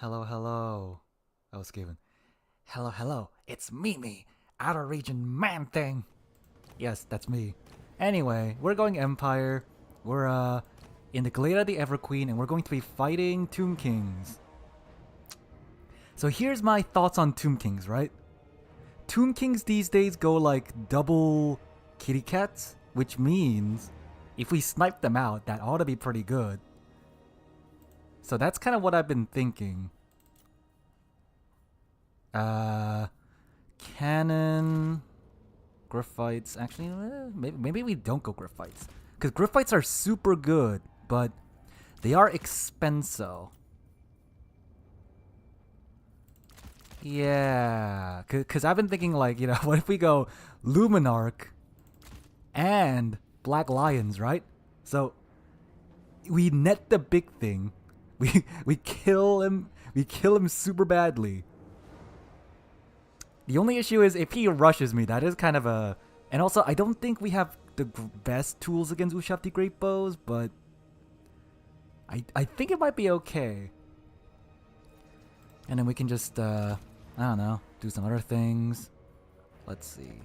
Hello, hello. Oh, Scaven. Hello, hello. It's me, outer region man thing. Yes, that's me. Anyway, we're going Empire. We're in the Glade of the Everqueen, and we're going to be fighting Tomb Kings. So here's my thoughts on Tomb Kings, right? Tomb Kings these days go like double kitty cats, which means if we snipe them out, that ought to be pretty good. So that's kind of what I've been thinking. Cannon, Graphites. Actually, maybe we don't go Graphites. Because Graphites are super good, but they are expensive. Yeah, because I've been thinking like, what if we go Luminarch and Black Lions, right? So we net the big thing. We kill him. We kill him super badly. The only issue is if he rushes me, that is kind of a... And also, I don't think we have the best tools against Ushafti Great Bows, but I think it might be okay. And then we can just, I don't know, do some other things. Let's see.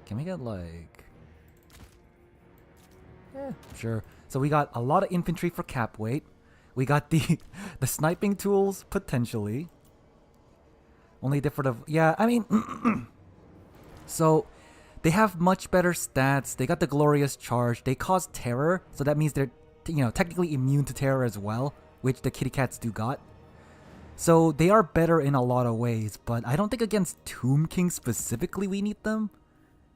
Can we get like... Yeah, sure. So we got a lot of infantry for cap weight. We got the sniping tools, potentially. Only different of... Yeah, I mean... So, they have much better stats. They got the Glorious Charge. They cause terror. So that means they're, technically immune to terror as well. Which the kitty cats do got. So, they are better in a lot of ways. But I don't think against Tomb King specifically we need them.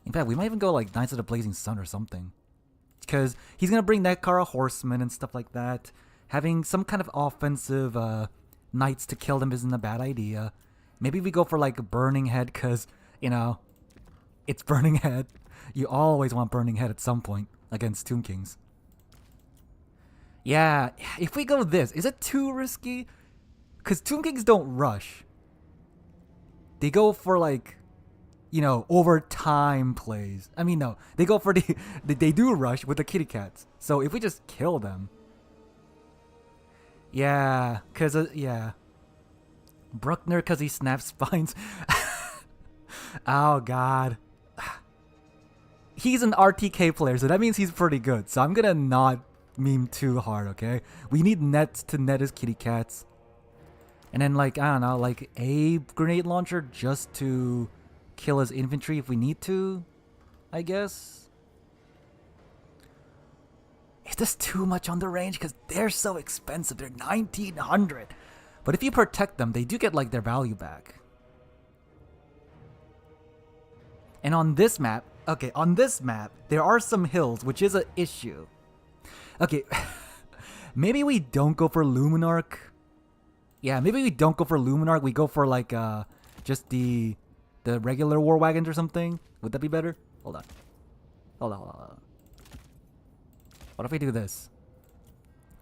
In fact, we might even go like Knights of the Blazing Sun or something. Because he's going to bring Nekara Horsemen and stuff like that. Having some kind of offensive knights to kill them isn't a bad idea. Maybe we go for like Burning Head because, it's Burning Head. You always want Burning Head at some point against Tomb Kings. Yeah, if we go this, is it too risky? Because Tomb Kings don't rush. They go for like, over time plays. I mean, no, they go for they do rush with the kitty cats. So if we just kill them. Yeah, because, yeah. Bruckner because he snaps spines. Oh, God. He's an RTK player, so that means he's pretty good. So I'm going to not meme too hard, okay? We need nets to net his kitty cats. And then, like, I don't know, like a grenade launcher just to kill his infantry if we need to, I guess. Is this too much on the range? Because they're so expensive. They're 1,900. But if you protect them, they do get like their value back. And on this map, there are some hills, which is an issue. Okay, maybe we don't go for Luminarch. Yeah, maybe we don't go for Luminarch. We go for like just the regular war wagons or something. Would that be better? Hold on. Hold on. What if we do this?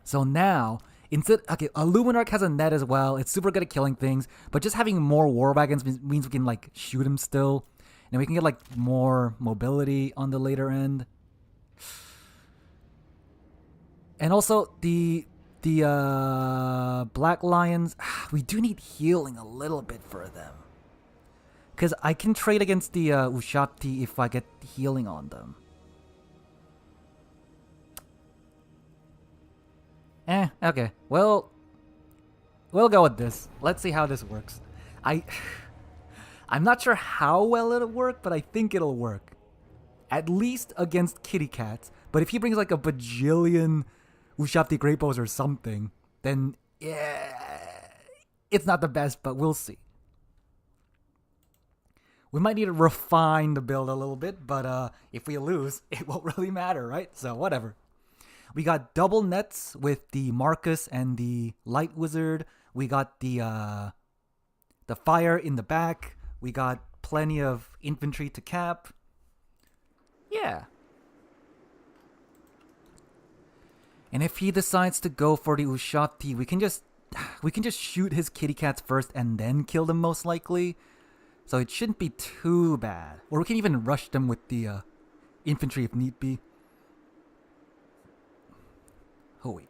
So now... Okay, a Luminarch has a net as well. It's super good at killing things, but just having more war wagons means we can like shoot him still, and we can get like more mobility on the later end. And also the Black Lions, we do need healing a little bit for them, because I can trade against the Ushapti if I get healing on them. Okay. Well, we'll go with this. Let's see how this works. I'm not sure how well it'll work, but I think it'll work. At least against kitty cats. But if he brings like a bajillion Ushapti Great Bows or something, then yeah, it's not the best, but we'll see. We might need to refine the build a little bit, but if we lose, it won't really matter, right? So whatever. We got double nets with the Marcus and the Light Wizard. We got the fire in the back. We got plenty of infantry to cap. Yeah. And if he decides to go for the Ushapti, we can just shoot his kitty cats first and then kill them most likely. So it shouldn't be too bad. Or we can even rush them with the infantry if need be. Oh wait.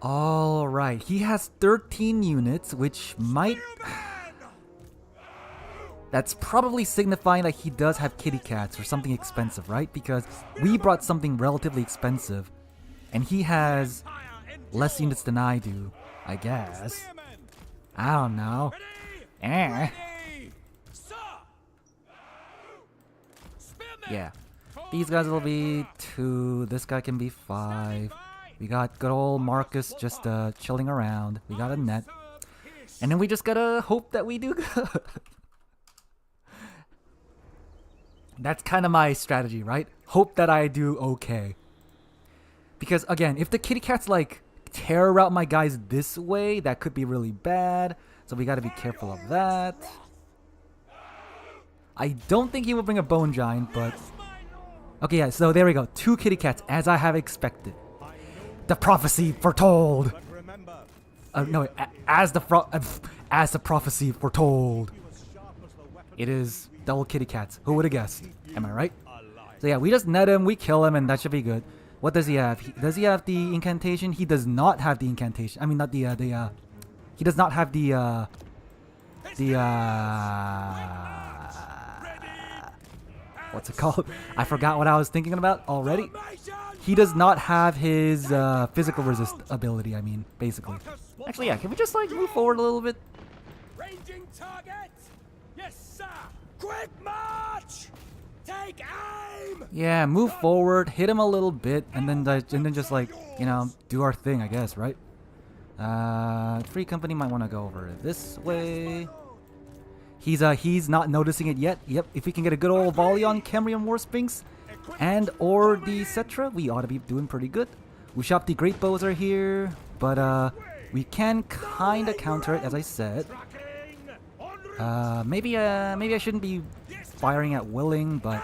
Alright, he has 13 units, which might... That's probably signifying that he does have kitty cats or something expensive, right? Because we brought something relatively expensive, and he has less units than I do, I guess. I don't know. Eh. Yeah. These guys will be 2. This guy can be 5. We got good old Marcus just chilling around. We got a net. And then we just gotta hope that we do good. That's kind of my strategy, right? Hope that I do okay. Because again, if the kitty cats like terror out my guys this way, that could be really bad. So we gotta be careful of that. I don't think he will bring a bone giant, but... Okay, yeah, so there we go. 2 kitty cats, as I have expected. The prophecy foretold! No, as the prophecy foretold. It is double kitty cats. Who would have guessed? Am I right? So yeah, we just net him, we kill him, and that should be good. What does he have? Does he have the incantation? He does not have the incantation. I mean, not the he does not have the what's it called? I forgot what I was thinking about already. He does not have his physical resist ability, I mean, basically. Actually, yeah, can we just like move forward a little bit? Ranging target! Yes, sir! Quick march! Take aim! Yeah, move forward, hit him a little bit, and then just like, you know, do our thing, I guess, right? Free Company might want to go over this way. He's not noticing it yet. Yep, if we can get a good old volley on Cambrian Warspinks and or the Cetra, we ought to be doing pretty good. Ushapti Great Bows are here, but we can kind of counter it, as I said. Maybe I shouldn't be firing at Willing, but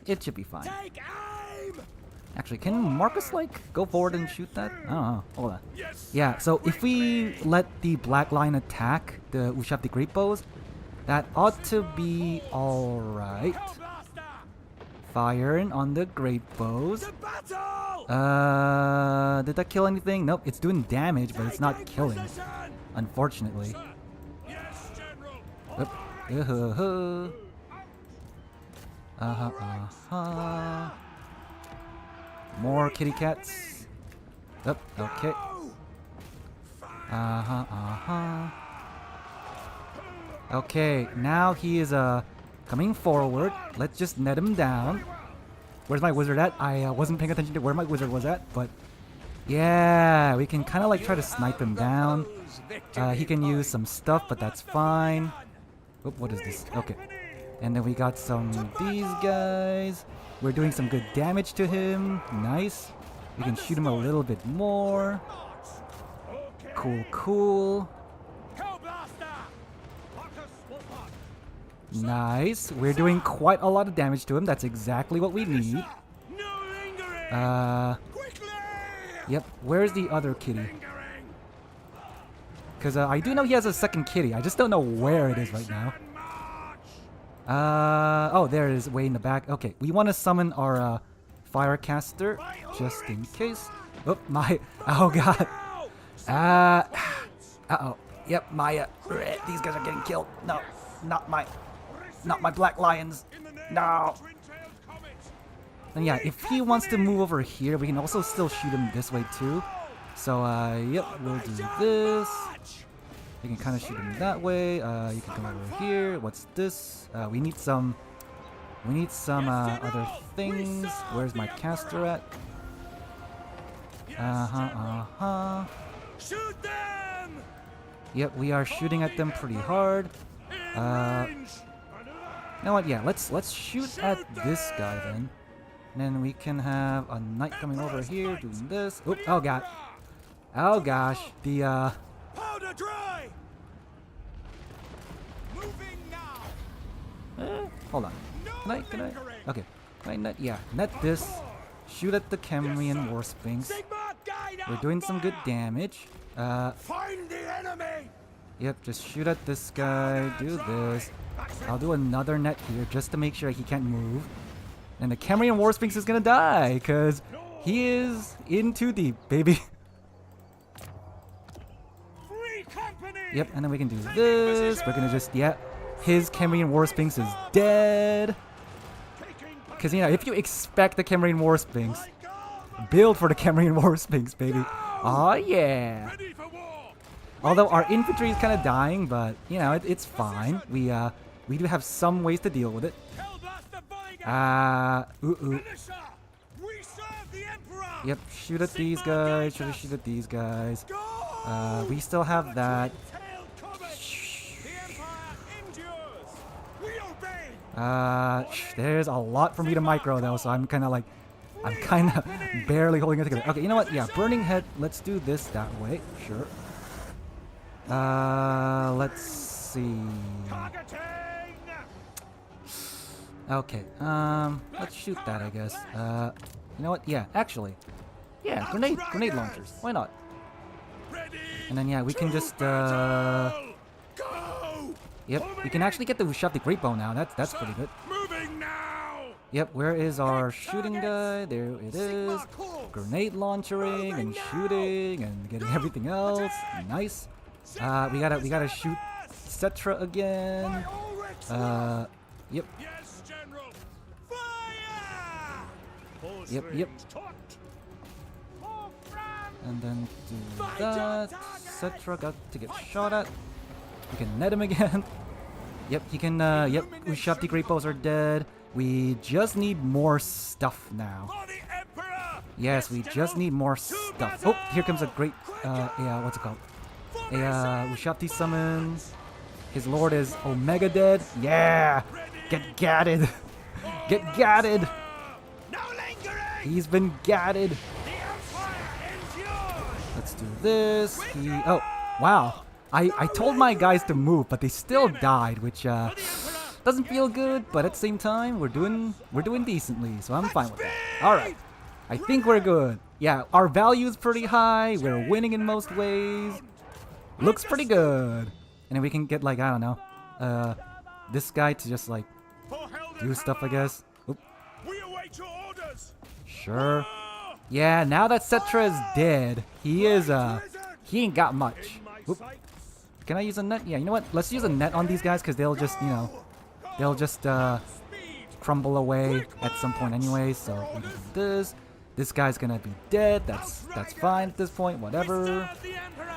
it should be fine. Actually, can Marcus like go forward and shoot that? I don't know. Hold on. Yeah, so if we let the Black Line attack the Ushapti Great Bows, that ought to be alright. Firing on the Great Bows. Did that kill anything? Nope, it's doing damage, but it's not killing. Unfortunately. More kitty cats. Yep, okay. Okay, now he is coming forward. Let's just net him down. Where's my wizard at? I wasn't paying attention to where my wizard was at, but yeah, we can kind of like try to snipe him down. He can use some stuff, but that's fine. Oop, what is this? Okay. And then we got some these guys. We're doing some good damage to him. Nice. We can shoot him a little bit more. Cool, cool. Nice. We're doing quite a lot of damage to him. That's exactly what we need. Yep. Where's the other kitty? Because I do know he has a second kitty. I just don't know where it is right now. Oh, there it is, way in the back. Okay, we want to summon our Firecaster, just in case. Oh, oh god. Uh-oh. Yep, these guys are getting killed. No, not my Black Lions. No. And yeah, if he wants to move over here, we can also still shoot him this way too. So, yep, we'll do this. You can kind of shoot him that way. You can come over here. What's this? We need some other things. Where's my caster at? Shoot them! Yep, we are shooting at them pretty hard. You know what? Yeah, let's shoot at this guy then. And then we can have a knight coming over here doing this. Oop, oh god. Oh gosh. The Powder dry! Moving now. Hold on. Can I? Okay. Yeah, net this. Shoot at the Cambrian Warspinks. We're doing some good damage. Find the enemy! Yep, just shoot at this guy. Do this. I'll do another net here just to make sure he can't move. And the Cambrian Warspinks is gonna die because he is in too deep, baby. Yep, and then we can do this. We're gonna just, yeah. His Camarine War Sphinx is dead. Because, you know, if you expect the Camarine War Sphinx, build for the Camarine War Sphinx, baby. Oh, yeah. Although our infantry is kind of dying, but, you know, it's fine. We do have some ways to deal with it. Yep, shoot at these guys. Shoot at these guys. We still have that. There's a lot for me to micro though, so I'm kind of barely holding it together. Okay, you know what? Yeah, Burning Head. Let's do this that way. Sure. Let's see. Okay. Let's shoot that, I guess. You know what? Yeah, actually. Yeah, grenade launchers. Why not? And then yeah, we can just Yep, we can actually get the Ushabti Great Bow now. That's pretty good. Yep, where is our shooting guy? There it is. Grenade launchering and shooting and getting everything else. Nice. We gotta shoot Cetra again. Yep. Yep. And then do that. Cetra got to get shot at. We can net him again. Yep, he can, yep, Ushabti Great Bows are dead. We just need more stuff now. Yes, we just need more stuff. Oh, here comes a great, yeah, what's it called? A, Ushabti summon. His lord is Omega dead. Yeah! Get gatted! Get gatted! He's been gatted! Let's do this. Oh, wow. I told my guys to move, but they still died, which doesn't feel good. But at the same time, we're doing decently, so I'm fine with that. All right, I think we're good. Yeah, our value is pretty high. We're winning in most ways. Looks pretty good. And then we can get like, I don't know, this guy to just like do stuff, I guess. Oop. Sure. Yeah, now that Cetra is dead, he ain't got much. Oop. Can I use a net? Yeah, you know what? Let's use a net on these guys because they'll just, you know, they'll just crumble away at some point anyway. So we do this. This guy's gonna be dead. That's fine at this point. Whatever.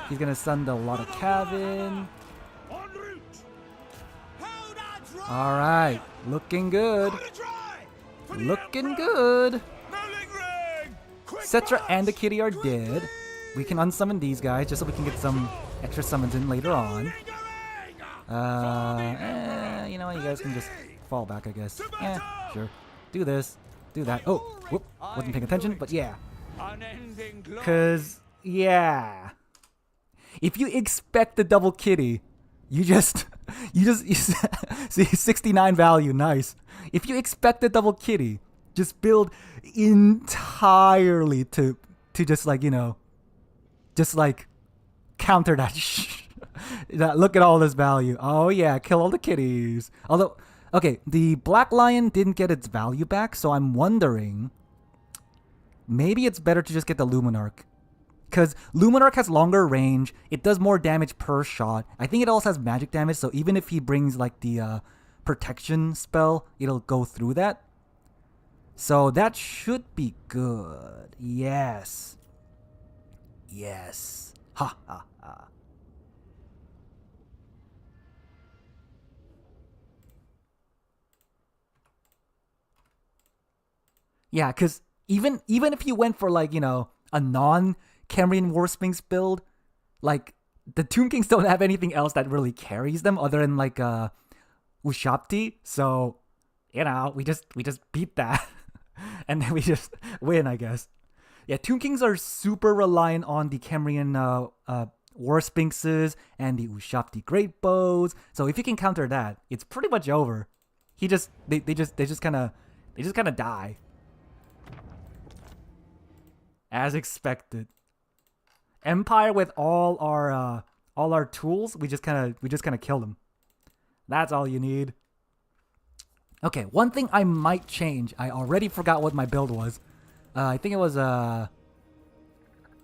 He's gonna send a lot of cav. All right, looking good. Looking good. Cetra and the kitty are dead. We can unsummon these guys just so we can get some extra summons in later on. You know what? You guys can just fall back, I guess. Yeah, sure. Do this. Do that. Oh, whoop. Wasn't paying attention, but yeah. Cause, yeah. If you expect the double kitty, you see 69 value, nice. If you expect the double kitty, just build entirely to just like, you know, just like counter that. Look at all this value. Oh yeah, kill all the kitties. Although, okay, the Black Lion didn't get its value back, so I'm wondering maybe it's better to just get the Luminarch. Because Luminarch has longer range, it does more damage per shot. I think it also has magic damage, so even if he brings like the protection spell, it'll go through that. So that should be good. Yes. Yes. Ha ha ha. Yeah, because even if you went for like, you know, a non-Camarine War Sphinx build, like the Tomb Kings don't have anything else that really carries them other than like Ushabti. So, you know, we just beat that. And then we just win, I guess. Yeah, Tomb Kings are super reliant on the Camarine War Sphinxes and the Ushabti Great Bows. So if you can counter that, it's pretty much over. They just kind of die. As expected. Empire with all our tools, we just kind of kill them. That's all you need. Okay, one thing I might change. I already forgot what my build was. I think it was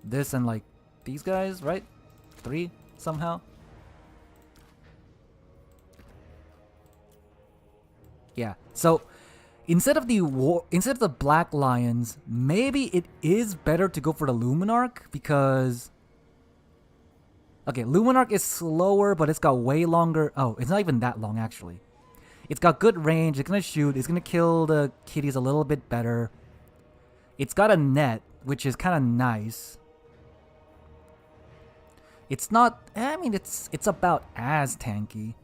this and like these guys, right? 3 somehow. Yeah. So instead of the Black Lions, maybe it is better to go for the Luminarch because. Okay, Luminarch is slower, but it's got way longer. Oh, it's not even that long actually. It's got good range. It's gonna shoot. It's gonna kill the kitties a little bit better. It's got a net, which is kind of nice. It's not. I mean, it's about as tanky,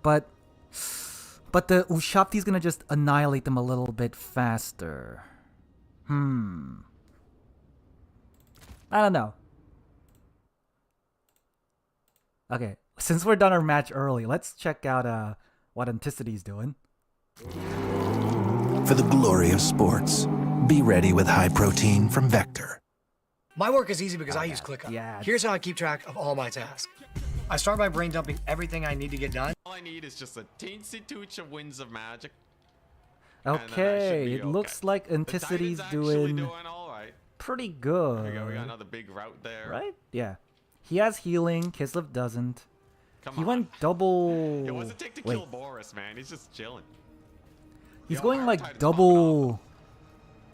but the Ushapti's gonna just annihilate them a little bit faster. I don't know. Okay, since we're done our match early, let's check out what Anticity's doing. For the glory of sports, be ready with high protein from Vector. My work is easy because I use ClickUp. Yeah. Here's how I keep track of all my tasks. I start by brain dumping everything I need to get done. All I need is just a teensy tooch of winds of magic. Okay, it looks like Anticity's doing all right. pretty good. There we go. We got another big route there. Right? Yeah. He has healing. Kislev doesn't. Come He on. went double. It what's it take to Wait, kill Boris, man? He's just chilling. he's Yo, going our like tide is double popping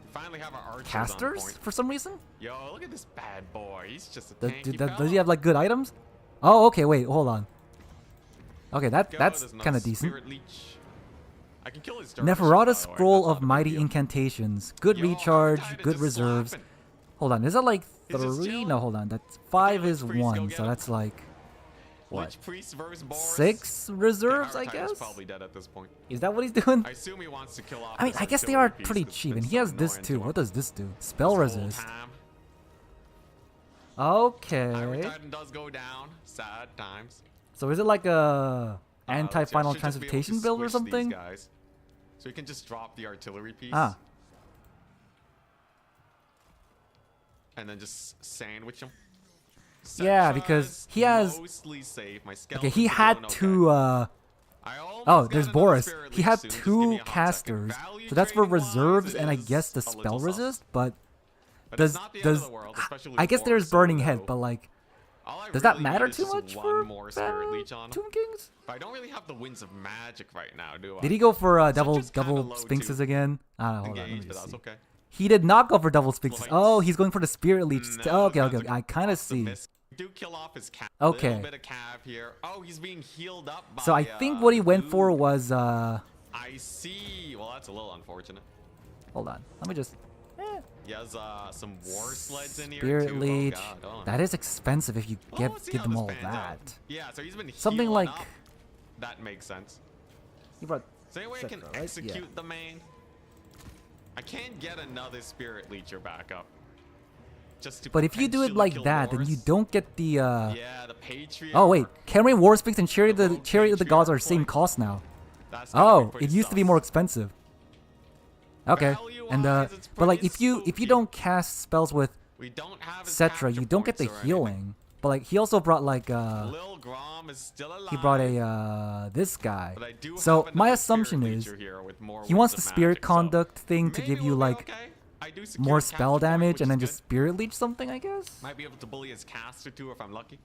We finally have our archers on casters point. for some reason. Yo, look at this bad boy. He's just a Does, tanky does he fella. have like good items? Oh, okay. Wait, hold on. Okay, Go, that's there's another kind of decent. Spirit Leech. I can kill his dervishes, by Neferata the way. Scroll That's of not a Mighty big deal. Incantations. Good Yo, our recharge, tide is good just reserves. slapping. Hold on, is that like He's just 3? chilling. No, hold on. That's 5 let's is priest go 1, get so him. that's like what? Lich priest versus Boris. 6 reserves, Our I tide is guess. probably dead at this point. Is that what he's doing? I assume he wants to kill off. I mean, this I guess they are artillery piece pretty 'cause it's cheap, been and he so has this annoying too. to him What does this do? Spell this whole resist. time. Okay. Iron does go down. Sad times. So is it like a Let's see, I anti-final should just be able to transmutation build or squish these something? guys. So we can just drop the artillery piece. Ah. And then just sandwich them. Yeah, because he has. Mostly safe. My Okay, he had two. Oh, there's Boris. He had 2 casters, so that's for reserves and I guess the spell resist. But does I guess there's Burning Head, but like, does that matter too much for Tomb Kings? But I don't really have the winds of magic right now, do I? Did he go for double just kinda low, Sphinxes too. again? Hold on, let me Engage, but just that's see. okay. He did not go for double Sphinxes. Like, Oh, he's going for the Spirit Leech. No, Okay, that's okay, I kind of see. Do kill off his calf. Okay. Little bit of calf here. Oh, he's being healed up by, So I think what he went for blue. was I see. Well, that's a little unfortunate. hold on, let me just. He has some war sleds in here Spirit too. Leech. Oh, God, hold on. That is expensive if you Well, let's see give how them this all pans that. out. Yeah, so he's been Something healing like- up. That makes sense. He brought. So anyway, I can Cetera, right? execute Yeah. the main. I can't get another Spirit Leecher back up. Just to But if you do it potentially like kill that, then you Boris. don't get the. Yeah, the Patriarch. Oh wait, Cameron War Sphinx and Chariot The of the Rogue Chariot of the Gods are Patriarch same point. cost now. That's gotta Oh, be pretty it used to be sus. more expensive. Okay, and Value-wise, it's but like pretty if you spooky. don't cast spells with We don't have his Cetra, you capture don't get the points or anything. healing. But like he also brought like Lil Grom is still alive. he brought a this guy. But I do So have my another assumption Spirit is Leecher here with more he winds wants the of spirit magic, so conduct thing to maybe give you we'll be like okay. I do secure more a spell capture point, damage which and then is just good. spirit leech something, I guess. Might be able to bully his caster too if I'm lucky.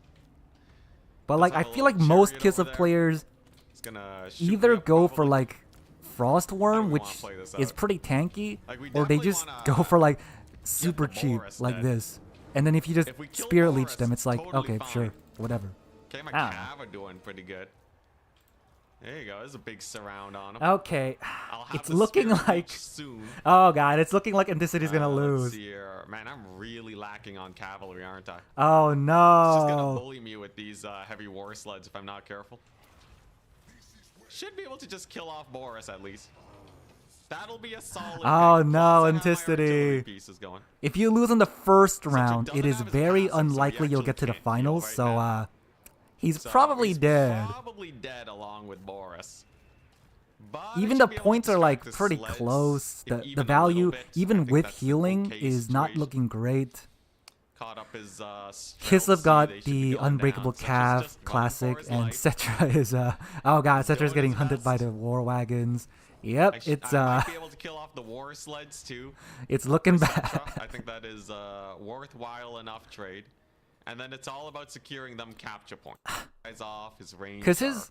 But Does like I have a feel like little most chariot Kiss over of there. players It's gonna shoot me either up go for probably. like Frostworm, wanna which play this is out. pretty tanky, Like, we or they definitely just wanna go for like super the cheap Boris like dead. this. And then if you just If we kill spirit Boris, leech them, it's like totally okay, fine. sure, whatever. Okay, my Ah. cav are doing pretty good. There you go. There's a big surround on him. Okay, I'll have it's the looking Spirit like Leech soon. oh god, it's looking like Anticity's gonna Let's lose. see here. Man, I'm really lacking on cavalry, aren't I? Oh It's just gonna no! bully me with these heavy war sleds if I'm not careful. Should be able to just kill off Boris at least. That'll be a solid. Oh pick. no, Plus, I have my Anticity. artillery pieces going. If you lose in the first Since he round, doesn't it is have his very passive, so he unlikely you'll actually get to the can't heal finals. right So now. he's So probably he's dead. Probably dead along with Boris. But Even I the should be able to points are like distract the pretty sleds, close. if The even a little value, bit. I even think with that's an healing, okay is not situation. looking great. Caught up his Kislev got they should be the going Unbreakable down. Cetra's Calf just running classic, for his and life. Cetra is oh god, Cetra's doing getting his hunted by best. the war wagons. Yep, it's I might be able to kill off the war sleds too. it's looking Cetra. bad. I think that is a worthwhile enough trade. And then it's all about securing them capture points. Guys off his range. Cause his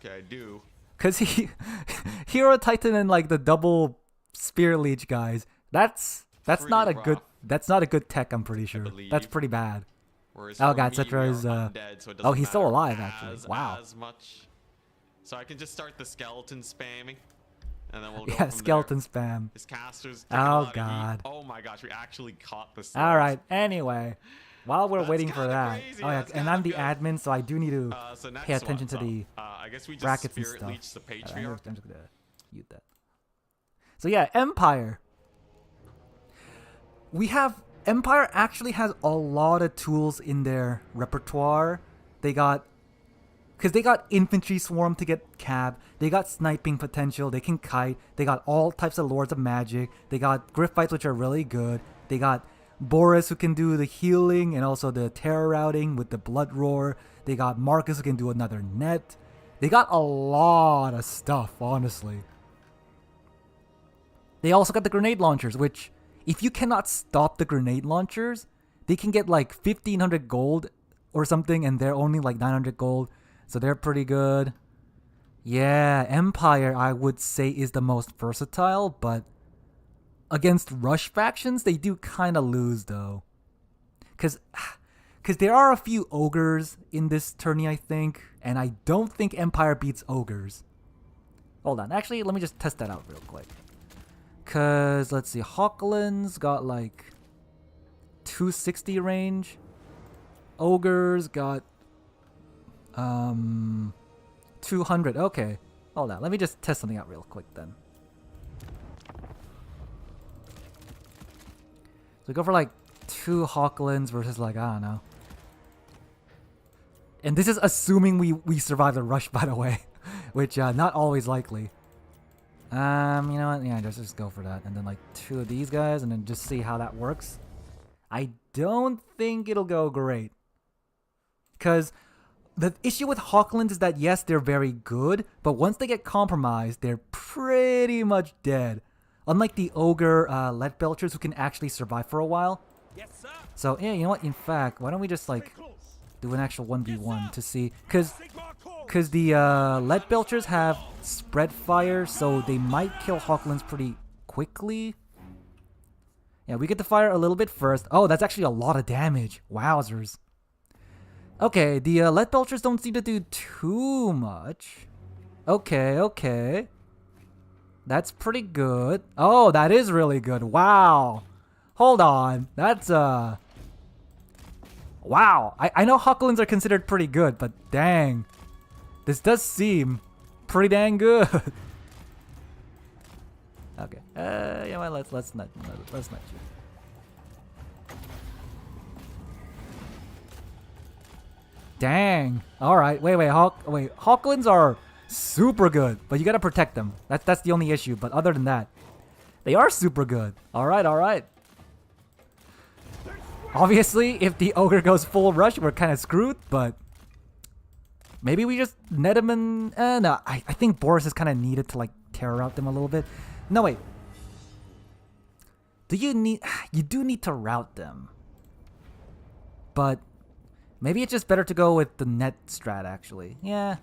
Okay, I do. Cause he Hero Titan and like the double Spear Leech guys. That's Pretty not a rough. good. That's not a good tech. I'm pretty sure. That's believe. pretty bad. Whereas Oh for god, me, Citra we is. are undead, so it Oh, doesn't he's still matter alive actually. as- Wow. As much. So I can just start the skeleton spamming, and then we'll go Yeah, from skeleton there. spam. His casters. Taking a Oh lot of heat. god. Oh my gosh, we actually caught the. All right. Anyway, while we're That's waiting for kinda that, crazy, oh yeah, that's and I'm kinda the good. admin, so I do need to So next pay attention to one, the I guess we just brackets and spirit stuff. leech the I'm patriarch. just gonna mute that. So yeah, Empire. We have Empire actually has a lot of tools in their repertoire. They got infantry swarm to get cab. They got sniping potential. They can kite. They got all types of lords of magic. They got Griffbites, which are really good. They got Boris, who can do the healing and also the terror routing with the blood roar. They got Marcus, who can do another net. They got a lot of stuff, honestly. They also got the grenade launchers, which if you cannot stop the grenade launchers, they can get like 1500 gold or something, and they're only like 900 gold. So they're pretty good. Yeah, Empire, I would say, is the most versatile, but against Rush factions, they do kind of lose, though. Because there are a few Ogres in this tourney, I think, and I don't think Empire beats Ogres. Hold on, actually, let me just test that out real quick. Because, let's see, Hawklands got like 260 range. Ogres got 200. Okay. Hold on. Let me just test something out real quick then. So go for like 2 Hawklands versus like, I don't know. And this is assuming we survive the rush, by the way. Which, not always likely. You know what? Yeah, just go for that. And then like 2 of these guys and then just see how that works. I don't think it'll go great. Because the issue with Hawklands is that, yes, they're very good, but once they get compromised, they're pretty much dead. Unlike the Ogre lead belchers who can actually survive for a while. Yes, sir. So, yeah, you know what? In fact, why don't we just, like, do an actual 1v1 to see... Because the lead belchers have spread fire, so they might kill Hawklands pretty quickly. Yeah, we get to fire a little bit first. Oh, that's actually a lot of damage. Wowzers. Okay, the lead belchers don't seem to do too much. Okay. That's pretty good. Oh, that is really good. Wow. Hold on. That's, Wow. I know Hawklands are considered pretty good, but dang. This does seem pretty dang good. Okay. Yeah, well, let's not shoot. Dang. All right. Wait. Hawklands are super good, but you gotta protect them. That's the only issue. But other than that, they are super good. All right. Obviously, if the Ogre goes full rush, we're kind of screwed. But maybe we just net him and no. I think Boris is kind of needed to like terror out them a little bit. No wait. You do need to route them, but maybe it's just better to go with the net strat, actually. Yeah.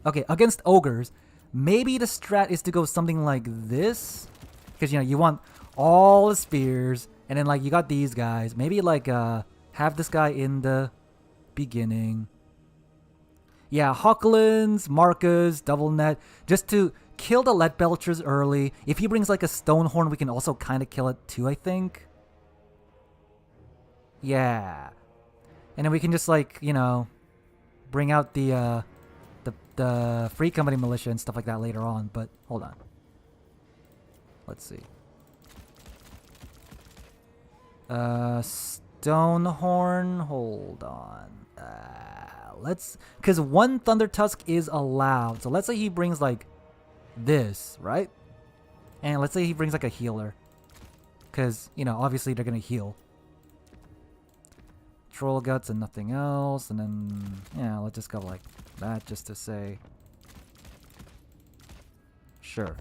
Okay, against Ogres, maybe the strat is to go something like this. Because, you know, you want all the spears, and then, like, you got these guys. Maybe, like, have this guy in the beginning. Yeah, Hawklands, Marcus, double net, just to kill the lead belchers early. If he brings, like, a Stonehorn, we can also kind of kill it, too, I think. Yeah. And then we can just, like, you know, bring out the Free Company Militia and stuff like that later on. But, hold on. Let's see. Stonehorn, hold on. Because 1 Thunder Tusk is allowed. So let's say he brings, like, this, right? And let's say he brings, like, a healer. Because, you know, obviously they're going to heal. Troll Guts and nothing else, and then, yeah, let's just go like that just to say. Sure.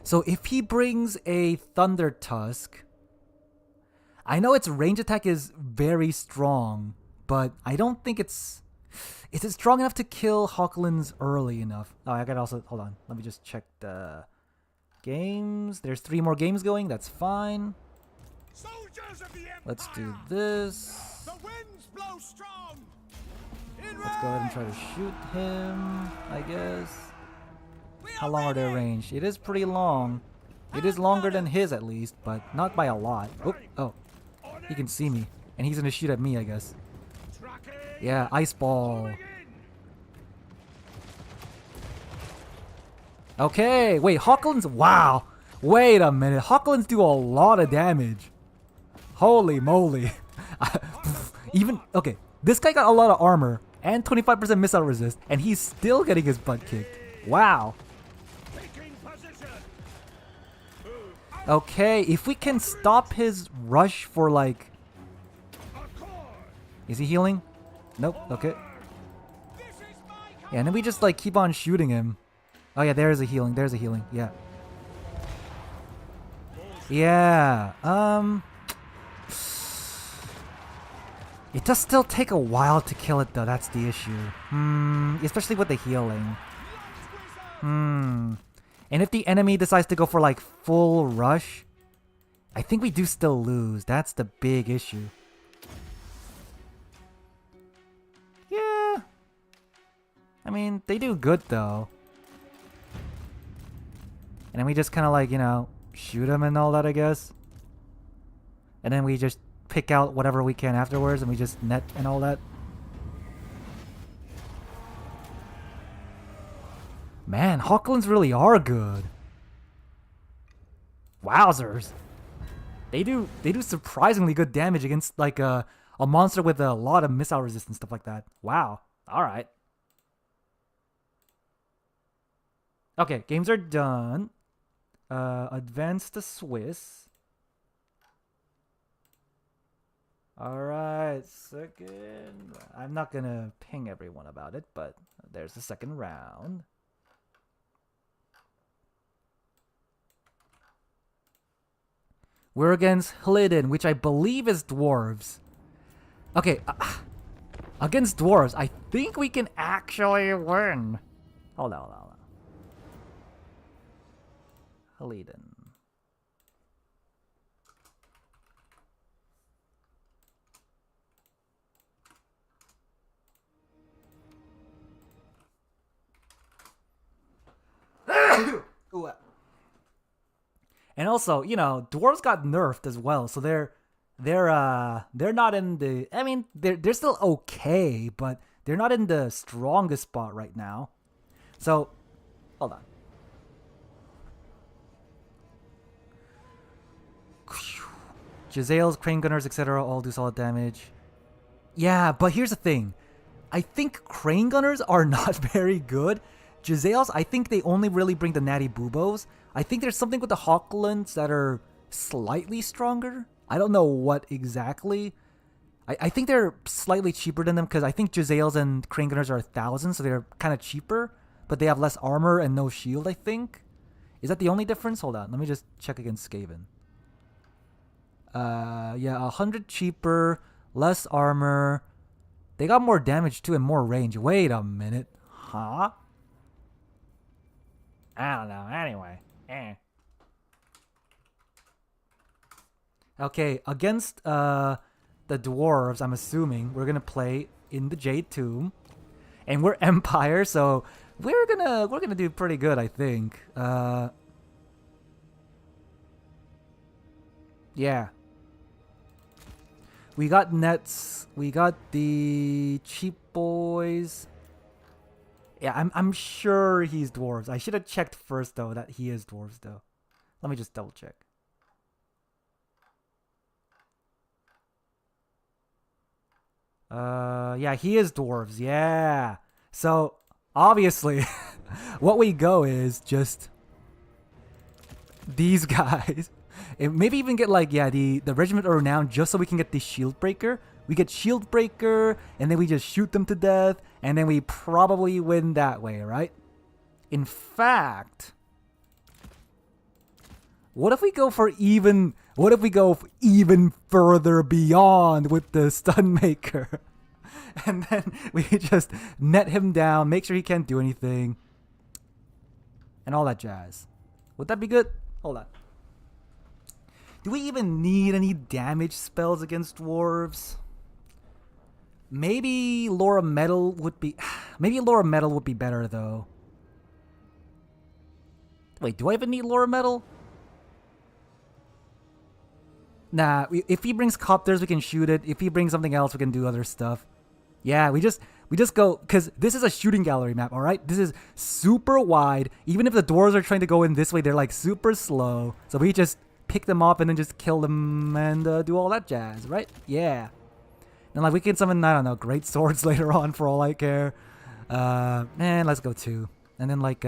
So if he brings a Thunder Tusk, I know its range attack is very strong, but I don't think it's... Is it strong enough to kill Hawklands early enough? Oh, I gotta also... Hold on. Let me just check the games. There's 3 more games going. That's fine. Soldiers of the Empire. Let's do this. The winds blow strong. Let's go ahead and try to shoot him, I guess. How long are they ranged? It is pretty long. It is longer than his at least, but not by a lot. Oh, he can see me. And he's gonna shoot at me, I guess. Yeah, ice ball. Okay, wait, Hawklands, wow. Wait a minute, Hawklands do a lot of damage. Holy moly. Even, okay, this guy got a lot of armor and 25% missile resist, and he's still getting his butt kicked. Wow. Okay, if we can stop his rush for like... Is he healing? Nope, okay. Yeah, and then we just like keep on shooting him. Oh yeah, there's a healing, yeah. Yeah, it does still take a while to kill it though, that's the issue. Especially with the healing. And if the enemy decides to go for like full rush, I think we do still lose. That's the big issue. Yeah. I mean, they do good though. And then we just kind of like, you know, shoot them and all that, I guess. And then we just pick out whatever we can afterwards and we just net and all that. Man, Hawklands really are good. Wowzers. They do surprisingly good damage against like a monster with a lot of missile resistance, stuff like that. Wow. Alright. Okay, games are done. Advance to Swiss. Alright, second. I'm not gonna ping everyone about it, but there's the second round. We're against Hliden, which I believe is Dwarves. Okay, against Dwarves, I think we can actually win. Hold on. Hliden. Ooh. And also, you know, Dwarves got nerfed as well, so they're not in the... I mean, they're still okay, but they're not in the strongest spot right now. So, hold on. Jezzails, Crane Gunners, etc. all do solid damage. Yeah, but here's the thing. I think Crane Gunners are not very good. Jezzails, I think they only really bring the natty boobos. I think there's something with the Hawklands that are slightly stronger. I don't know what exactly. I think they're slightly cheaper than them because I think Jezzails and Crane Gunners are 1,000, so they're kind of cheaper. But they have less armor and no shield, I think. Is that the only difference? Hold on, let me just check against Scaven. Yeah, 100 cheaper, less armor. They got more damage too and more range. Wait a minute. Huh? I don't know. Anyway. Okay, against the Dwarves, I'm assuming we're gonna play in the Jade Tomb. And we're Empire, so we're gonna do pretty good, I think. Yeah. We got nets. We got the cheap boys. Yeah, I'm sure he's Dwarves. I should have checked first though that he is Dwarves though. Let me just double check. Yeah, he is Dwarves. Yeah. So obviously, what we go is just these guys. And maybe even get like, yeah, the Regiment of Renown just so we can get the Shield Breaker. We get Shield Breaker, and then we just shoot them to death, and then we probably win that way, right? In fact, what if we go for even... What if we go even further beyond with the Stun Maker? And then we just net him down, make sure he can't do anything. And all that jazz. Would that be good? Hold on. Do we even need any damage spells against dwarves? Maybe Laura Metal would be... Maybe Laura Metal would be better, though. Wait, do I even need Laura Metal? Nah, if he brings copters, we can shoot it. If he brings something else, we can do other stuff. Yeah, we just go... Because this is a shooting gallery map, alright? This is super wide. Even if the dwarves are trying to go in this way, they're like super slow. So we just pick them up and then just kill them and do all that jazz, right? Yeah. And like we can summon, I don't know, great swords later on for all I care. Let's go 2. And then like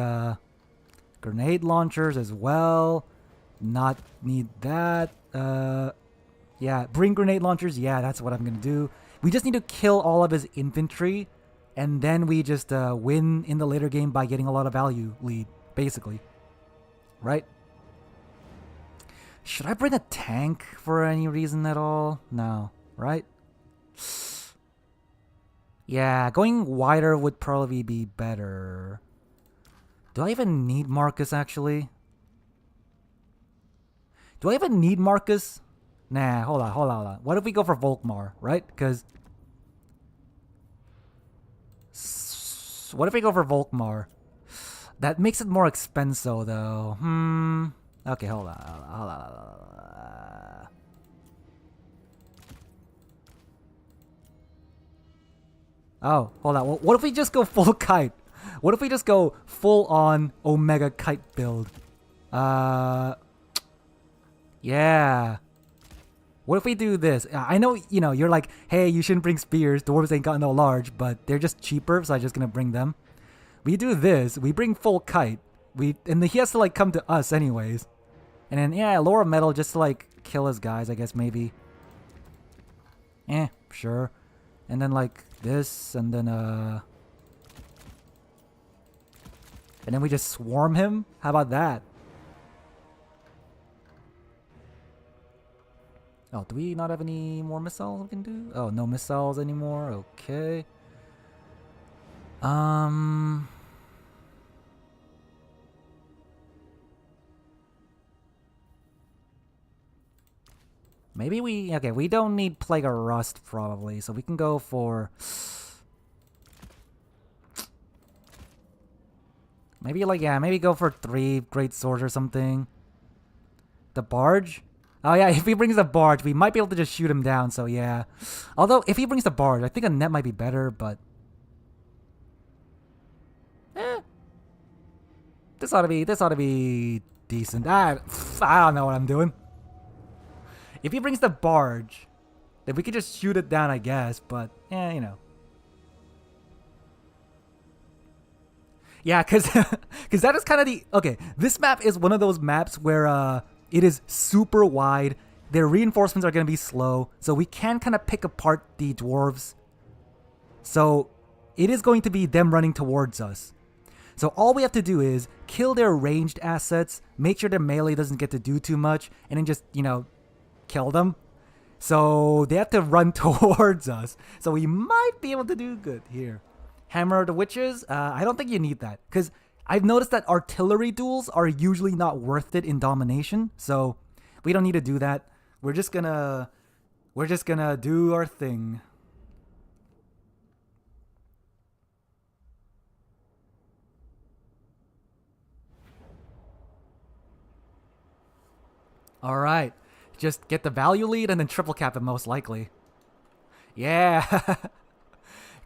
grenade launchers as well. Not need that. Yeah, bring grenade launchers. Yeah, that's what I'm gonna do. We just need to kill all of his infantry, and then we just win in the later game by getting a lot of value lead, basically. Right? Should I bring a tank for any reason at all? No, right? Yeah, going wider would probably be better. Do I even need Marcus, actually? Do I even need Marcus? Nah, hold on. What if we go for Volkmar, right? Because... What if we go for Volkmar? That makes it more expensive, though. Okay, hold on. Oh, hold on. What if we just go full kite? What if we just go full on Omega kite build? Yeah. What if we do this? I know, you know, you're like, hey, you shouldn't bring spears. Dwarves ain't got no large, but they're just cheaper, so I'm just gonna bring them. We do this. We bring full kite. And he has to like come to us anyways. And then yeah, Laura Metal just to like kill his guys, I guess maybe. Sure. And then like this, and then we just swarm him. How about that? Oh, do we not have any more missiles we can do? Oh, no missiles anymore. Okay. Maybe we don't need Plague or Rust probably, so we can go for... Maybe maybe go for 3 Great Swords or something. The Barge? Oh yeah, if he brings the Barge, we might be able to just shoot him down, so yeah. Although, if he brings the Barge, I think a net might be better, but... This ought to be decent. I don't know what I'm doing. If he brings the Barge, then we could just shoot it down, I guess, but, you know. Yeah, because that is kind of the... Okay, this map is one of those maps where it is super wide. Their reinforcements are going to be slow, so we can kind of pick apart the dwarves. So it is going to be them running towards us. So all we have to do is kill their ranged assets, make sure their melee doesn't get to do too much, and then just, you know, kill them. So they have to run towards us. So we might be able to do good here. Hammer of the Witches? I don't think you need that. Because I've noticed that artillery duels are usually not worth it in domination. So we don't need to do that. We're just gonna do our thing. Alright. Just get the value lead and then triple cap it most likely. Yeah.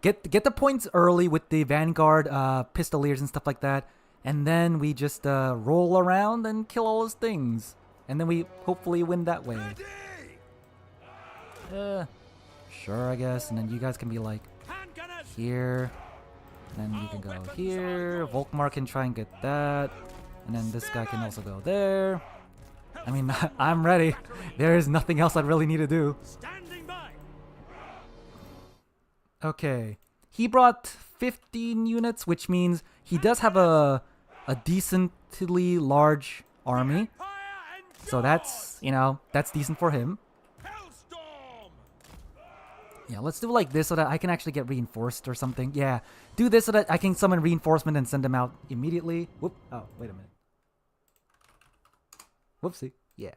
Get the points early with the Vanguard Pistoliers and stuff like that. And then we just roll around and kill all those things. And then we hopefully win that way. Sure, I guess. And then you guys can be like here. And then you can go here. Volkmar can try and get that. And then this guy can also go there. I mean, I'm ready. There is nothing else I really need to do. Okay. He brought 15 units, which means he does have a decently large army. So that's, you know, that's decent for him. Yeah, let's do like this so that I can actually get reinforced or something. Yeah, do this so that I can summon reinforcement and send them out immediately. Whoop. Oh, wait a minute. Whoopsie. Yeah.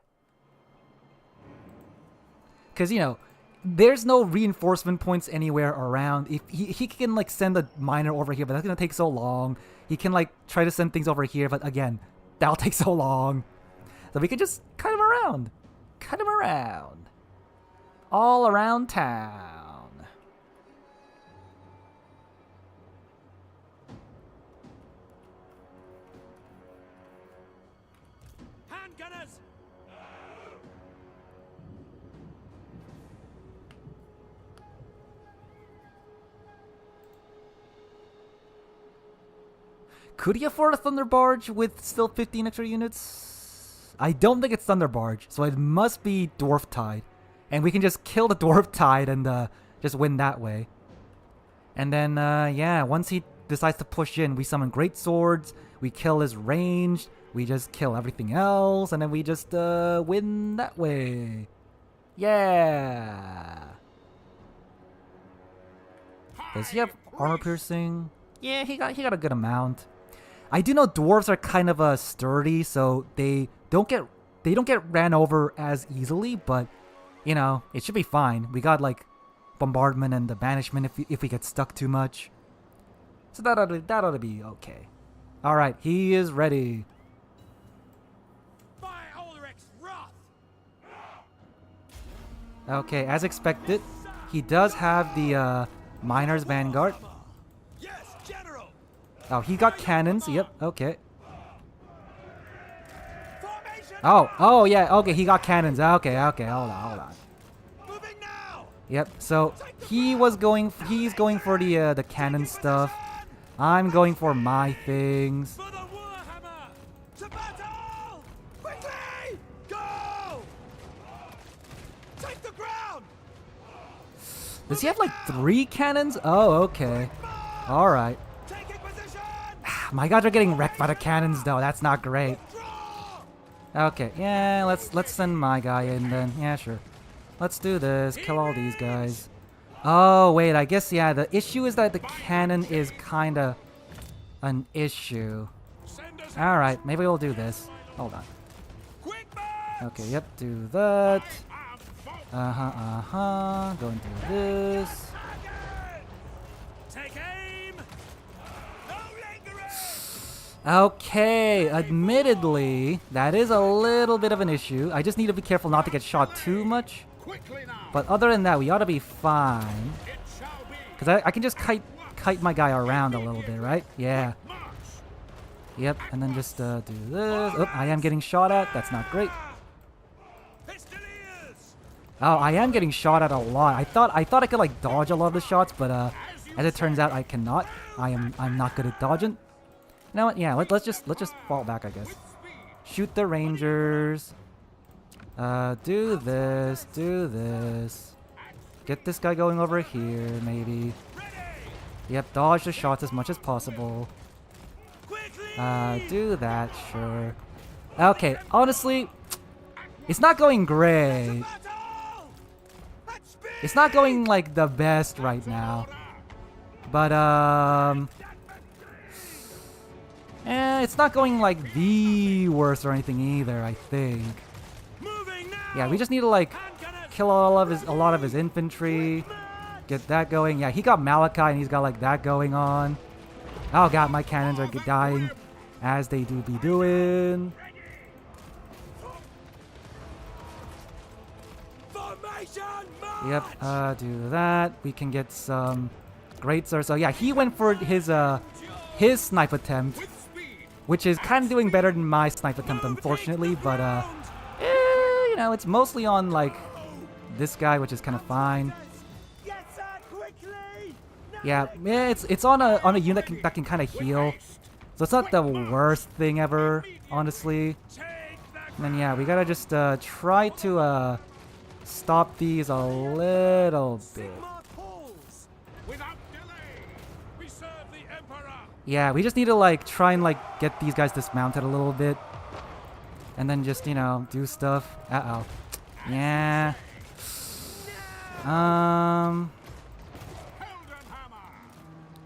Because, you know, there's no reinforcement points anywhere around. If he can, like, send a miner over here, but that's going to take so long. He can, like, try to send things over here, but again, that'll take so long. So we can just cut him around. Cut him around. All around town. Handgunners! Could he afford a Thunder Barge with still 15 extra units? I don't think it's Thunder Barge, so it must be Dwarf Tide. And we can just kill the Dwarf Tide and just win that way. And then, yeah, once he decides to push in, we summon Great Swords, we kill his ranged, we just kill everything else, and then we just win that way. Yeah! Does he have armor piercing? Yeah, he got a good amount. I do know dwarves are kind of sturdy, so they don't get ran over as easily, but you know, it should be fine. We got like bombardment and the banishment if we get stuck too much. So that ought to be okay. All right, he is ready. By Ulrich's wrath! Okay, as expected, he does have the Miner's Vanguard. Yes, General! Oh, he got cannons. Yep, okay. Formation! Oh, yeah, okay, he got cannons. Okay, hold on. Moving now! Yep, so he's going for the cannon stuff. I'm going for my things. For the Warhammer! To battle! Quickly! Go! Take the ground! Does he have like 3 cannons? Oh, okay. Alright. Taking position! My guys are getting wrecked by the cannons though. That's not great. Draw! Okay, yeah, let's send my guy in then. Yeah, sure. Let's do this. Kill all these guys. Oh, wait, I guess, yeah, the issue is that the cannon is kinda an issue. Send us Alright, maybe we'll do this. Hold on. quick march! Okay, yep, do that. Go and do this. Take aim! No lingering! Okay, admittedly, that is a little bit of an issue. I just need to be careful not to get shot too much. Quickly now! But other than that, we ought to be fine. It shall be! Because I can just kite my guy around a little bit, right? Yeah. March! Yep, and then just do this. Oh, I am getting shot at. That's not great. Pistoliers! Oh, I am getting shot at a lot. I thought I could like dodge a lot of the shots, but as it turns out, I cannot. I'm not good at dodging. You know what? Yeah, let's just fall back, I guess. Shoot the rangers. Do this. Get this guy going over here, maybe. Yep, dodge the shots as much as possible. Do that, sure. Okay, honestly, it's not going great. It's not going, like, the best right now. But, it's not going, like, the worst or anything either, I think. Yeah, we just need to, like, kill a lot of his infantry. Get that going. Yeah, he got Malachi and he's got, like, that going on. Oh, God, my cannons are dying, as they do be doing. Yep, do that. We can get some great sir. So yeah, he went for his snipe attempt, which is kind of doing better than my snipe attempt, unfortunately. But you know, it's mostly on like this guy, which is kind of fine. Yeah, it's on a unit that can kind of heal, so it's not the worst thing ever, honestly. And then yeah, we gotta just try to stop these a little bit. Yeah, we just need to like try and like get these guys dismounted a little bit, and then just, you know, do stuff. Yeah.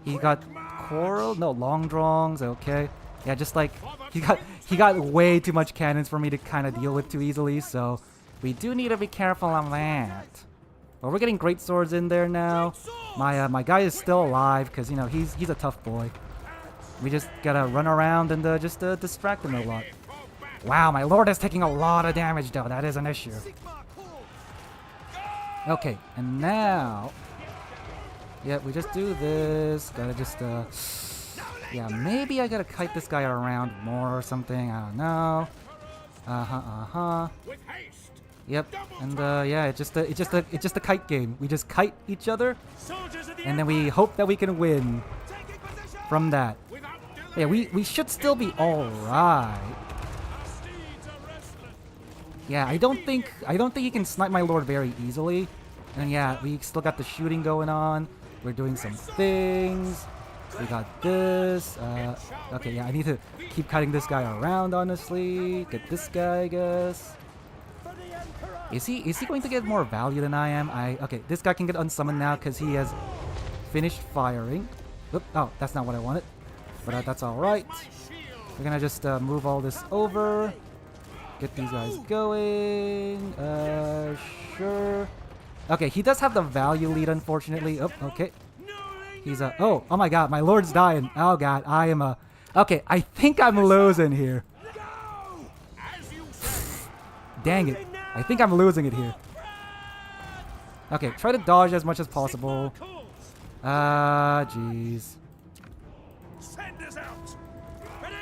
He got coral, no long drongs. Okay, yeah, just like he got way too much cannons for me to kind of deal with too easily. So we do need to be careful on that. Well, we're getting great swords in there now. My guy is still alive because you know he's a tough boy. We just gotta run around and just distract him a lot. Wow, my lord is taking a lot of damage though. That is an issue. Okay, and now, yeah, we just do this. Gotta just yeah, maybe I gotta kite this guy around more or something. I don't know. With haste. Yep, and yeah, it's just a kite game. We just kite each other, Soldiers of the and then we hope that we can win taking position. from that. Without Yeah, we should still be all right. Our steeds are restless. Yeah, I don't think he can snipe my lord very easily. And yeah, we still got the shooting going on. We're doing some things. We got this. Okay, yeah, I need to keep cutting this guy around. Honestly, get this guy, I guess. Is he going to get more value than I am? Okay, this guy can get unsummoned now because he has finished firing. Oop, oh, that's not what I wanted. But that's all right. We're gonna just move all this over. Get these guys going. Sure. Okay, he does have the value lead, unfortunately. Oh, okay. He's oh my god, my lord's dying. Oh god, I am okay, I think I'm losing here. Dang it. I think I'm losing it here. Okay, try to dodge as much as possible. Jeez. Send us out. Ready?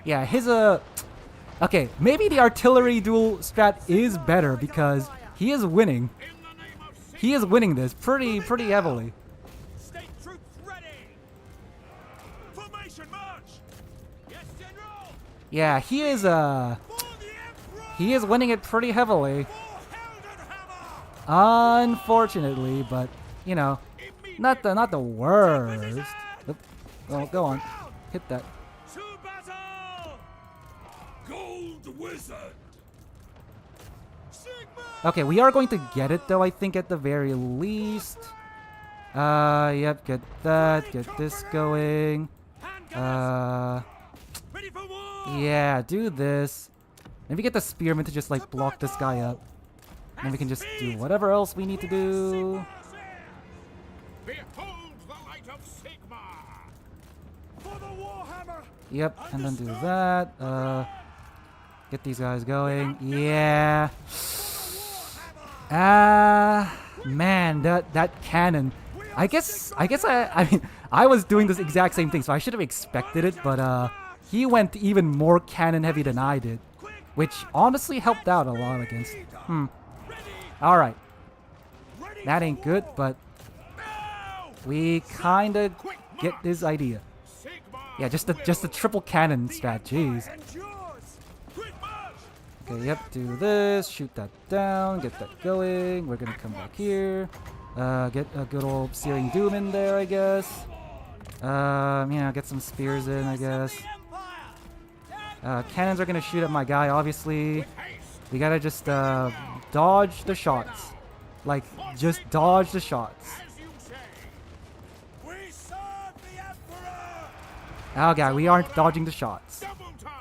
Yeah, his okay, maybe the artillery duel strat is better because he is winning. In the name of He is winning this pretty heavily. State troops ready. Formation march. Yes, General. Yeah, he is For the Emperor. he is winning it pretty heavily. For Heldenhammer. Unfortunately, but you know, not the worst. Oop. Oh, go on. Hit that. To battle. Gold Wizard. Sigma. Okay, we are going to get it though, I think at the very least. Yep, get that, get this going. Ready for war. Yeah, do this. Maybe get the spearman to just like block this guy up. And we can just do whatever else we need to do. Behold the light of Sigma. For the Warhammer. Yep, and then do that. Get these guys going. Yeah. Man, that cannon. I mean, I was doing this exact same thing, so I should have expected it, but he went even more cannon heavy than I did, which honestly helped out a lot against. All right. That ain't good, but we kind of get his idea. Yeah, just the triple cannon strat. Jeez. Okay, yep, do this, shoot that down, get that going. We're gonna come back here. Get a good old Searing Doom in there, I guess. You know, get some spears in, I guess. Cannons are gonna shoot at my guy, obviously. We gotta just dodge the shots. Like, just dodge the shots. We serve the Emperor. Oh god, we aren't dodging the shots. Double time.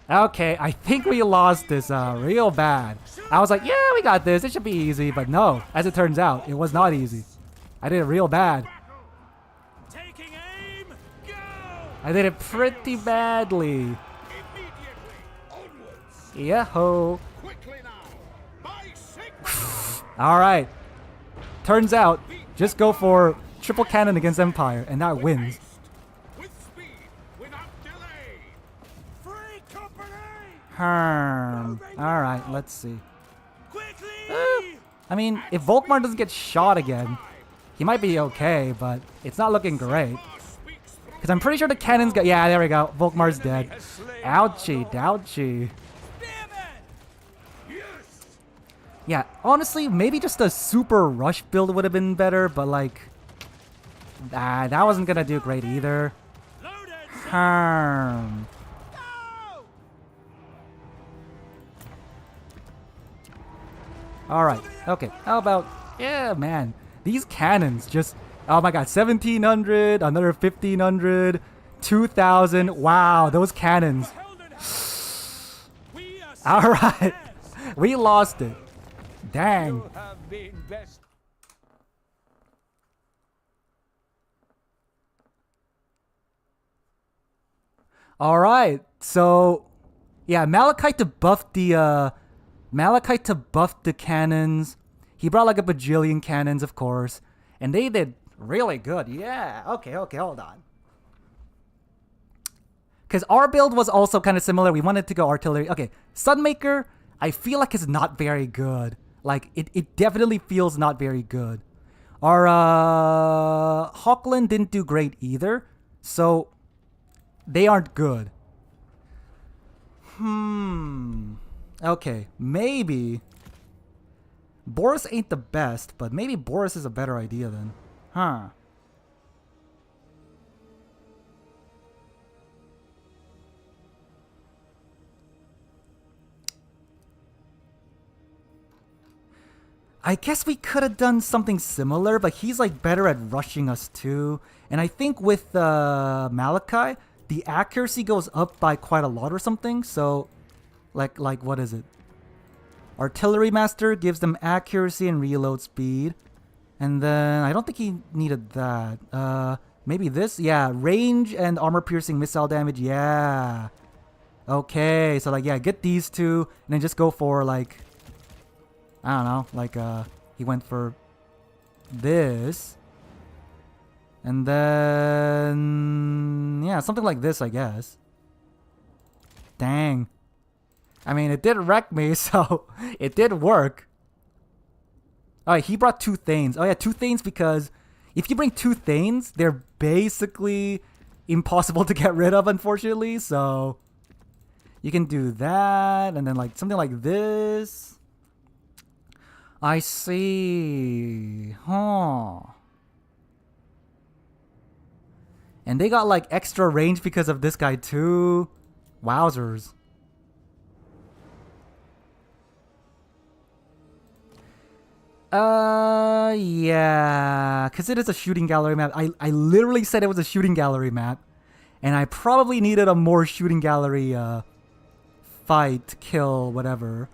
Okay, I think we lost this real bad. I was like, yeah, we got this. It should be easy, but no. As it turns out, it was not easy. I did it real bad. Taking aim. Go. I did it pretty badly. Immediately. Onwards. Yahoo. Quickly now. By Sigma. Alright. Turns out, just go for triple cannon against Empire, and that wins. With speed. Without delay. Free company. Alright, let's see. Quickly. I mean, if Volkmar doesn't get shot again, he might be okay, but it's not looking great. Because I'm pretty sure the cannons got... Yeah, there we go. Volkmar's dead. Ouchie, ouchie. Yeah, honestly, maybe just a super rush build would have been better, but like... that wasn't gonna do great either. Alright, okay. How about... yeah, man. These cannons just Oh my god, 1700, another 1500, 2000. Wow, those cannons. We are All right, we lost it. Dang. You have been best. All right, so yeah, Malachite to buff the cannons. He brought like a bajillion cannons, of course, and they did really good. Yeah. Okay. Hold on. Because our build was also kind of similar. We wanted to go artillery. Okay, Sunmaker, I feel like is not very good. Like it definitely feels not very good. Our Hawkland didn't do great either, so they aren't good. Okay, maybe Boris ain't the best, but maybe Boris is a better idea then. Huh. I guess we could have done something similar, but he's like better at rushing us too. And I think with Malachi, the accuracy goes up by quite a lot or something. So, like what is it? Artillery Master gives them accuracy and reload speed. And then I don't think he needed that. Maybe this? Yeah, range and armor piercing missile damage. Yeah. Okay, so like yeah, get these two and then just go for like I don't know, like he went for this. And then yeah, something like this, I guess. Dang. I mean, it did wreck me, so it did work. Alright, he brought two Thanes. Oh yeah, two Thanes because if you bring two Thanes, they're basically impossible to get rid of, unfortunately. So you can do that, and then like something like this. I see. Huh. And they got like extra range because of this guy too. Wowzers. Yeah, because it is a shooting gallery map. I literally said it was a shooting gallery map, and I probably needed a more shooting gallery fight, kill, whatever.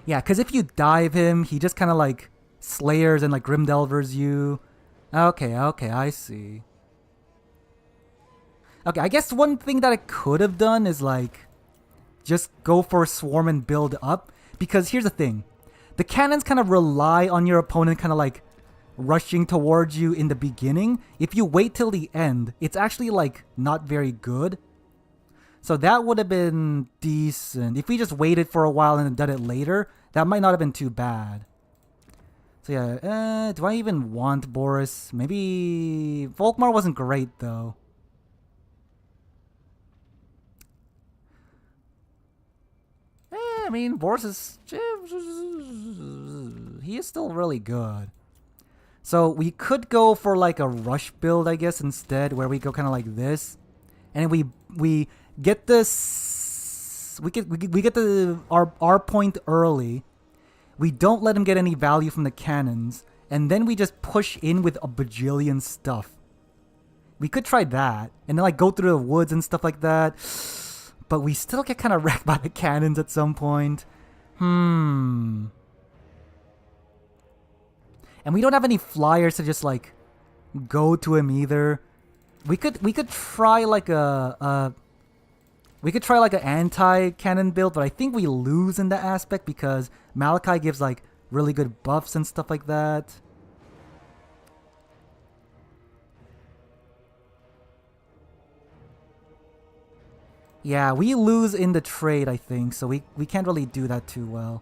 Yeah, because if you dive him, he just kind of like slayers and like grimdelvers you. Okay, I see. Okay, I guess one thing that I could have done is like just go for swarm and build up. Because here's the thing. The cannons kind of rely on your opponent kind of like rushing towards you in the beginning. If you wait till the end, it's actually like not very good. So that would have been decent. If we just waited for a while and then done it later, that might not have been too bad. So yeah, do I even want Boris? Maybe Volkmar wasn't great though. I mean, Boris is... he is still really good. So we could go for like a rush build, I guess, instead, where we go kind of like this. And we get this... We get our point early. We don't let him get any value from the cannons. And then we just push in with a bajillion stuff. We could try that. And then like go through the woods and stuff like that. But we still get kind of wrecked by the cannons at some point. And we don't have any flyers to just like go to him either. We could try like an anti-cannon build, but I think we lose in that aspect because Malachi gives like really good buffs and stuff like that. Yeah, we lose in the trade, I think, so we can't really do that too well.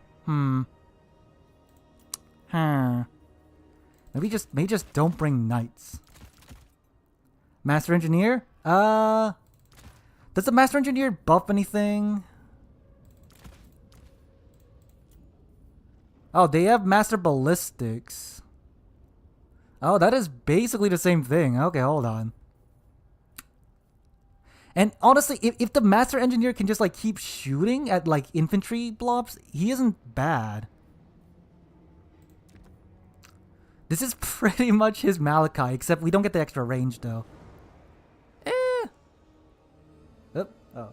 Maybe just don't bring knights. Master Engineer? Does the Master Engineer buff anything? Oh, they have Master Ballistics. Oh, that is basically the same thing. Okay, hold on. And honestly, if the Master Engineer can just like keep shooting at like infantry blobs, he isn't bad. This is pretty much his Malachi, except we don't get the extra range though. Oop. Oh.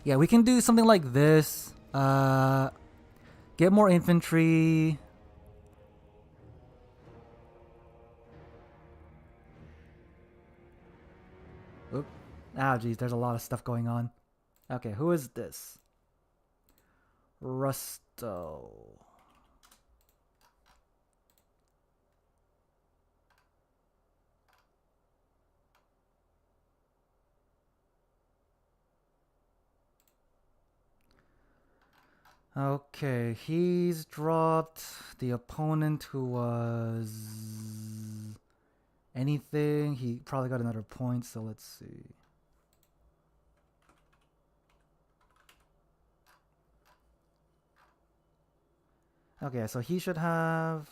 Yeah, we can do something like this. Get more infantry. Oop. Ah, geez, there's a lot of stuff going on. Okay, who is this? Rusto. Okay, he's dropped the opponent who was anything. He probably got another point, so let's see. Okay, so he should have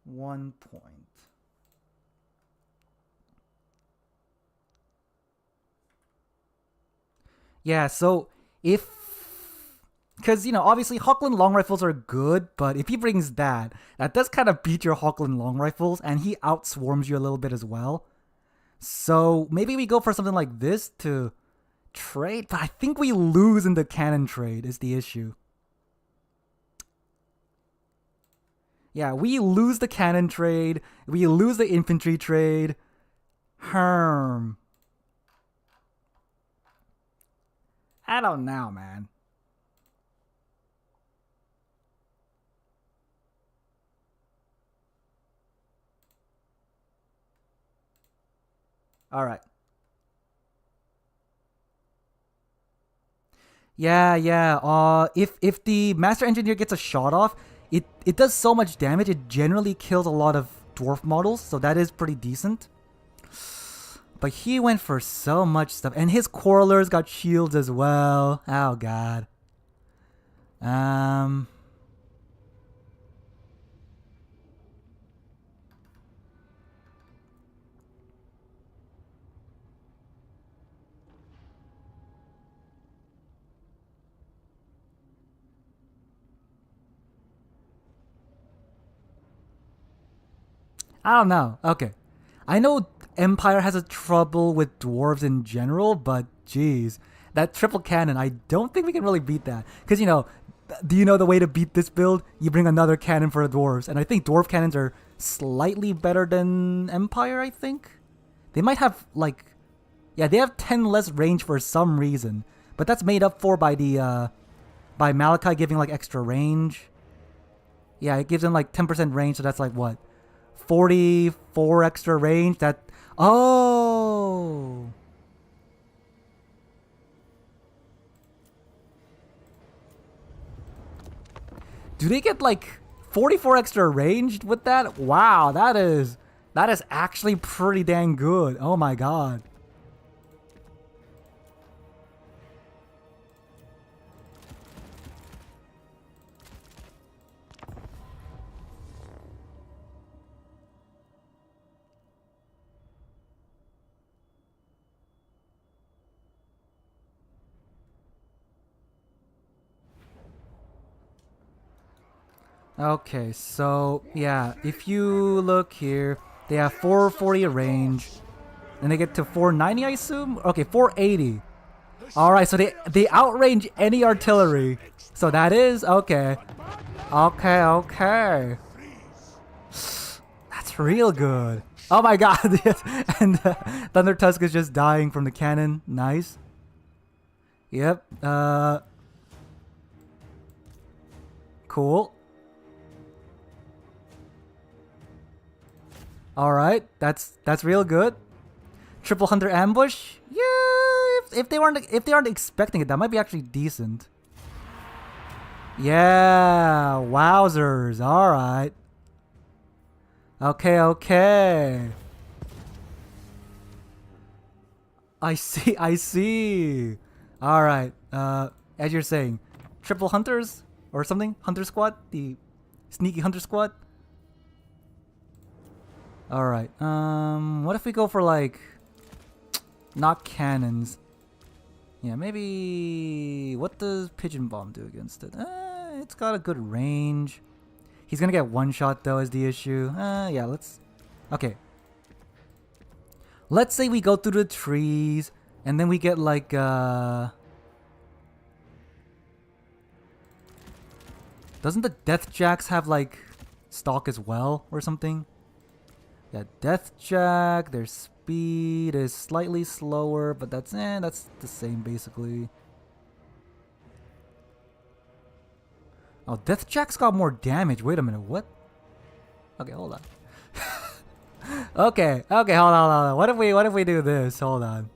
1 point. Yeah, so if... Because, you know, obviously Hawkland long rifles are good, but if he brings that, that does kind of beat your Hawkland long rifles, and he outswarms you a little bit as well. So maybe we go for something like this to trade, but I think we lose in the cannon trade is the issue. Yeah, we lose the cannon trade, we lose the infantry trade. I don't know, man. All right. Yeah. If the Master Engineer gets a shot off, it does so much damage. It generally kills a lot of dwarf models, so that is pretty decent. But he went for so much stuff, and his quarrelers got shields as well. Oh god. I don't know. Okay. I know Empire has a trouble with dwarves in general, but geez, that triple cannon, I don't think we can really beat that. Because, you know, do you know the way to beat this build? You bring another cannon for the dwarves. And I think dwarf cannons are slightly better than Empire, I think. They might have, like... Yeah, they have 10 less range for some reason. But that's made up for by the, by Malachi giving, like, extra range. Yeah, it gives them, like, 10% range, so that's, like, what? 44 extra range? That... Oh! Do they get, like, 44 extra range with that? Wow, that is actually pretty dang good. Oh my god. Okay, so yeah, if you look here, they have 440 range, and they get to 490, I assume. Okay, 480. All right, so they outrange any artillery. So that is okay. Okay. That's real good. Oh my god, yes. And Thunder Tusk is just dying from the cannon. Nice. Yep. Cool. All right, that's real good. Triple hunter ambush. Yeah, if they aren't expecting it, that might be actually decent. Yeah, wowzers. All right. Okay. I see. All right. as you're saying, triple hunters or something? Hunter squad? The sneaky hunter squad? Alright, what if we go for like, not cannons? Yeah, maybe, what does Pigeon Bomb do against it? It's got a good range. He's gonna get one shot though is the issue. Yeah, okay. Let's say we go through the trees, and then we get like, doesn't the Death Jacks have like, stalk as well, or something? Yeah, Death Jack, their speed is slightly slower, but that's the same basically. Oh, Death Jack's got more damage. Wait a minute, what? Okay, hold on. okay, hold on. What if we do this? Hold on.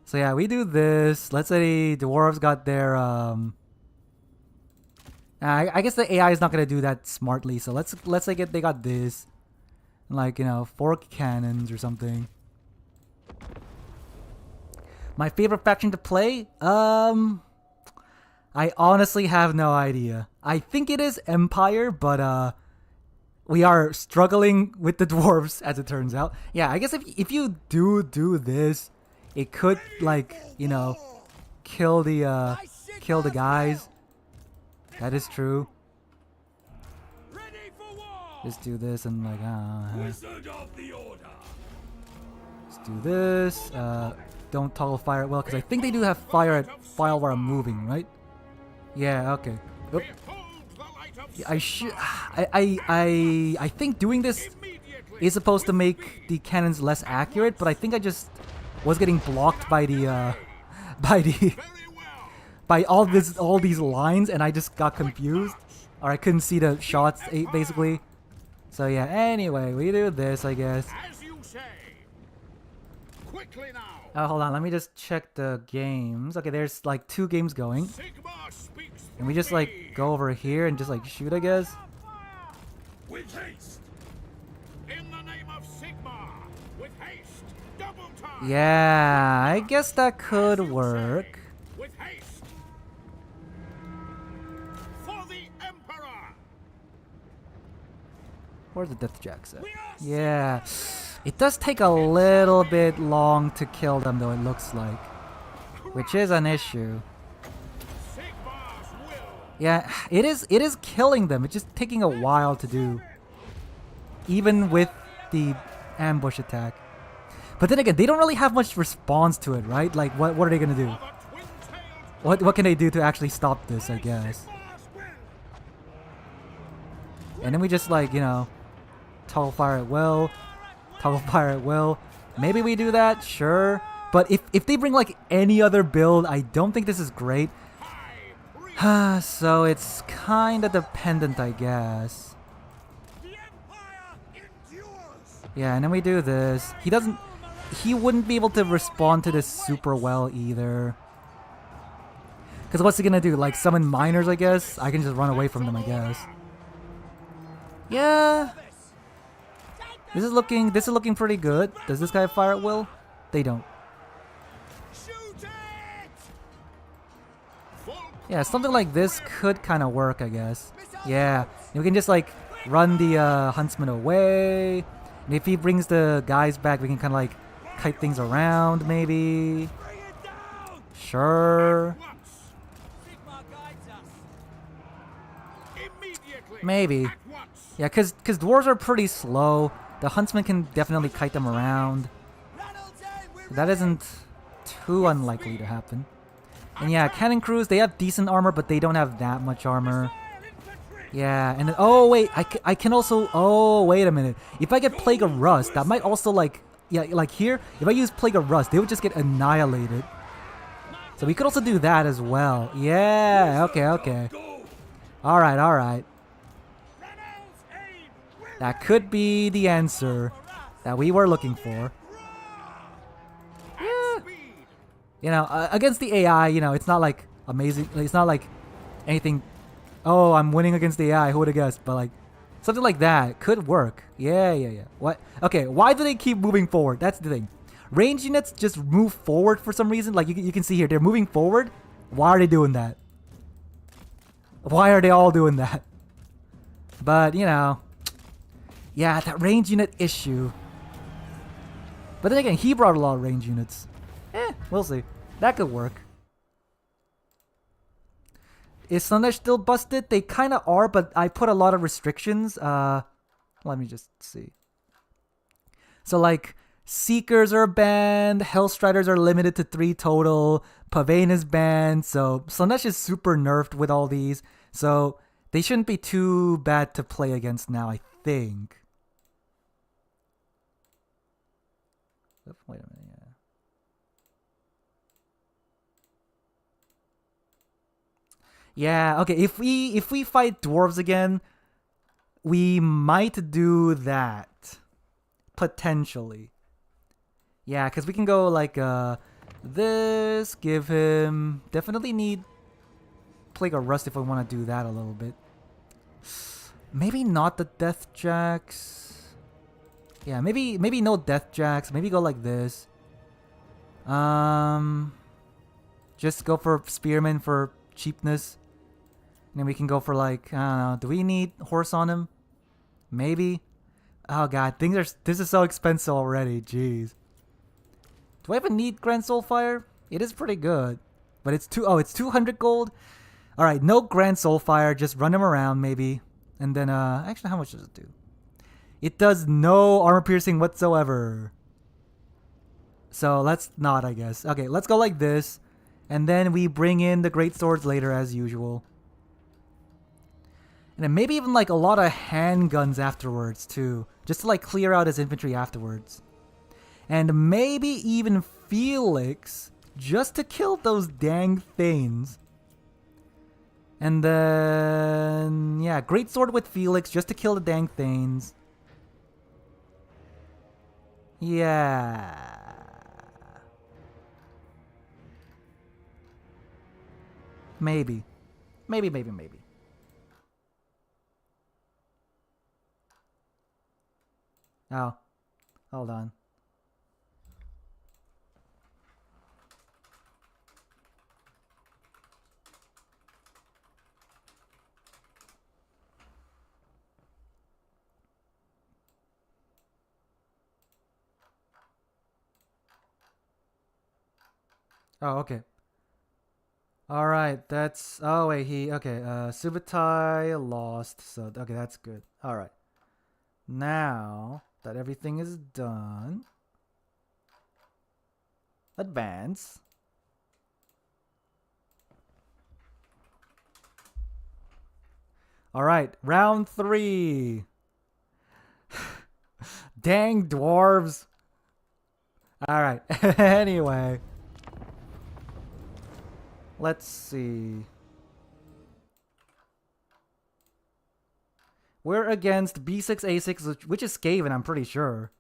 So yeah, we do this. Let's say the Dwarves got their I guess the AI is not gonna do that smartly. So let's say they got this, like, you know, 4 cannons or something. My favorite faction to play? I honestly have no idea. I think it is Empire, but we are struggling with the Dwarves as it turns out. Yeah, I guess if you do this, it could, like, you know, kill the guys. That is true. Just do this and like, let's do this. Don't toggle fire at will, because I think they do have fire at while I'm moving, right? Yeah, okay. Oop. Yeah, I think doing this is supposed to make the cannons less accurate, but I think I just was getting blocked by the by all these lines, and I just got confused, or I couldn't see the shots basically. So yeah, anyway, we do this, I guess. Hold on, let me just check the games. Okay, there's like 2 games going. And we just like go over here and just like shoot, I guess. With haste. In the name of Sigma, with haste, double time. Yeah, I guess that could work. With haste. For the Emperor. Where's the Death Jacks at? Yeah. It does take a little bit long to kill them though, it looks like. Which is an issue. Yeah, it is killing them. It's just taking a while to do. Even with the ambush attack. But then again, they don't really have much response to it, right? Like, what are they gonna do? What can they do to actually stop this, I guess? And then we just, like, you know, toggle fire at will. Toggle fire at will. Maybe we do that, sure. But if they bring, like, any other build, I don't think this is great. So it's kind of dependent, I guess. Yeah, and then we do this. He wouldn't be able to respond to this super well either. Because what's he gonna do? Like summon miners, I guess? I can just run away from them, I guess. Yeah. This is looking pretty good. Does this guy fire at will? They don't. Yeah, something like this could kind of work, I guess. Yeah, we can just like run the huntsman away. And if he brings the guys back, we can kind of like kite things around, maybe. Sure. Maybe. Yeah, because dwarves are pretty slow. The huntsman can definitely kite them around. That isn't too unlikely to happen. And yeah, cannon crews, they have decent armor, but they don't have that much armor. Yeah, and then, oh wait, I can also, oh wait a minute. If I get Plague of Rust, that might also like, yeah, like here, if I use Plague of Rust, they would just get annihilated. So we could also do that as well. Yeah, okay. Alright. That could be the answer that we were looking for. You know, against the AI, you know, it's not like amazing. It's not like anything. Oh, I'm winning against the AI. Who would have guessed? But like something like that could work. Yeah. What? Okay. Why do they keep moving forward? That's the thing. range units just move forward for some reason. Like you can see here, they're moving forward. Why are they doing that? Why are they all doing that? But, you know, yeah, that range unit issue. But then again, he brought a lot of range units. We'll see. That could work. Is Slaanesh still busted? They kind of are, but I put a lot of restrictions. Let me just see. So, like, Seekers are banned. Hellstriders are limited to 3 total. Pavane is banned. So, Slaanesh is super nerfed with all these. So, they shouldn't be too bad to play against now, I think. Wait a minute, yeah, okay, if we fight dwarves again, we might do that. Potentially. Yeah, because we can go like this, give him definitely need Plague or Rust if I want to do that a little bit. Maybe not the Death Jacks. Yeah, maybe no Death Jacks. Maybe go like this. Just go for Spearman for cheapness. And then we can go for like, I don't know, do we need horse on him? Maybe. Oh god, this is so expensive already, jeez. Do I even need Grand Soulfire? It is pretty good. But it's it's 200 gold? Alright, no Grand Soulfire, just run him around maybe. And then, actually how much does it do? It does no armor piercing whatsoever. So let's not, I guess. Okay, let's go like this. And then we bring in the great swords later as usual. And then maybe even like a lot of handguns afterwards too. Just to like clear out his infantry afterwards. And maybe even Felix just to kill those dang things. And then, yeah, great sword with Felix just to kill the dang things. Yeah. Maybe. Maybe. Oh. Hold on. Oh, okay. Alright, that's... Oh, wait, okay, Subutai lost, so... Okay, that's good. Alright. Now that everything is done... Advance. Alright, round 3. Dang dwarves. Alright, anyway... Let's see. We're against B6A6, which is Scaven, I'm pretty sure.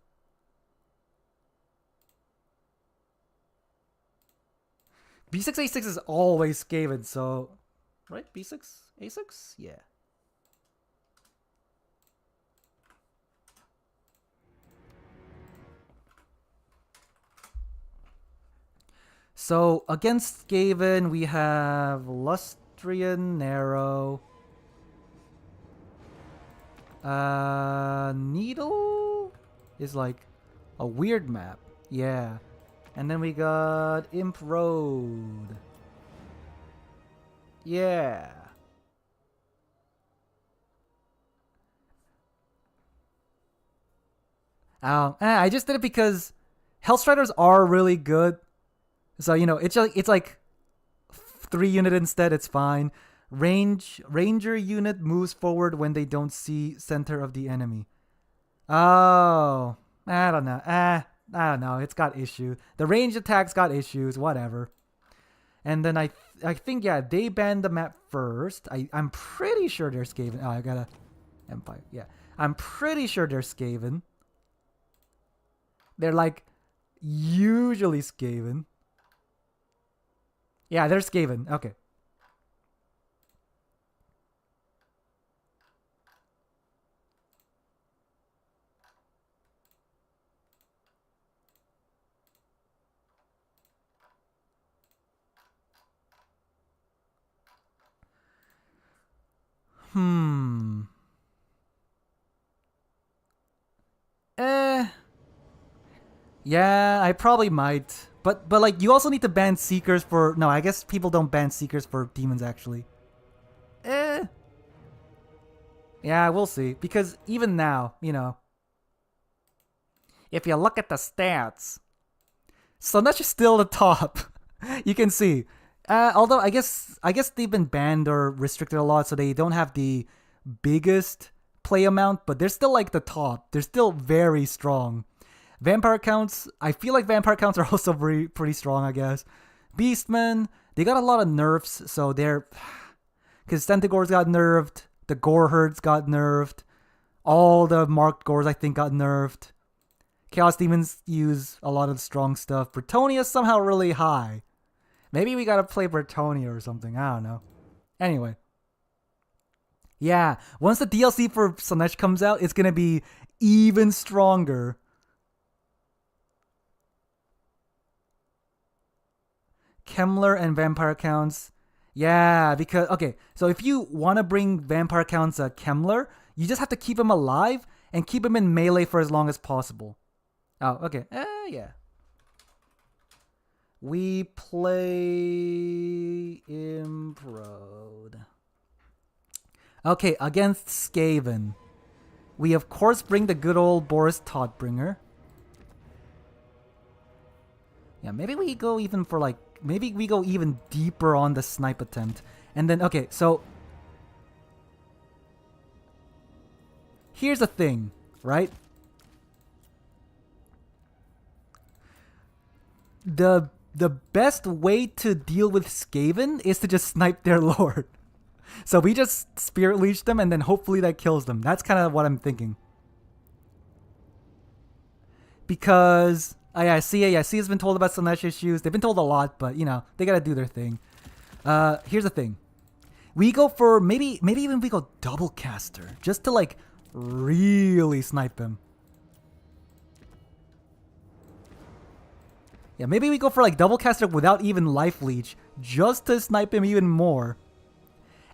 B6A6 is always Scaven, so... Right? B6A6? Yeah. So, against Scaven, we have Lustrian Narrow. Needle is like a weird map. Yeah. And then we got Imp Road. Yeah. I just did it because Hellstriders are really good. So, you know, it's like 3 unit instead, it's fine. Ranger unit moves forward when they don't see center of the enemy. Oh, I don't know. I don't know. It's got issues. The range attacks got issues, whatever. And then I think, yeah, they banned the map first. I'm pretty sure they're Skaven. Oh, I got a Empire. Yeah. I'm pretty sure they're Skaven. They're like usually Skaven. Yeah, they're Scaven. Okay. Yeah, I probably might. But like you also need to ban Seekers for... No, I guess people don't ban Seekers for demons actually. Yeah, we'll see. Because even now, you know, if you look at the stats, Slanesh is still the top. You can see. Although I guess they've been banned or restricted a lot, so they don't have the biggest play amount, but they're still like the top. They're still very strong. Vampire counts, I feel like vampire counts are also pretty strong, I guess. Beastmen, they got a lot of nerfs, so they're... Because Centaurs got nerfed, the Gore Herds got nerfed, all the marked Gores I think got nerfed. Chaos Demons use a lot of the strong stuff. Bretonia is somehow really high. Maybe we gotta play Bretonia or something, I don't know. Anyway. Yeah, once the DLC for Slanesh comes out, it's gonna be even stronger. Kemler and vampire counts. Yeah, because... Okay, so if you want to bring vampire counts Kemler, you just have to keep him alive and keep him in melee for as long as possible. Oh, okay. Yeah. We play Improde. Okay, against Scaven. We of course bring the good old Boris Todbringer. Yeah, maybe we go even for like... Maybe we go even deeper on the snipe attempt. And then, okay, so... Here's the thing, right? The best way to deal with Scaven is to just snipe their lord. So we just Spirit Leech them and then hopefully that kills them. That's kind of what I'm thinking. Because... I see has been told about Slanesh issues. They've been told a lot, but, you know, they gotta do their thing. Here's the thing. We go for... Maybe even we go double caster. Just to, like, really snipe him. Yeah, maybe we go for, like, double caster without even life leech. Just to snipe him even more.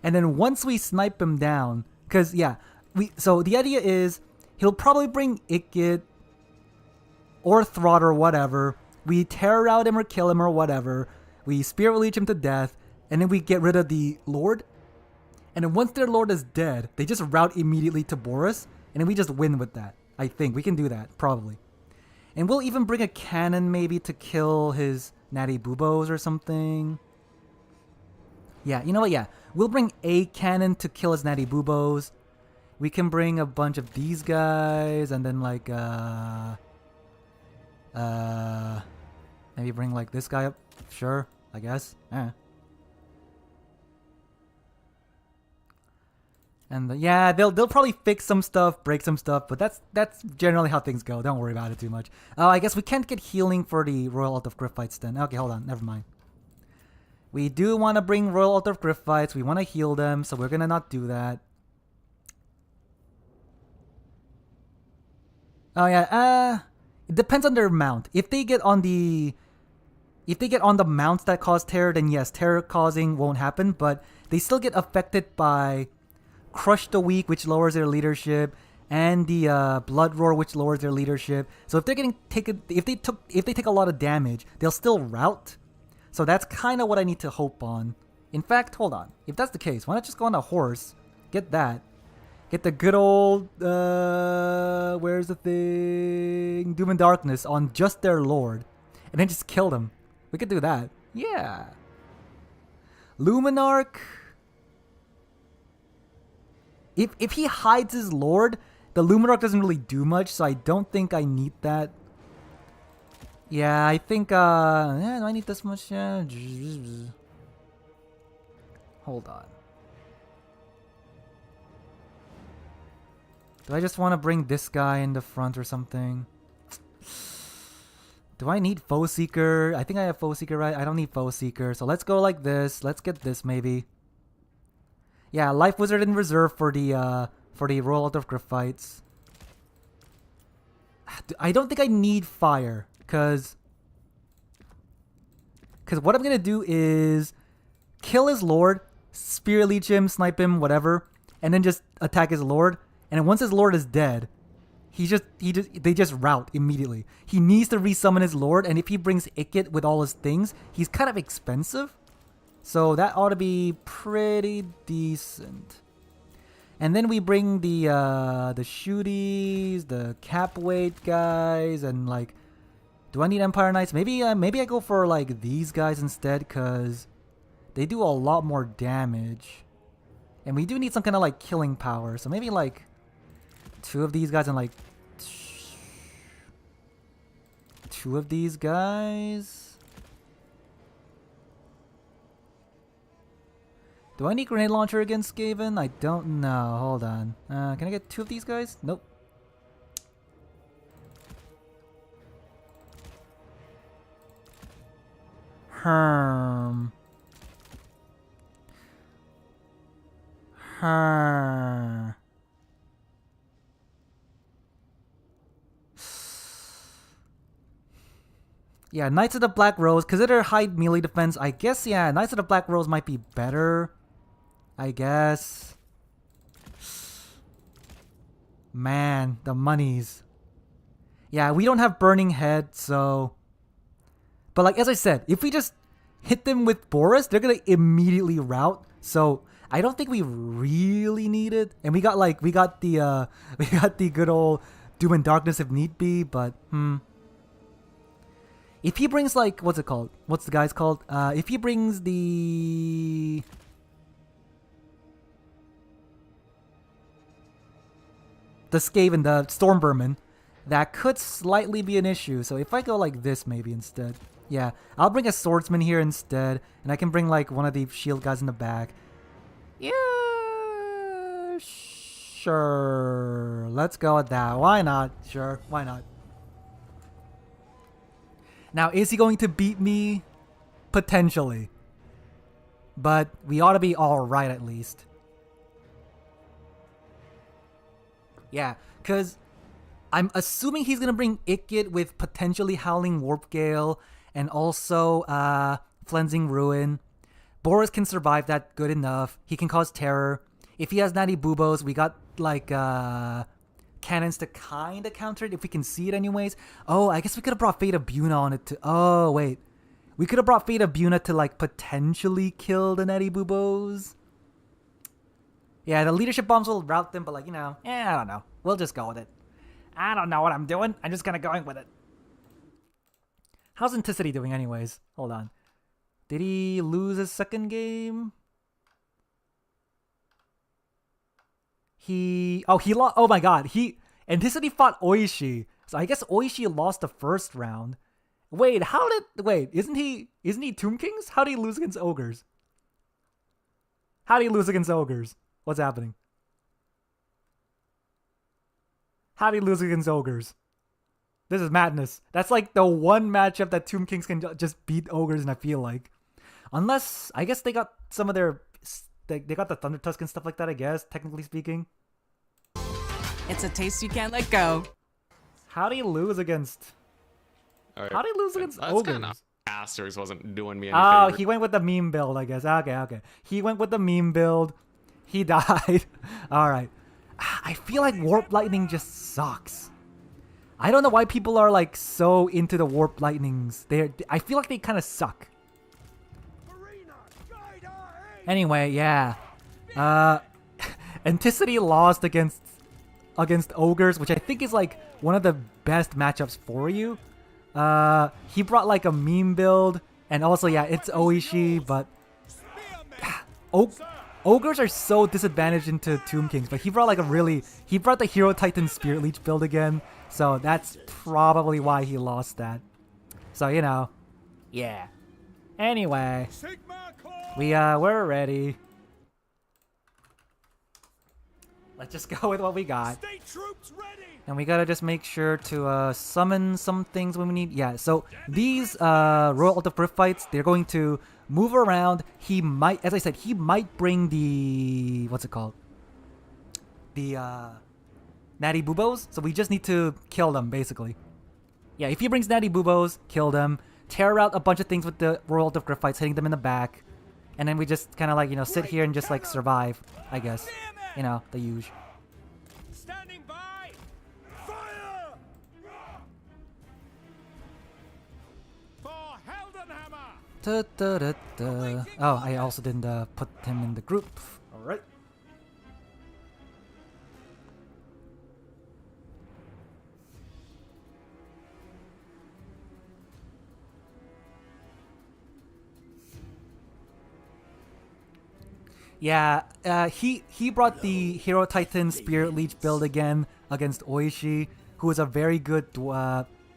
And then once we snipe him down... Because, yeah. So the idea is... He'll probably bring Ikit... or Throt or whatever. We terror out him or kill him or whatever. We Spirit Leech him to death. And then we get rid of the Lord. And then once their Lord is dead, they just route immediately to Boris. And then we just win with that. I think. We can do that. Probably. And we'll even bring a cannon maybe to kill his Natty Boobos or something. Yeah, you know what? Yeah. We'll bring a cannon to kill his Natty Boobos. We can bring a bunch of these guys. And then like... maybe bring like this guy up. Sure, I guess. And yeah, they'll probably fix some stuff, break some stuff, but that's generally how things go. Don't worry about it too much. I guess we can't get healing for the Royal Alt of Griffites then. Okay, hold on, never mind. We do want to bring Royal Alt of Griffites. We want to heal them, so we're gonna not do that. Oh yeah, it depends on their mount. If they get on the mounts that cause terror, then yes, terror causing won't happen, but they still get affected by Crush the Weak, which lowers their leadership, and the Blood Roar, which lowers their leadership. So if they're getting if they take a lot of damage, they'll still rout. So that's kind of what I need to hope on. In fact, hold on. If that's the case, why not just go on a horse, get that. Get the good old, where's the thing? Doom and Darkness on just their lord. And then just kill them. We could do that. Yeah. Luminarch. If he hides his lord, the Luminarch doesn't really do much, so I don't think I need that. Yeah, I think, yeah, do I need this much? Yeah. Hold on. Do I just want to bring this guy in the front or something? Do I need Foe Seeker? I think I have Foe Seeker, right? I don't need Foe Seeker. So let's go like this. Let's get this maybe. Yeah, Life Wizard in reserve for the Royal Alt of Griffites. I don't think I need Fire. Because what I'm going to do is kill his Lord, Spirit Leech him, snipe him, whatever. and then just attack his lord. And then once his lord is dead, they just rout immediately. He needs to resummon his lord, and if he brings Ikit with all his things, he's kind of expensive. So that ought to be pretty decent. And then we bring the shooties, the cap weight guys, and like, do I need Empire Knights? Maybe I go for like these guys instead, cause they do a lot more damage, and we do need some kind of like killing power. So maybe like 2 of these guys and like 2 of these guys. Do I need grenade launcher against Scaven? I don't know. Hold on. Can I get 2 of these guys? Nope. Herm. Yeah, Knights of the Black Rose, because they're high melee defense, I guess, yeah, Knights of the Black Rose might be better. I guess. Man, the monies. Yeah, we don't have Burning Head, so... But like, as I said, if we just hit them with Boris, they're gonna immediately rout. So, I don't think we really need it. And we got the good old Doom and Darkness if need be, but, If he brings like, what's it called? What's the guy's called? If he brings the Scaven, the Stormvermin, that could slightly be an issue. So if I go like this maybe instead. Yeah, I'll bring a swordsman here instead, and I can bring like one of the shield guys in the back. Yeah, sure. Let's go with that. Why not? Sure, why not? Now, is he going to beat me? Potentially. But we ought to be alright at least. Yeah, because I'm assuming he's going to bring Ikit with potentially Howling Warp Gale and also Flensing Ruin. Boris can survive that good enough. He can cause terror. If he has Natty Bubos, we got like cannons to kind of counter it if we can see it anyways. Oh, I guess we could have brought Fate of Buna on it to... Oh, wait. We could have brought Fate of Buna to like potentially kill the Natty Bubos. Yeah, the leadership bombs will rout them, but like, you know, I don't know. We'll just go with it. I don't know what I'm doing. I'm just gonna go with it. How's Anticity doing anyways? Hold on. Did he lose his second game? He lost. Oh my god. Anticity fought Oishi. So I guess Oishi lost the first round. Wait, isn't he Tomb Kings? How did he lose against Ogres? How did he lose against Ogres? What's happening? How did he lose against Ogres? This is madness. That's like the one matchup that Tomb Kings can just beat Ogres, and I feel like. Unless, I guess they got some of their... They got the Thunder Tusk and stuff like that, I guess, technically speaking. It's a taste you can't let go. How do you lose against... Right. How do you lose against That's Ogres? kind of Asters wasn't doing me any Oh, favors. he went with the meme build, I guess. Okay. He went with the meme build. He died. Alright. I feel like Warp Lightning just sucks. I don't know why people are like so into the Warp Lightnings. I feel like they kind of suck. Anyway, yeah. Anticity lost against Ogres, which I think is like one of the best matchups for you. He brought like a meme build, and also yeah, it's Oishi, but Ogres are so disadvantaged into Tomb Kings, but he brought the Hero Titan Spirit Leech build again, so that's probably why he lost that. So, you know, yeah. Anyway, we're ready. Let's just go with what we got. And we gotta just make sure to summon some things when we need. Yeah, so these Royal Alt of Rift fights, they're going to move around. He might, as I said, he might bring the... What's it called? The Natty Bubos. So we just need to kill them, basically. Yeah, if he brings Natty Bubos, kill them. Tear out a bunch of things with the Royal Alt of Rift fights, hitting them in the back. And then we just kind of like, you know, sit here and just like survive, I guess. You know, the usual. Standing by. Fire! For Heldenhammer. Da, da, da, da. Oh, I also didn't put him in the group. Alright. Yeah, he brought the Hero Titan Spirit Leech build again against Oishi, who is a very good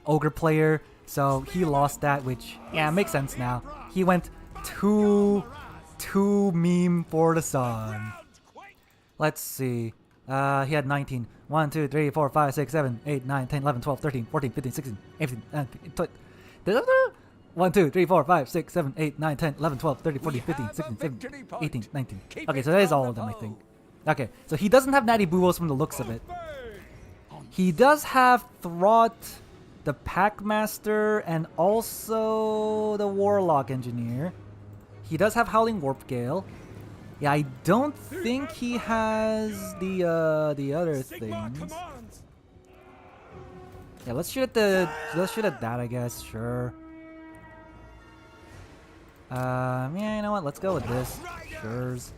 Ogre player. So he lost that, which, yeah, makes sense now. He went too meme for the sun. Let's see. He had 19. 1, 2, 3, 4, 5, 6, 7, 8, 9, 10, 11, 12, 13, 14, 15, 16, 18, 19, 1, 2, 3, 4, 5, 6, 7, 8, 9, 10, 11, 12, 13, 14, 15, 16, 17, 18, 19. Okay, so that is all of them, I think. Okay, so he doesn't have Natty Buos from the looks of it. He does have Throt, the Packmaster, and also the Warlock Engineer. He does have Howling Warp Gale. Yeah, I don't think he has the other things. Yeah, let's shoot at that, I guess. Sure. Yeah, you know what? Let's go with this. Sure's.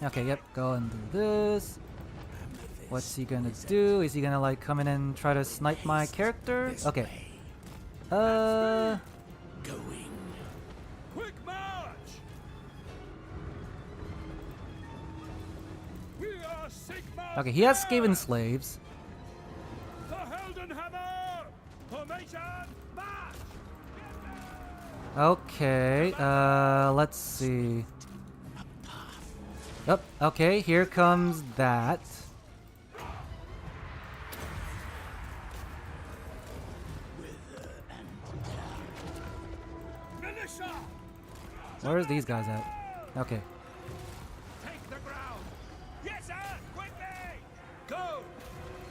Okay, yep, go and do this. What's he gonna do? Is he gonna like come in and try to snipe my character? Okay. Quick march! We are Sigma. Okay, he has Scaven slaves. The Heldenhammer! Formation march! Okay, let's see. Yep, okay, here comes that. Militia! Where's these guys at? Okay. Take the ground! Yes, sir! Quickly! Go!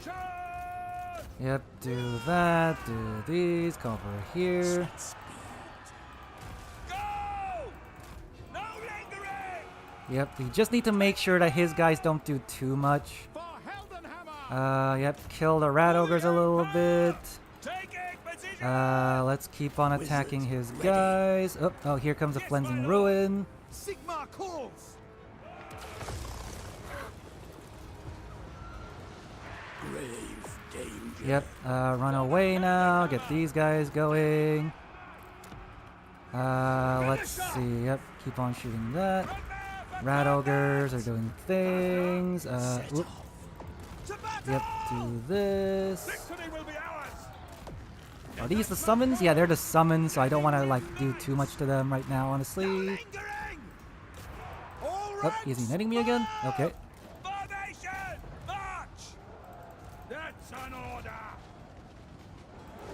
Charge! Yep, do that, do these, come over here. Go! No lingering! Yep, we just need to make sure that his guys don't do too much. For Heldenhammer! Yep, kill the rat ogres a little bit. Taking position! Let's keep on attacking his guys. Oh, here comes a Cleansing Ruin. Sigma calls! Grave danger. Yep, run away now, get these guys going. Let's see, yep, keep on shooting that. Rat ogres are doing things. Whoop. Yep, do this. Victory will be ours! Are these the summons? Yeah, they're the summons, so I don't want to like do too much to them right now, honestly. Lingering! All Oh, right, is he netting me again? Okay. formation! March! That's an order!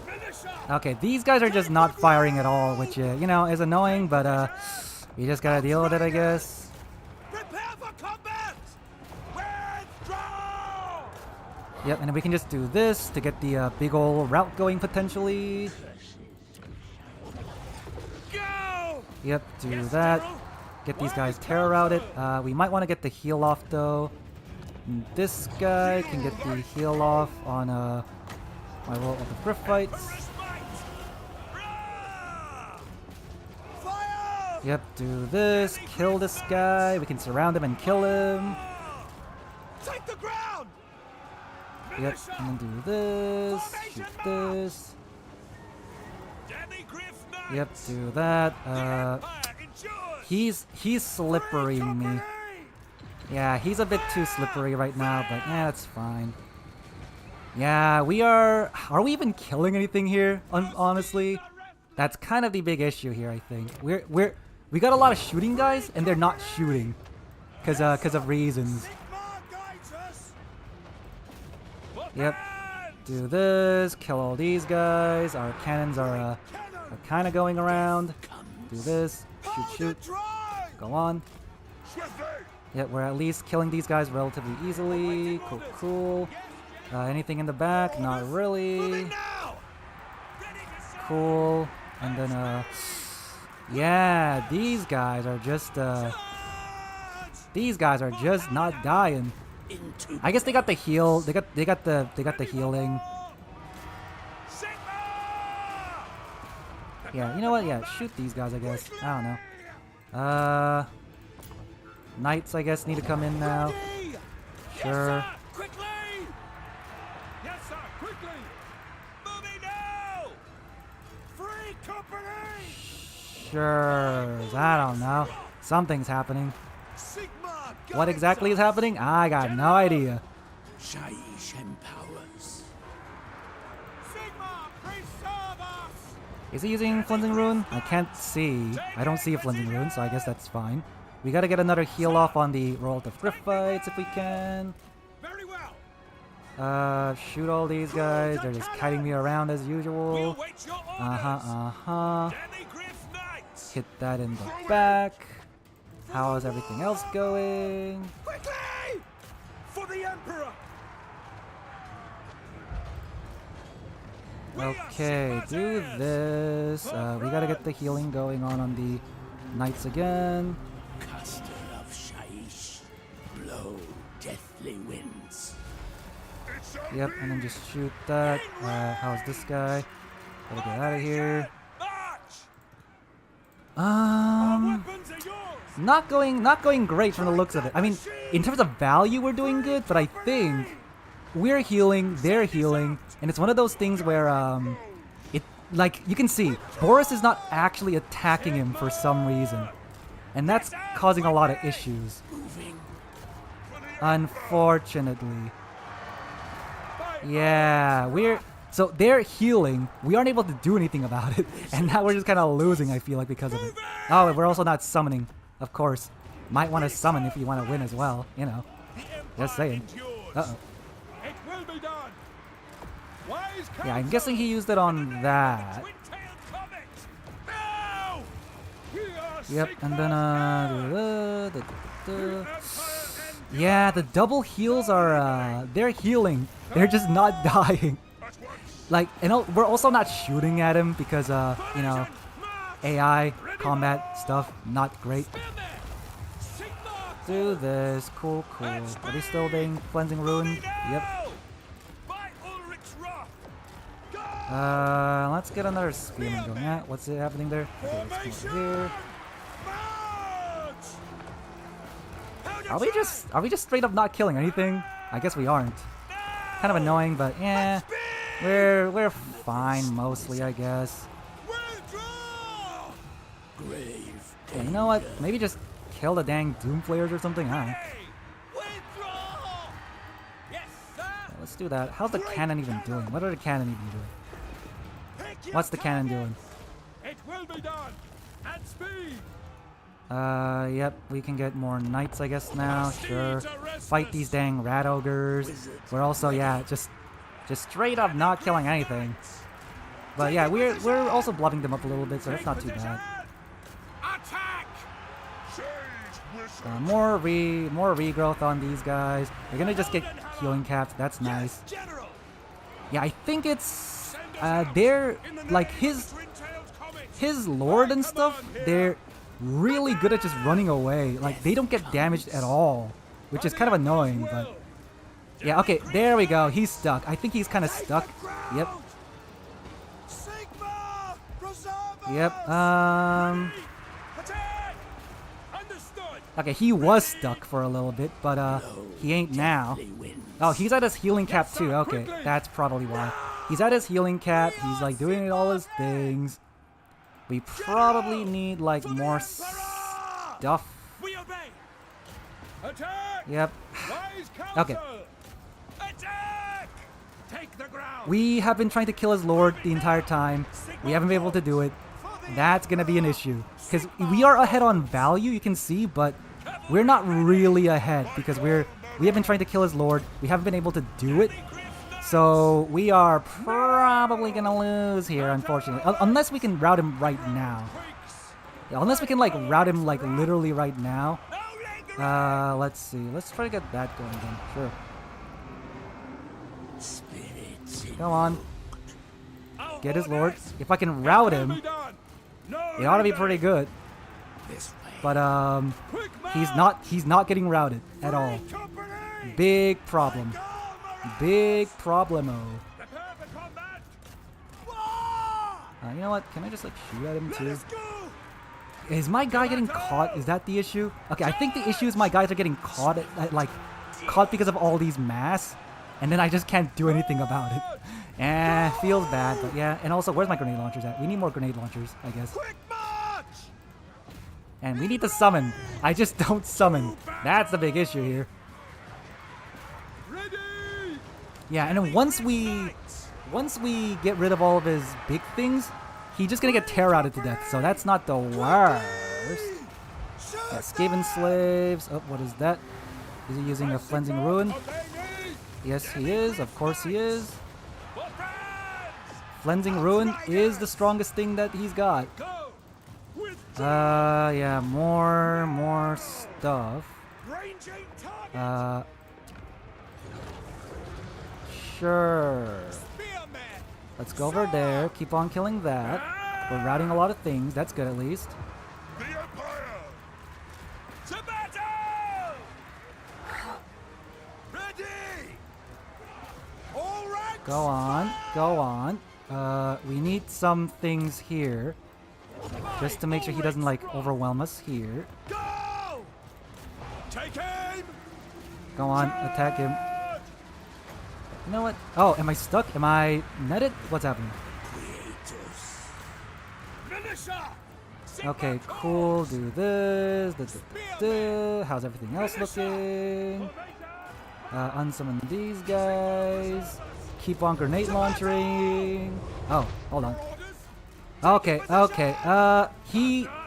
Militia! Okay, these guys are just not firing at all, which, you know, is annoying, but, you just gotta deal with it, I guess. Prepare for combat! Withdraw! Yep, and then we can just do this to get the big ol' route going, potentially. Go! Yep, do that. Get these guys terror routed. We might want to get the heal off, though. And this guy can get the heal off on, my roll of the Griff fights. Fire! Yep, do this. Kill this guy. We can surround him and kill him. Take the ground! Yep, and then do this. Shoot this. Yep, do that. He's slippering me. Yeah, he's a bit too slippery right now, but yeah, that's fine. Yeah, we are we even killing anything here? Honestly, that's kind of the big issue here, I think. We got a lot of shooting guys, and they're not shooting, cause of reasons. Yep. Do this. Kill all these guys. Our cannons are kind of going around. Do this. Shoot. Go on. Yep, we're at least killing these guys relatively easily. Cool. Anything in the back? Not really. Cool. And then, Yeah, these guys are just not dying. I guess they got the heal. They got the healing. Yeah, you know what? Yeah, shoot these guys, I guess. I don't know. Knights, I guess, need to come in now. Sure. Quickly! Yes, sir, quickly! Moving now! Free company! Sure. I don't know. Something's happening. Sigma, What exactly is happening? I got no idea. Shaiish empowers. Sigma, preserve us! Is he using Cleansing Rune? I can't see. I don't see a Cleansing Rune, so I guess that's fine. We gotta get another heal off on the Roll of Griffites if we can. Very well. Shoot all these guys. They're just kiting me around as We'll usual. wait your orders. Demigryph Knights! Hit that in the back. How is everything else going? Quickly! For the Emperor! Okay, do this. We gotta get the healing going on the Knights again. Caster of Shaiish, blow deathly winds. Yep, and then just shoot that. How's this guy? Gotta get out of here. Weapons are yours! Not going great from the looks of it. I mean, in terms of value, we're doing good, but I think we're healing, they're healing, and it's one of those things where it like you can see Boris is not actually attacking him for some reason, and that's causing a lot of issues. Unfortunately, yeah, so they're healing. We aren't able to do anything about it, and now we're just kind of losing. I feel like because of it. Oh, and we're also not summoning. Of course, might want to summon if you want to win as well. You know, just saying. Uh-oh. It will be done. Wise Yeah, I'm guessing he used it on that. Now! We are Yep, and then Sigma! yeah, the double heals are they're healing. They're just not dying. Like, we're also not shooting at him because you know, AI combat stuff not great. Do this, cool. Are we still doing Cleansing Rune? Yep. Let's get another Spearman going. Yeah, what's it happening there? Okay, let's go over here. Are we just straight up not killing anything? I guess we aren't. Kind of annoying, but yeah, we're fine mostly, I guess. Yeah, you know what? Maybe just kill the dang Doomflayers or something. I don't know. Yeah, let's do that. How's the cannon even doing? What are the cannon even doing? What's the cannon doing? It will be done at speed. Yep, we can get more knights, I guess now. Sure. Fight these dang rat ogres. We're also, yeah, just straight up not killing anything. But yeah, we're also bluffing them up a little bit, so that's not too bad. Attack! More regrowth on these guys. They're gonna just get healing capped. That's nice. Yeah, I think it's they're like his lord and stuff. They're really good at just running away. Like they don't get damaged at all, which is kind of annoying. But yeah, okay, there we go. He's stuck. I think he's kind of stuck. Yep. Yep. Okay, he was stuck for a little bit, but he ain't now. Oh, he's at his healing cap too. Okay, that's probably why. He's at his healing cap. He's like doing all his things. We probably need like more stuff. Yep. Okay. We have been trying to kill his lord the entire time. We haven't been able to do it. That's gonna be an issue because we are ahead on value, you can see, but we're not really ahead because we have been trying to kill his lord. We haven't been able to do it, so we are probably gonna lose here, unfortunately, unless we can route him right now. Yeah, unless we can like route him like literally right now. Let's see. Let's try to get that going then. Sure. Come on. Get his lord. If I can route him. It ought to be pretty good. But he's not getting routed at all. Big problem. Big problemo. You know what? Can I just like shoot at him too? Is my guy getting caught? Is that the issue? Okay, I think the issue is my guys are getting caught caught because of all these mass, and then I just can't do anything about it. Feels bad, but yeah. And also, where's my grenade launchers at? We need more grenade launchers, I guess. And we need to summon. I just don't summon. That's the big issue here. Yeah, and then once we get rid of all of his big things, he's just gonna get tear-outed to death. So that's not the worst. Yeah, Scaven slaves. Oh, what is that? Is he using a cleansing ruin? Yes, he is. Of course he is. Cleansing ruin is the strongest thing that he's got. Yeah, more stuff. Sure. Let's go over there. Keep on killing that. We're routing a lot of things. That's good at least. Go on. Go on. We need some things here. Just to make sure he doesn't, like, overwhelm us here. Go on. Attack him. You know what? Oh, am I stuck? Am I netted? What's happening? Okay, cool. Do this. How's everything else looking? Unsummon these guys. Keep on grenade launching. Oh, hold on. Okay.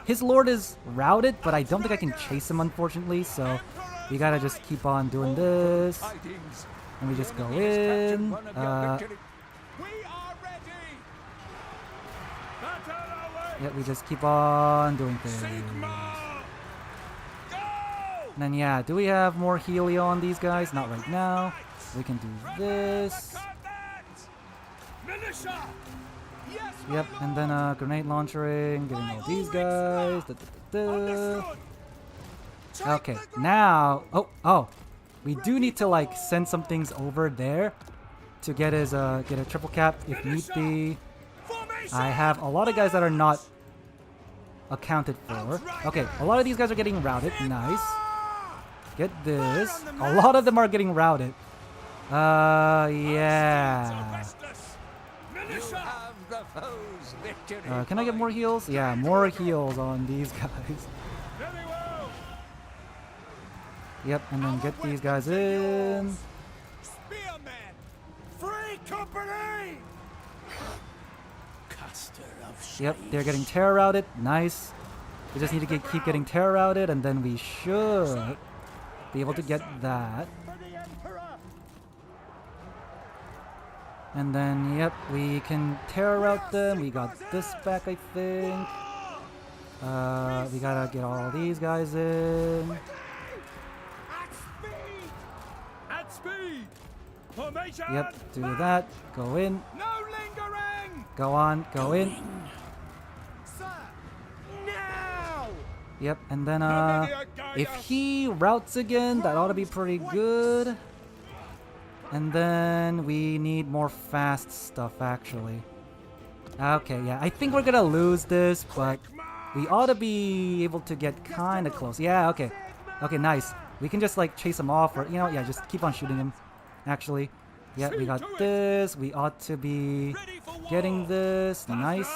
His lord is routed, but I don't think I can chase him, unfortunately. So we gotta just keep on doing this. And we just go in. Yeah, we just keep on doing things. And then yeah, do we have more Helio on these guys? Not right now. We can do this. Yep, and then grenade launchering, getting all these guys. Okay, now oh. We do need to like send some things over there to get his get a triple cap if need be. I have a lot of guys that are not accounted for. Okay, a lot of these guys are getting routed. Nice. Get this. A lot of them are getting routed. Yeah. Can I get more heals? Yeah, more heals on these guys. Yep, and then get these guys in. Free company. Yep, they're getting terror routed. Nice. We just need to keep getting terror routed, and then we should be able to get that. And then, yep, we can terror route them. We got this back, I think. We gotta get all these guys in. Yep, do that. Go in. No lingering. Go on, go in. Sir, now. Yep, and then if he routes again, that ought to be pretty good. And then we need more fast stuff, actually. Okay, yeah, I think we're gonna lose this, but we ought to be able to get kind of close. Yeah, okay. Okay, nice. We can just like chase him off, or, you know, yeah, just keep on shooting him. Actually, yeah, we got this. We ought to be getting this. Nice.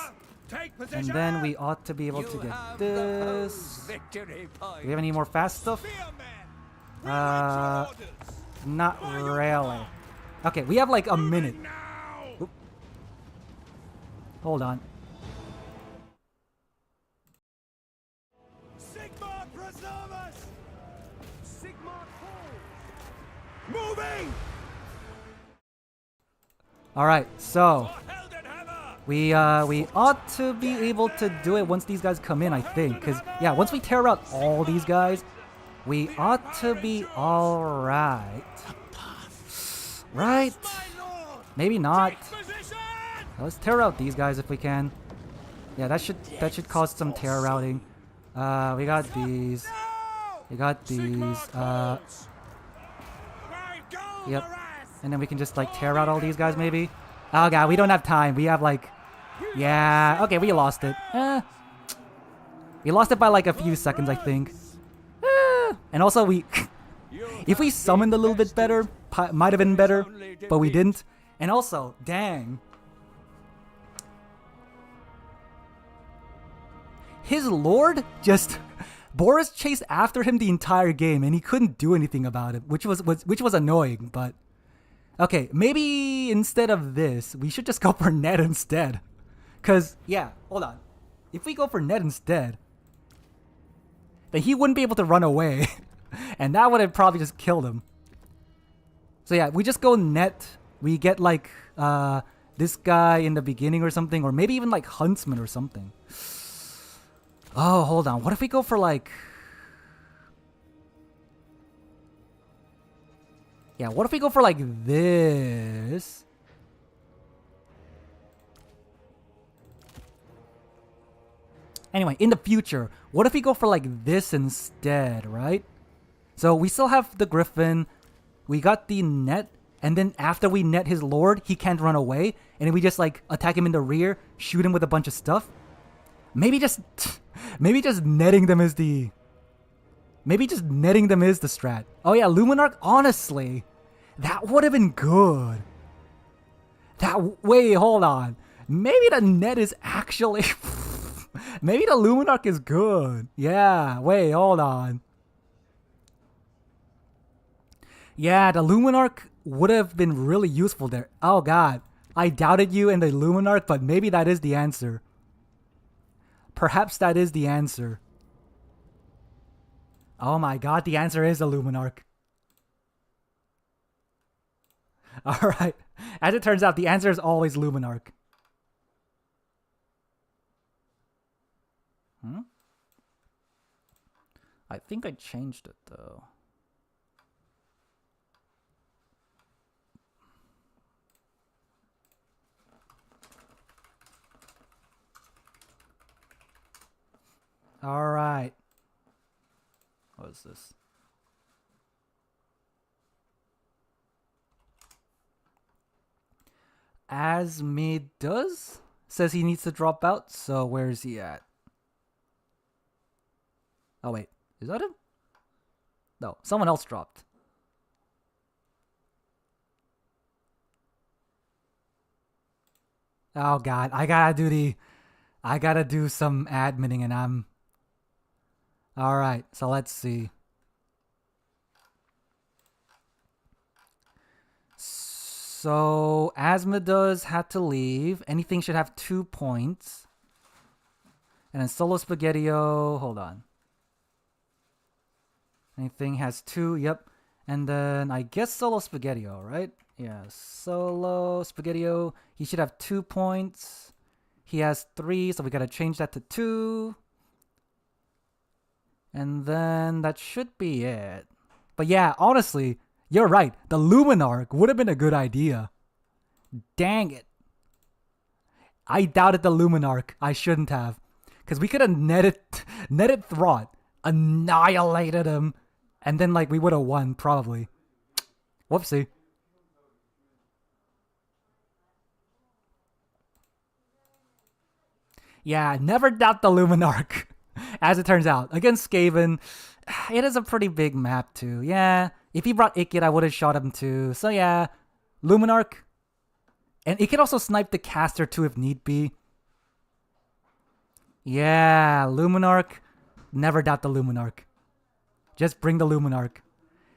And then we ought to be able to get this. Do we have any more fast stuff? Not really. Okay, we have like a minute. Oop. Hold on. Sigmar preserve us. Sigmar moving. All right, so we ought to be able to do it once these guys come in, I think. Because, yeah, once we tear out all these guys, we ought to be all right. Right? Maybe not. Let's tear out these guys if we can. Yeah, that should cause some terror routing. We got these. We got these. Yep. And then we can just like tear out all these guys maybe. Oh god, we don't have time. We have like, yeah. Okay, we lost it. We lost it by like a few seconds, I think. And also we, if we summoned a little bit better, might have been better, but we didn't. And also, dang. His lord just, Boris chased after him the entire game and he couldn't do anything about it, which was annoying, but okay, maybe instead of this, we should just go for Ned instead. Cause yeah, hold on. If we go for Ned instead, then he wouldn't be able to run away. And that would have probably just killed him. So yeah, we just go Net. We get like this guy in the beginning or something, or maybe even like Huntsman or something. Oh, hold on. What if we go for like... Yeah, what if we go for like this? Anyway, in the future, what if we go for like this instead, right? So we still have the Griffin, we got the Net, and then after we net his lord, he can't run away, and then we just like attack him in the rear, shoot him with a bunch of stuff. Maybe just netting them is the... Maybe just netting them is the strat. Oh yeah, Luminarch, honestly, that would have been good. Wait, hold on. Maybe the net is actually... Maybe the Luminarch is good. Yeah, wait, hold on. Yeah, the Luminarch would have been really useful there. Oh god, I doubted you in the Luminarch, but maybe that is the answer. Perhaps that is the answer. Oh my god, the answer is the Luminarch. Alright, as it turns out, the answer is always Luminarch. I think I changed it though. Alright. What is this? Asmid does? Says he needs to drop out, so where's he at? Oh wait, is that him? No, someone else dropped. Oh god, I gotta do some adminning and I'm... Alright, so let's see. So, Asmodeus had to leave. Anything should have 2 points. And then Solo Spaghettio, hold on. Anything has 2, yep. And then I guess Solo Spaghettio, right? Yeah, Solo Spaghettio. He should have 2 points. He has 3, so we gotta change that to 2. And then that should be it. But yeah, honestly, you're right. The Luminarch would have been a good idea. Dang it. I doubted the Luminarch. I shouldn't have. Because we could have netted Throt, annihilated him, and then like we would have won, probably. Whoopsie. Yeah, never doubt the Luminarch. As it turns out, against Scaven, it is a pretty big map too. Yeah, if he brought Ikit, I would have shot him too. So yeah, Luminarch. And it can also snipe the caster too if need be. Yeah, Luminarch. Never doubt the Luminarch. Just bring the Luminarch.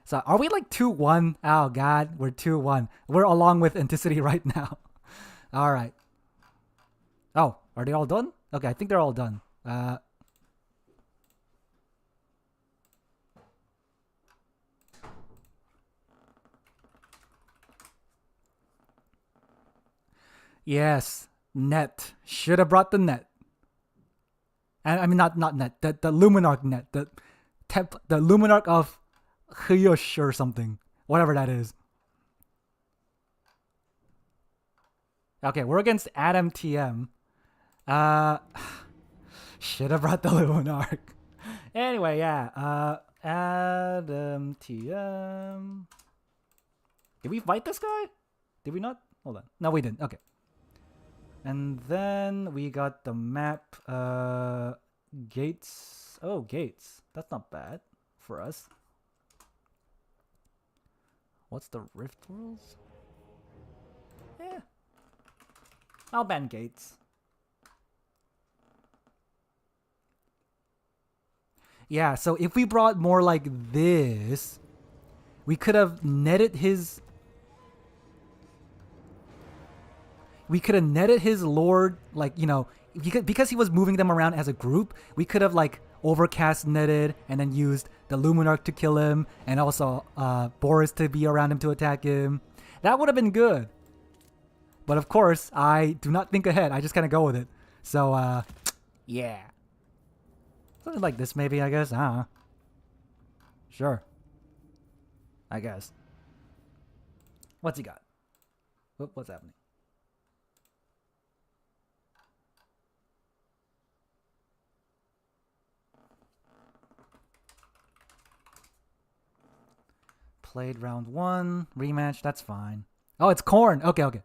So are we like 2-1? Oh god, we're 2-1. We're along with Anticity right now. Alright. Oh, are they all done? Okay, I think they're all done. Yes, net. Should have brought the net. And I mean not net, the Luminarch net, the Luminarch of Hyush or something. Whatever that is. Okay, we're against Adam TM. Should have brought the Luminarch. Anyway, yeah. Adam TM. Did we fight this guy? Did we not? Hold on. No, we didn't. Okay. And then we got the map. Gates. Oh, gates. That's not bad for us. What's the Rift rules? Yeah. I'll ban gates. Yeah, so if we brought more like this, we could have netted his... We could have netted his lord, like, you know, because he was moving them around as a group, we could have, like, overcast netted and then used the Luminarch to kill him and also Boris to be around him to attack him. That would have been good. But of course, I do not think ahead. I just kind of go with it. So, yeah. Something like this, maybe, I guess. I don't know. Sure. I guess. What's he got? What's happening? Played round 1. Rematch. That's fine. Oh, it's Korn. Okay, okay.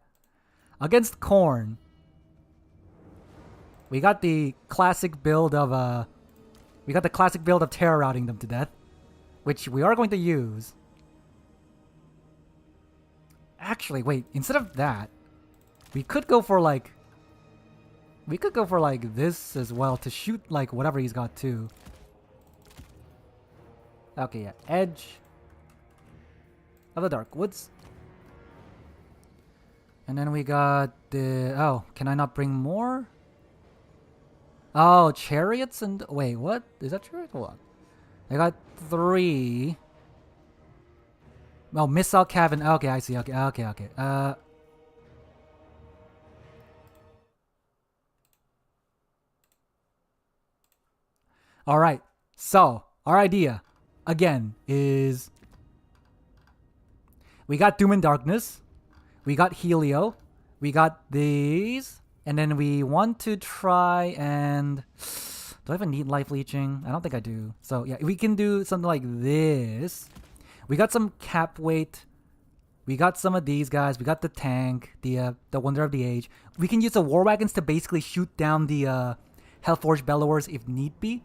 Against Korn. We got the classic build of, we got the classic build of terror routing them to death, which we are going to use. Actually, wait, instead of that, we could go for like this as well to shoot like whatever he's got too. Okay, yeah, Edge of the Dark Woods. And then we got the, oh, can I not bring more? Oh, chariots and... Wait, what? Is that chariot? Hold on. I got 3. Oh, missile cabin. Okay, I see. Okay, okay, okay. Alright. So, our idea, again, is... We got Doom and Darkness. We got Helio. We got these... And then we want to try and... Do I even need life leeching? I don't think I do. So yeah, we can do something like this. We got some cap weight. We got some of these guys. We got the tank, the Wonder of the Age. We can use the war wagons to basically shoot down the Hellforge Bellowers if need be.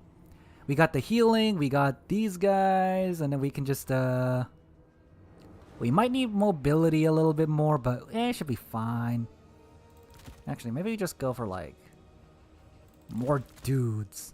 We got the healing. We got these guys, and then we can just we might need mobility a little bit more, but it should be fine. Actually, maybe we just go for, like, more dudes.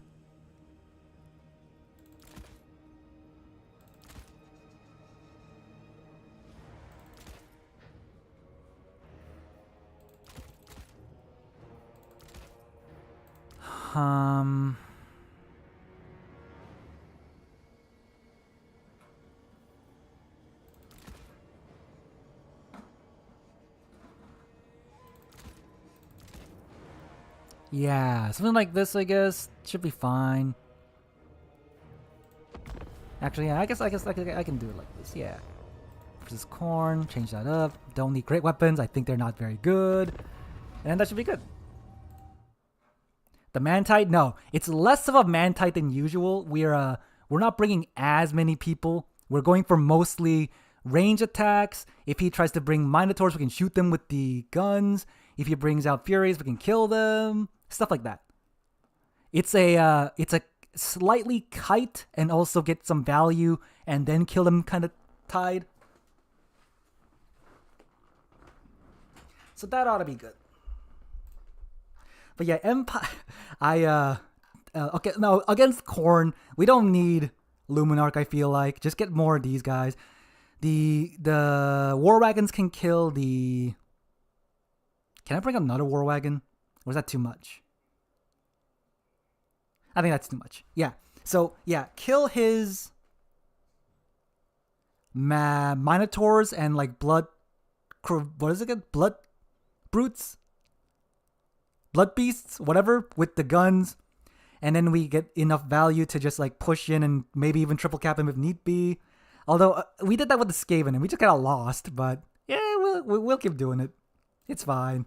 Yeah, something like this, I guess, should be fine. Actually, yeah, I guess I can do it like this. Yeah, versus corn, change that up. Don't need great weapons. I think they're not very good, and that should be good. The Mantite, no, it's less of a Mantite than usual. We're not bringing as many people. We're going for mostly range attacks. If he tries to bring Minotaurs, we can shoot them with the guns. If he brings out Furies, we can kill them. Stuff like that. It's a slightly kite and also get some value and then kill them kind of tied. So that ought to be good. But yeah, Empire. Okay, no, against Korn, we don't need Luminarch. I feel like just get more of these guys. The war wagons can kill the. Can I bring another war wagon? Or is that too much? I think that's too much. Yeah. So, yeah, kill his Minotaurs and, like, blood... What is it again? Blood brutes? Blood beasts? Whatever. With the guns. And then we get enough value to just, like, push in and maybe even triple cap him if need be. Although, we did that with the Scaven and we just kind of lost. But, yeah, we'll keep doing it. It's fine.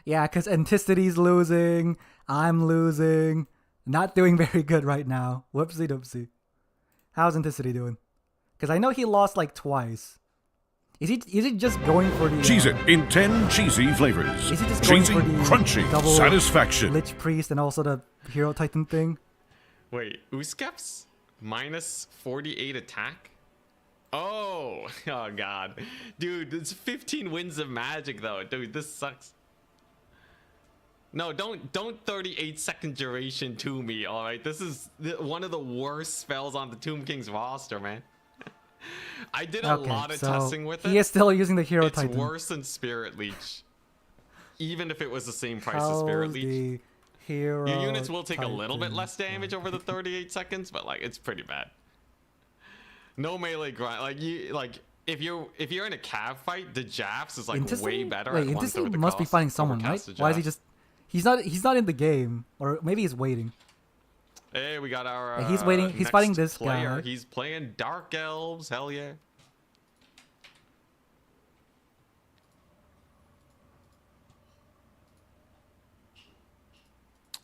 Yeah, because Anticity's losing. I'm losing. Not doing very good right now. Whoopsie doopsie. How's Anticity doing? Because I know he lost like twice. Is he just going for the... Cheese it in 10 cheesy flavors. Is he just going Cheesy, for the crunchy, double satisfaction. Lich Priest and also the Hero Titan thing? Wait, Uskep's minus 48 attack? Oh, oh god. Dude, it's 15 wins of magic though. Dude, this sucks. No, don't 38-second duration to me, alright? This is one of the worst spells on the Tomb King's roster, man. I did a lot of testing with it. He is still using the Hero It's Titan. worse than Spirit Leech. Even if it was the same price as Spirit Leech. Hero Your units will take a Titan. little bit less damage over the 38 seconds, but like it's pretty bad. No melee grind. If you're in a cav fight, the Jaffs is like way better. Wait, at one Intestine third the must be cost fighting over someone, right? casted Why is he Jaffs. just... He's not in the game. Or maybe he's waiting. Hey, we got our. Yeah, he's waiting. He's next fighting this player. guy. He's playing Dark Elves. Hell yeah.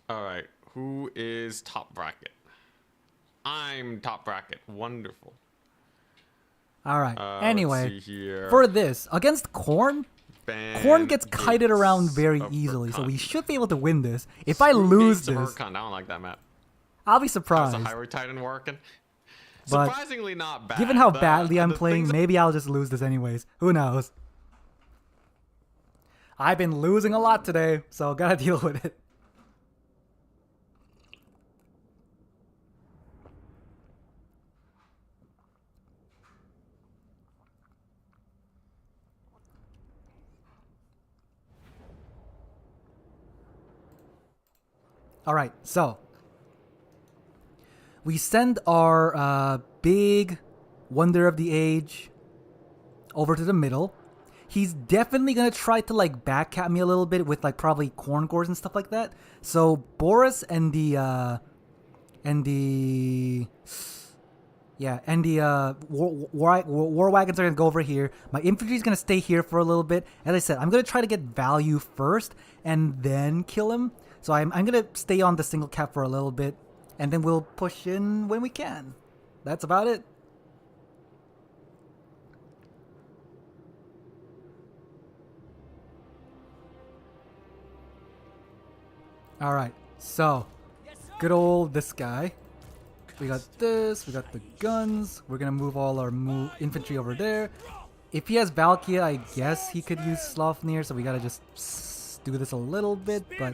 All right, who is top bracket? I'm top bracket. Wonderful. Alright, Let's anyway. see here. For this, against Korn, Korn gets kited around very of easily, so Hurkon. we should be able to win this. If I Screw lose Gates of this, Hurkon. I don't like that map. I'll be How's surprised. the Highway Titan working? But Surprisingly not bad. Given how The- badly I'm the playing, things- maybe I'll just lose this anyways. Who knows? I've been losing a lot today, so gotta deal with it. Alright, so we send our big Wonder of the Age over to the middle. He's definitely gonna try to like backcat me a little bit with like probably corn gores and stuff like that. So Boris and the war wagons are gonna go over here. My infantry is gonna stay here for a little bit. As I said, I'm gonna try to get value first and then kill him. So I'm gonna stay on the single cap for a little bit, and then we'll push in when we can. That's about it. All right, so good old this guy. We got this. We got the guns. We're gonna move all our infantry over there. If he has Valkia, I guess he could use Slofnir. So we gotta just do this a little bit, but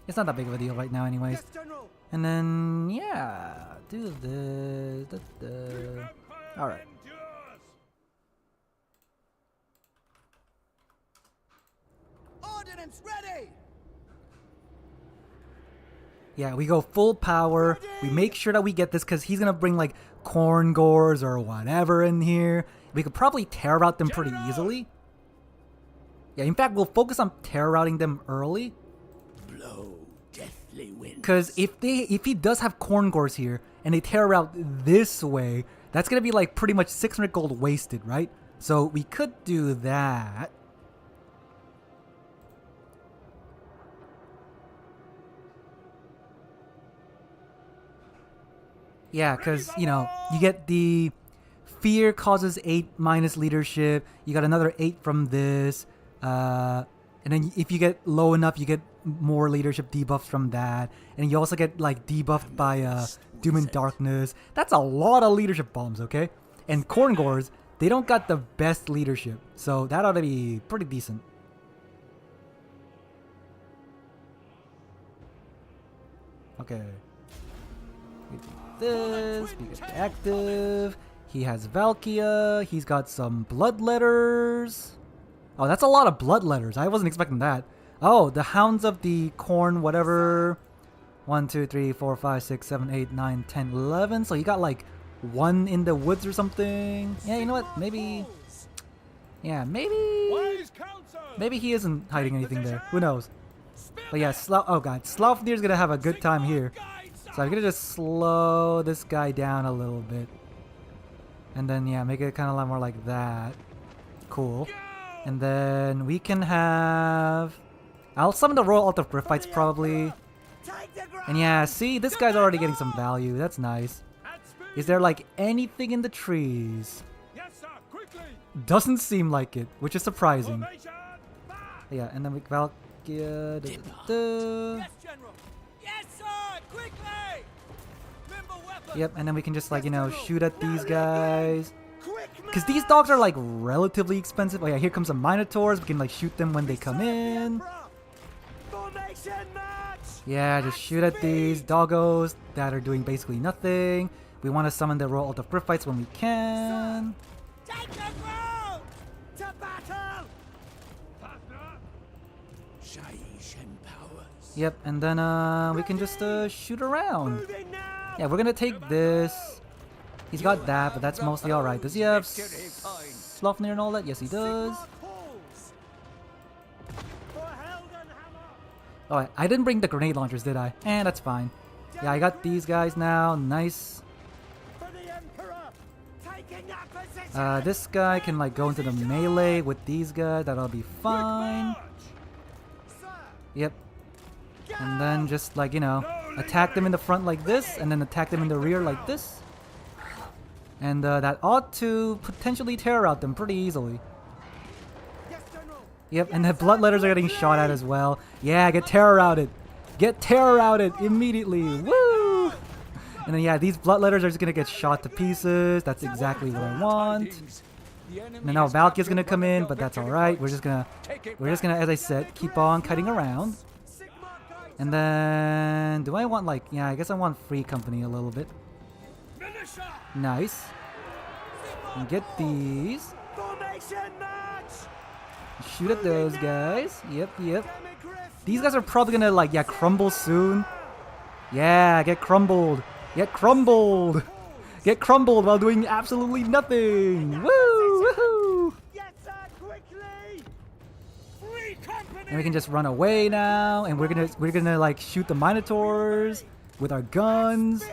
it's not that big of a deal right now, anyways. And then yeah, do this. All right. Ordnance ready. Yeah, we go full power. We make sure that we get this because he's going to bring like corn gores or whatever in here. We could probably terror route them pretty easily. Yeah, in fact, we'll focus on terror routing them early. Blow deathly wind. Because if he does have corn gores here and they terror route this way, that's going to be like pretty much 600 gold wasted, right? So we could do that. Yeah, because, you know, you get the fear causes 8 minus leadership. You got another 8 from this. And then if you get low enough, you get more leadership debuffs from that. And you also get, like, debuffed by Doom and Darkness. That's a lot of leadership bombs, okay? And Corn Gores, they don't got the best leadership. So that ought to be pretty decent. Okay. We do this, we get active. He has Valkia. He's got some bloodletters. Oh, that's a lot of bloodletters. I wasn't expecting that. Oh, the Hounds of the Corn, whatever. 1, 2, 3, 4, 5, 6, 7, 8, 9, 10, 11. So you got like 1 in the woods or something. Yeah, you know what? Maybe. Yeah, maybe. Maybe he isn't hiding anything there. Who knows? But yeah, oh god, Slofnir's gonna have a good time here. So I'm gonna just slow this guy down a little bit. And then, yeah, make it kind of a lot more like that. Cool. And then we can have I'll summon the Royal Altar of Griffites probably. And yeah, see, this guy's already getting some value. That's nice. Is there like anything in the trees? Yes, sir. Quickly. Doesn't seem like it, which is surprising. Formation. Yeah, and then we Valkyria. Yes, General. Yes, sir. Quickly. Limber weapon. Yep, and then we can just like, you know, shoot at these guys. Because these dogs are like relatively expensive. Oh yeah, here comes the Minotaurs. We can like shoot them when they come in. Yeah, just shoot at these doggos that are doing basically nothing. We want to summon the Royal Altar of Griffites when we can. Take the ground. To battle. Yep, and then we can just shoot around. Yeah, we're gonna take this. He's got that, but that's mostly alright. Does he have Slofnir and all that? Yes, he does. Oh, I didn't bring the grenade launchers, did I? That's fine. Yeah, I got these guys now. Nice. This guy can like go into the melee with these guys. That'll be fine. Yep. And then just like, you know, attack them in the front like this, and then attack them in the rear like this. And that ought to potentially tear out them pretty easily. Yep, and the bloodletters are getting shot at as well. Yeah, get terror outed. Get terror outed immediately. Woo! And then yeah, these bloodletters are just gonna get shot to pieces. That's exactly what I want. And then now Valkyria's gonna come in, but that's alright. We're just gonna, as I said, keep on cutting around. And then, do I want like, yeah, I guess I want free company a little bit. Nice. And get these. Shoot at those guys. Yep, yep. These guys are probably gonna like, yeah, crumble soon. Yeah, get crumbled. Get crumbled. Get crumbled while doing absolutely nothing. Woo! Woohoo! And we can just run away now, and we're gonna like shoot the Minotaurs with our guns.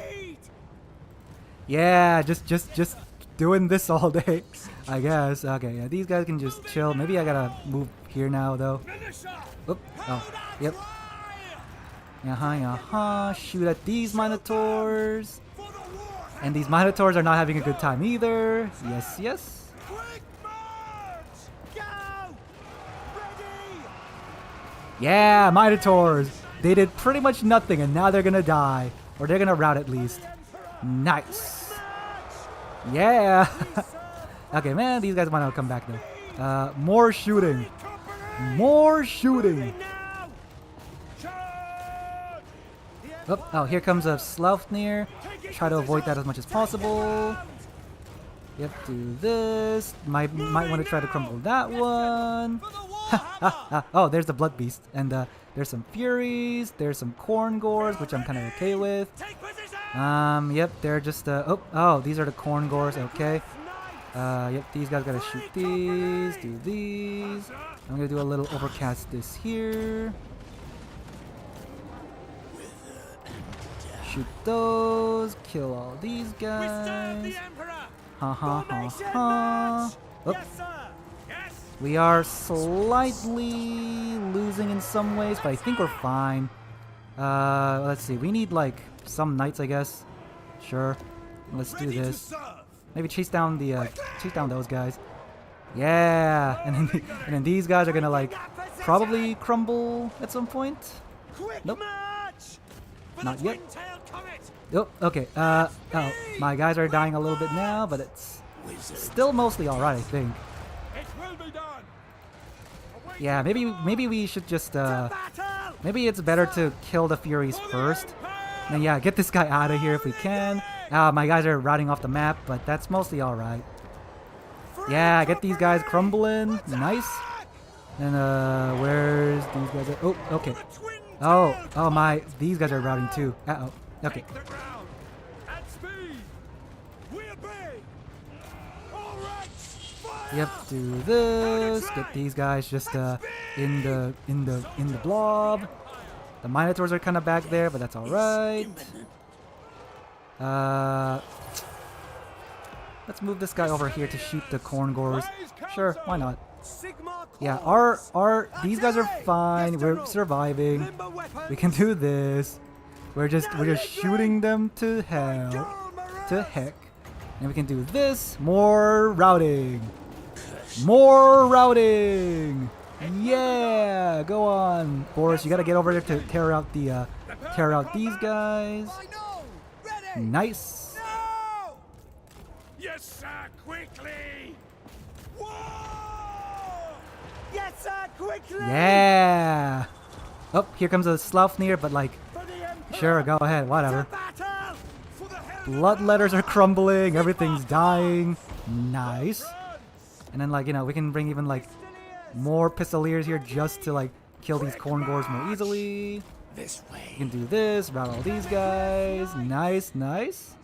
Yeah, just doing this all day, I guess. Okay, yeah, these guys can just chill. Maybe I gotta move here now though. Oop. Oh, yep. Shoot at these Minotaurs. And these Minotaurs are not having a good time either. Yes, yes. Yeah, Minotaurs. They did pretty much nothing, and now they're gonna die. Or they're gonna rout at least. Nice. Yeah. Okay, man, these guys might not come back though. More shooting. More shooting. Oh, here comes a Sleipnir. Try to avoid that as much as possible. Yep, do this. Might want to try to crumble that one. Oh, there's the Blood Beast. And there's some Furies. There's some Corn Gores, which I'm kind of okay with. Yep, they're just... Oh, these are the Corn Gores. Okay. Yep, these guys gotta shoot these. Do these. I'm gonna do a little overcast this here. Shoot those. Kill all these guys. Oh. We are slightly losing in some ways, but I think we're fine. Let's see. We need like some knights, I guess. Sure. Let's do this. Maybe chase down those guys. Yeah, and then these guys are gonna like probably crumble at some point. Nope. Not yet. Oh, okay. Oh, my guys are dying a little bit now, but it's still mostly alright, I think. Yeah, maybe we should just maybe it's better to kill the Furies first. And yeah, get this guy out of here if we can. My guys are routing off the map, but that's mostly alright. Yeah, get these guys crumbling. Nice. And where's these guys? Oh, okay. Oh my, these guys are routing too. Uh-oh. Okay. Yep, do this. Get these guys just in the blob. The Minotaurs are kind of back there, but that's all right. Let's move this guy over here to shoot the Corn Gores. Sure, why not? Sigmar Yeah, calls. these guys are Attack! fine. Yes, We're General. surviving. Limber weapons. We can do this. We're just Now shooting them to hell, Dolmarus. to heck. And we can do this. More routing. More routing. Yeah, go on, Boris. You gotta get over there to tear out these guys. I know. Ready. Nice. No. Yes, sir, quickly! Whoa. Yes, sir. Quickly. Yeah. Oh, here comes a Sloughnir, but like, For the Emperor. sure, go ahead, whatever. To battle. For the hell. Blood letters are crumbling. Everything's dying. Nice. And then like, we can bring even like more Pistoliers here just to like kill these Corngors more easily. This way. We can do this, route all these guys. Nice, nice.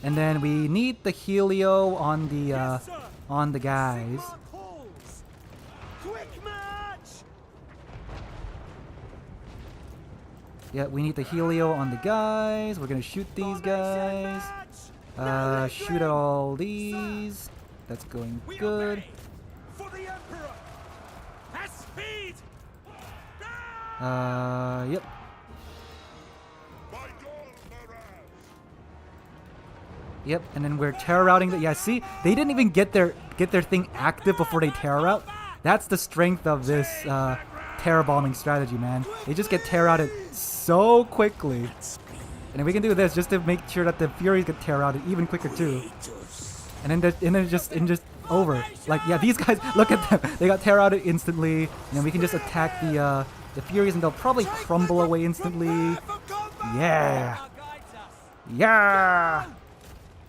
And then we need the Helio on the guys. Sigmar calls. Quick march. Yeah, we need the Helio on the guys. We're gonna shoot these guys. Shoot at all these. That's going We good. obey. For the Emperor. At speed. Yep. Yep, and then we're terror routing the, yeah, see? They didn't even get their thing active before they terror route. That's the strength of this terror bombing strategy, man. They just get terror routed so quickly. And then we can do this just to make sure that the Furies get terror routed even quicker too. And then just over. Like, yeah, these guys, look at them. They got terror routed instantly. And then we can just attack the Furies and they'll probably crumble away instantly. Yeah. Yeah.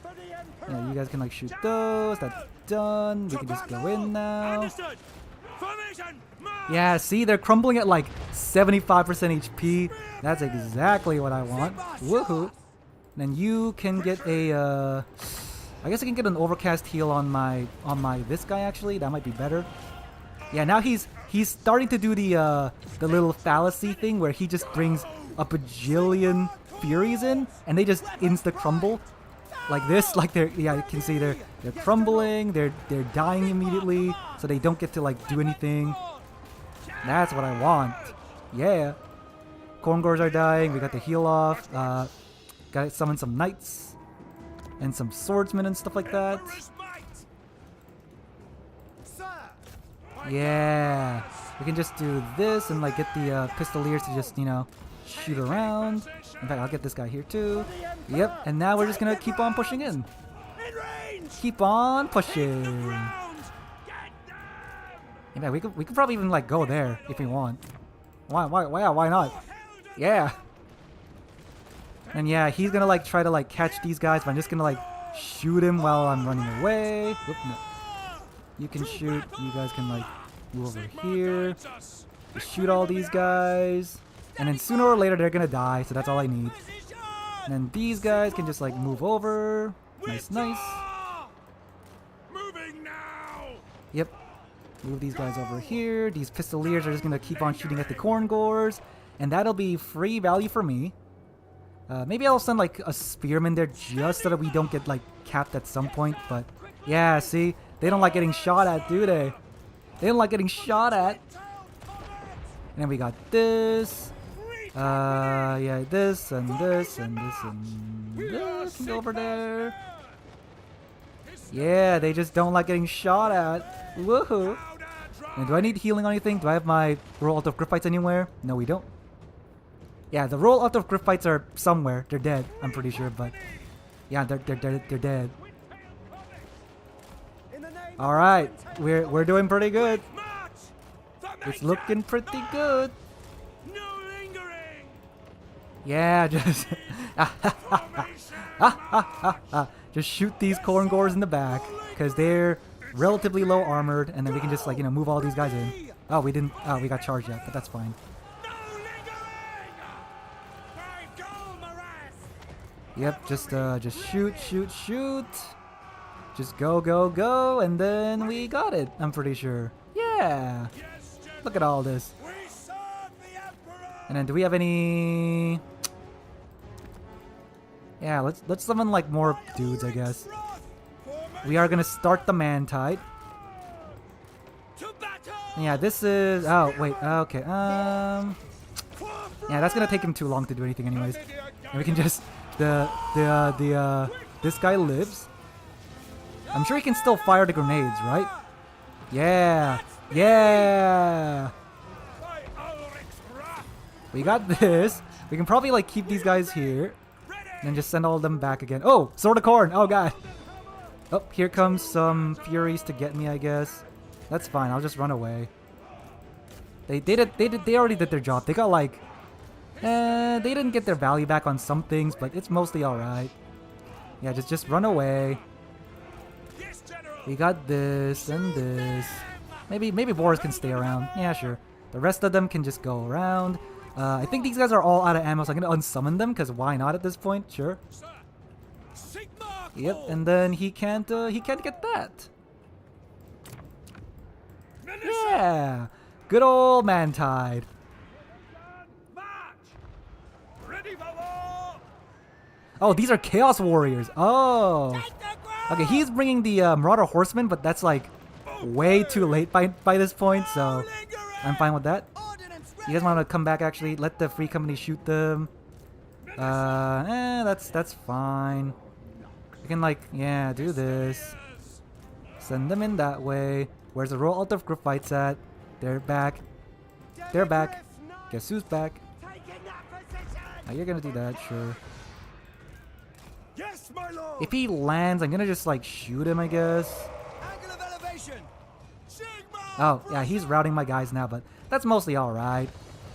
For the Emperor. Yeah, you guys can like shoot those. That's done. We can just go in now. Understood. Formation. March. Yeah, see, they're crumbling at like 75% HP. That's exactly what I want. Woohoo. Then you can get a, I guess I can get an overcast heal on my this guy actually. That might be better. Yeah, now he's starting to do the little fallacy thing where he just brings a bajillion Furies in and they just insta crumble. Like this, like they're, yeah, you can see they're crumbling, they're dying immediately, so they don't get to like do anything. That's what I want. Yeah. Corngors are dying, we got the heal off, gotta summon some knights and some swordsmen and stuff like that. Emperor's might. Sir. Yeah. We can just do this and like get the Pistoliers to just, shoot around. In fact, I'll get this guy here too. Yep, and now we're just gonna keep on pushing in. In range. Keep on pushing. Ground. Get them. In fact, we could probably even like go there if we want. Why not? Yeah. And yeah, he's gonna like try to like catch these guys, but I'm just gonna like shoot him while I'm running away. Whoop, no. You can shoot. You guys can like move over here. Just shoot all these guys. And then sooner or later they're gonna die, so that's all I need. And then these guys can just like move over. Nice, nice. Moving now! Yep. Move these guys over here. These Pistoliers are just gonna keep on shooting at the Corngors. And that'll be free value for me. Maybe I'll send like a Spearman there just so that we don't get like capped at some point. But yeah, see? They don't like getting shot at, do they? They don't like getting shot at. And then we got this. Yeah, this and this and this and this can go over there. Yeah, they just don't like getting shot at. Woohoo! And do I need healing or anything? Do I have my roll out of Griphites anywhere? No, we don't. Yeah, the roll out of Griphites are somewhere. They're dead, I'm pretty sure, but yeah, they're dead. All right, we're doing pretty good. It's looking pretty good. No lingering. Yeah, just just shoot these Corngors in the back because they're relatively low armored, and then we can just like move all these guys in. Oh, we didn't. Oh, we got charged yet, but that's fine. No lingering. By Dolmarus. Yep, just shoot. Just go, and then we got it. I'm pretty sure. Yeah. Look at all this. We serve the Emperor. And then do we have any? Yeah, let's summon like more dudes, I guess. We are gonna start the Man Tide. To Yeah, this is... Oh, wait. Okay. Yeah, that's gonna take him too long to do anything anyways. And we can just... This guy lives. I'm sure he can still fire the grenades, right? Yeah. Yeah. We got this. We can probably like keep these guys here. And then just send all of them back again. Oh, Sword of Corn. Oh, God. Oh, here comes some Furies to get me, I guess. That's fine. I'll just run away. They already did their job. They got like... they didn't get their value back on some things, but it's mostly alright. Yeah, just run away. We got this and this. Maybe Boris can stay around. Yeah, sure. The rest of them can just go around. I think these guys are all out of ammo, so I'm gonna unsummon them, because why not at this point? Sure. Yep, and then he can't get that. Yeah! Good old Mantide. Oh, these are Chaos Warriors. Oh. Okay, he's bringing the Marauder Horsemen, but that's like way too late by this point, so I'm fine with that. You guys want to come back, actually? Let the Free Company shoot them. That's fine. We can, like, yeah, do this. Send them in that way. Where's the Royal Altar of Graphites at? They're back. They're back. Guess who's back? Oh, you're gonna do that, sure. Yes, my lord. If he lands, I'm gonna just, like, shoot him, I guess. Angle of elevation. Sigma. Oh, yeah, he's routing my guys now, but that's mostly alright.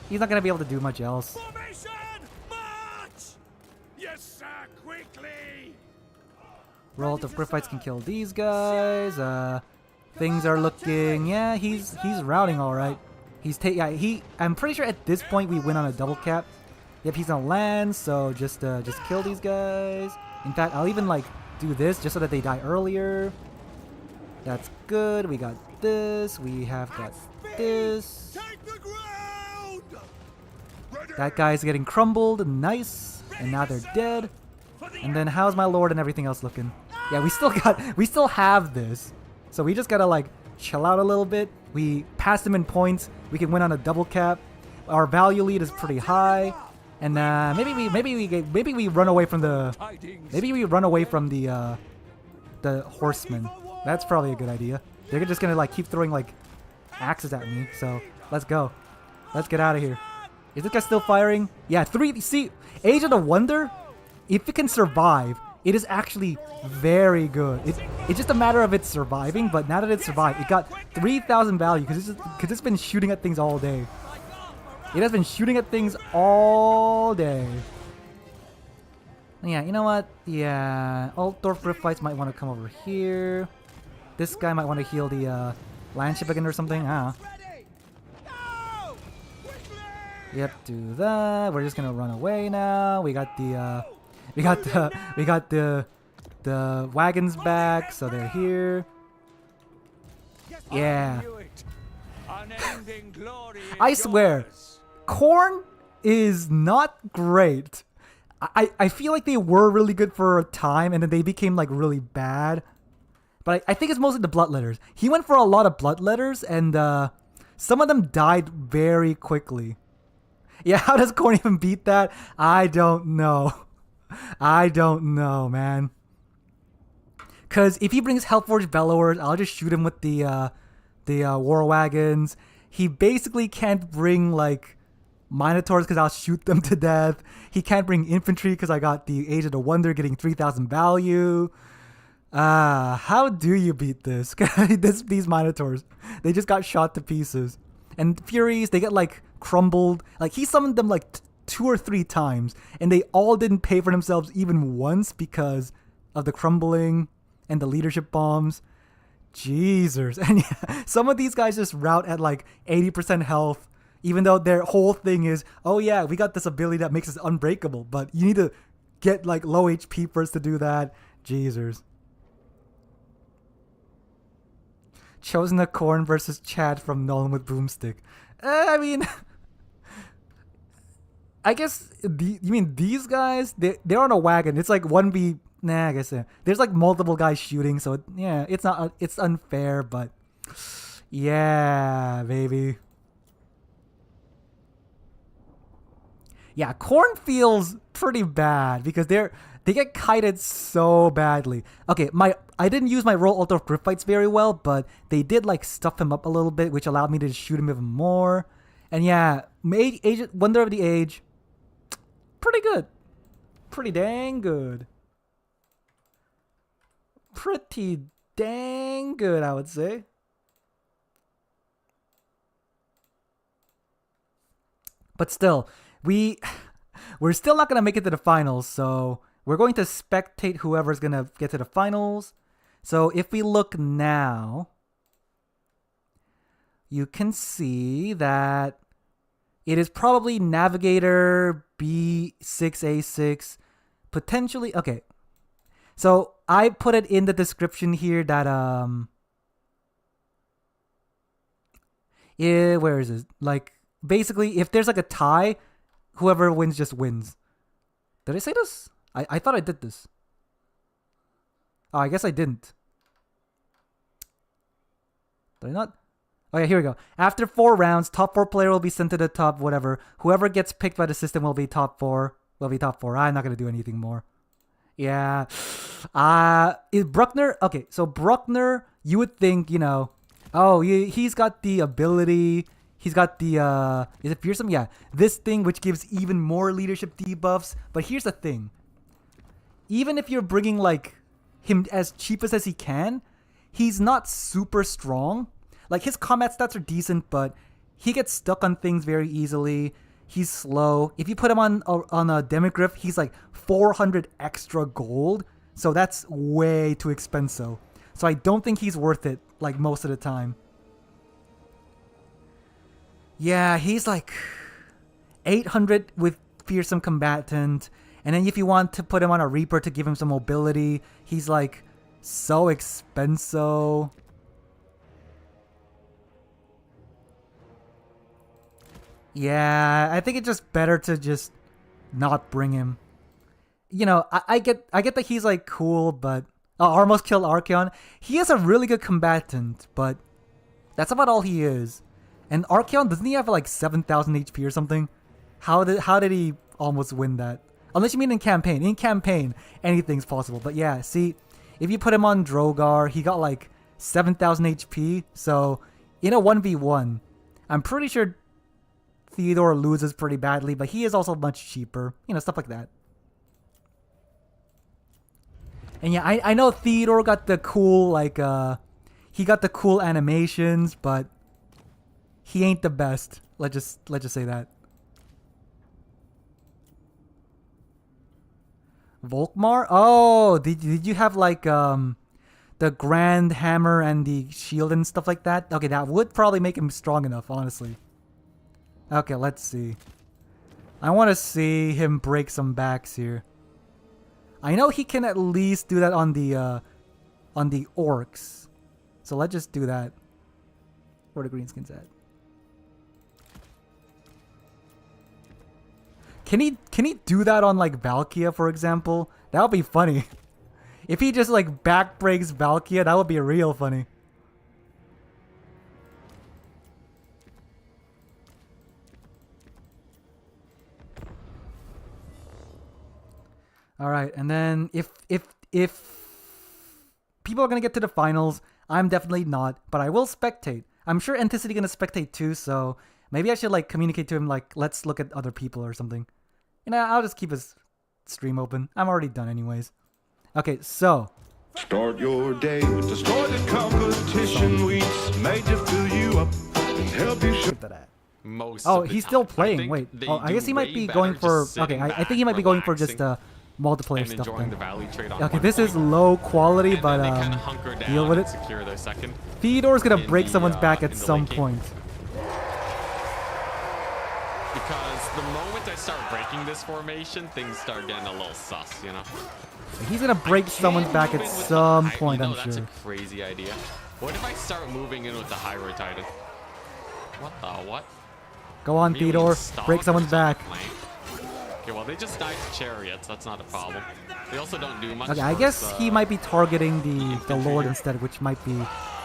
He's not gonna be able to do much else. Formation. March. Yes, sir. Quickly. Roll of Graphites can kill these guys. Things are looking... Yeah, he's routing alright. I'm pretty sure at this point we win on a double cap. Yep, he's gonna land, so just kill these guys. In fact, I'll even like do this just so that they die earlier. That's good. We got this. We have got this. Take the ground. That guy's getting crumbled. Nice. And now they're dead. And then how's my lord and everything else looking? Yeah, we still have this. So we just gotta like chill out a little bit. We passed him in points. We can win on a double cap. Our value lead is pretty high. And maybe we run away from the horsemen. That's probably a good idea. They're just gonna like keep throwing like axes at me. So let's go. Let's get out of here. Is this guy still firing? Yeah, see, Age of the Wonder, if it can survive, it is actually very good. It's just a matter of it surviving, but now that it's survived, it got 3,000 value because it's been shooting at things all day. It has been shooting at things all day. Yeah, you know what? Yeah, Altdorf Graphites might want to come over here. This guy might want to heal the landship again or something. I don't know. Yep, do that. We're just gonna run away now. We got the wagons back, so they're here. Yeah. I swear, Corn is not great. I feel like they were really good for a time, and then they became like really bad. But I think it's mostly the Bloodletters. He went for a lot of Bloodletters, and some of them died very quickly. Yeah, how does Corn even beat that? I don't know. I don't know, man. Because if he brings Hellforged Bellowers, I'll just shoot him with the War Wagons. He basically can't bring, like, Minotaurs because I'll shoot them to death. He can't bring infantry because I got the Age of the Wonder getting 3,000 value. How do you beat this? These Minotaurs, they just got shot to pieces. And Furies, they get, like, crumbled. Like, he summoned them, like, 2 or 3 times. And they all didn't pay for themselves even once because of the crumbling and the leadership bombs. Jesus. And yeah, some of these guys just rout at, like, 80% health. Even though their whole thing is, oh yeah, we got this ability that makes us unbreakable. But you need to get, like, low HP first to do that. Jesus. Chosen the Corn versus Chad from Nolan with Boomstick. I mean, I guess, you mean these guys? They're on a wagon. It's like 1v... Nah, I guess there's like multiple guys shooting, so yeah, it's unfair, but Yeah, baby. Yeah, corn feels pretty bad because they get kited so badly. Okay, I didn't use my roll altar of grip fights very well, but they did like stuff him up a little bit, which allowed me to shoot him even more. And yeah, Wonder of the Age, pretty good, pretty dang good, pretty dang good, I would say. But still, we're still not gonna make it to the finals, so we're going to spectate whoever's gonna get to the finals. So if we look now, you can see that it is probably Navigator B6A6, potentially. Okay, so I put it in the description here that where is it? Like basically, if there's like a tie, whoever wins just wins. Did I say this? I thought I did this. Oh, I guess I didn't. Did I not? Oh yeah, here we go. After 4 rounds, top 4 player will be sent to the top, whatever. Whoever gets picked by the system will be top 4. I'm not going to do anything more. Yeah. Is Bruckner... Okay, so Bruckner, you would think, you know... Oh, he's got the ability... He's got the, is it fearsome? Yeah. This thing which gives even more leadership debuffs. But here's the thing. Even if you're bringing, like, him as cheapest as he can, he's not super strong. Like, his combat stats are decent, but he gets stuck on things very easily. He's slow. If you put him on a Demigryph, he's, like, 400 extra gold. So that's way too expensive. So I don't think he's worth it, like, most of the time. Yeah, he's like 800 with fearsome combatant. And then if you want to put him on a Reaper to give him some mobility, he's like so expensive. Yeah, I think it's just better to just not bring him. You know, I get that he's like cool, but almost killed Archeon. He is a really good combatant, but that's about all he is. And Archeon, doesn't he have like 7,000 HP or something? How did he almost win that? Unless you mean in campaign. In campaign, anything's possible. But yeah, see, if you put him on Drogar, he got like 7,000 HP. So in a 1v1, I'm pretty sure Theodore loses pretty badly, but he is also much cheaper. You know, stuff like that. And yeah, I know Theodore got the cool, like, he got the cool animations, but he ain't the best. Let's just say that. Volkmar? Oh, did you have like the Grand Hammer and the shield and stuff like that? Okay, that would probably make him strong enough, honestly. Okay, let's see. I want to see him break some backs here. I know he can at least do that on the orcs. So let's just do that. Where the greenskins at? Can he do that on like Valkia, for example? That would be funny. If he just like back breaks Valkia, that would be real funny. All right, and then if people are gonna get to the finals, I'm definitely not, but I will spectate. I'm sure Anticity gonna spectate too, so maybe I should like communicate to him like, let's look at other people or something. You know, I'll just keep his stream open. I'm already done anyways. Okay, so start your day with the started competition weeks made to fill you up and help you shoot that at. Most oh, of the he's still time. playing. Wait, oh, I guess he might be going for. Okay, I think he might be going for just multiplayer stuff. Then. Okay, this is low quality, but deal with it. Theodore's gonna break someone's back at some point. Because the moment I start breaking this formation, things start getting a little sus, you know? He's gonna break someone's back at some point, I'm sure. That's a crazy idea. What if I start moving in with the Hyrule Titan? What the what? Go on, Theodore. Break someone's back. Okay, well, they just died to chariots. That's not a problem. They also don't do much. Okay, I guess versus, he might be targeting the Lord instead, which might be...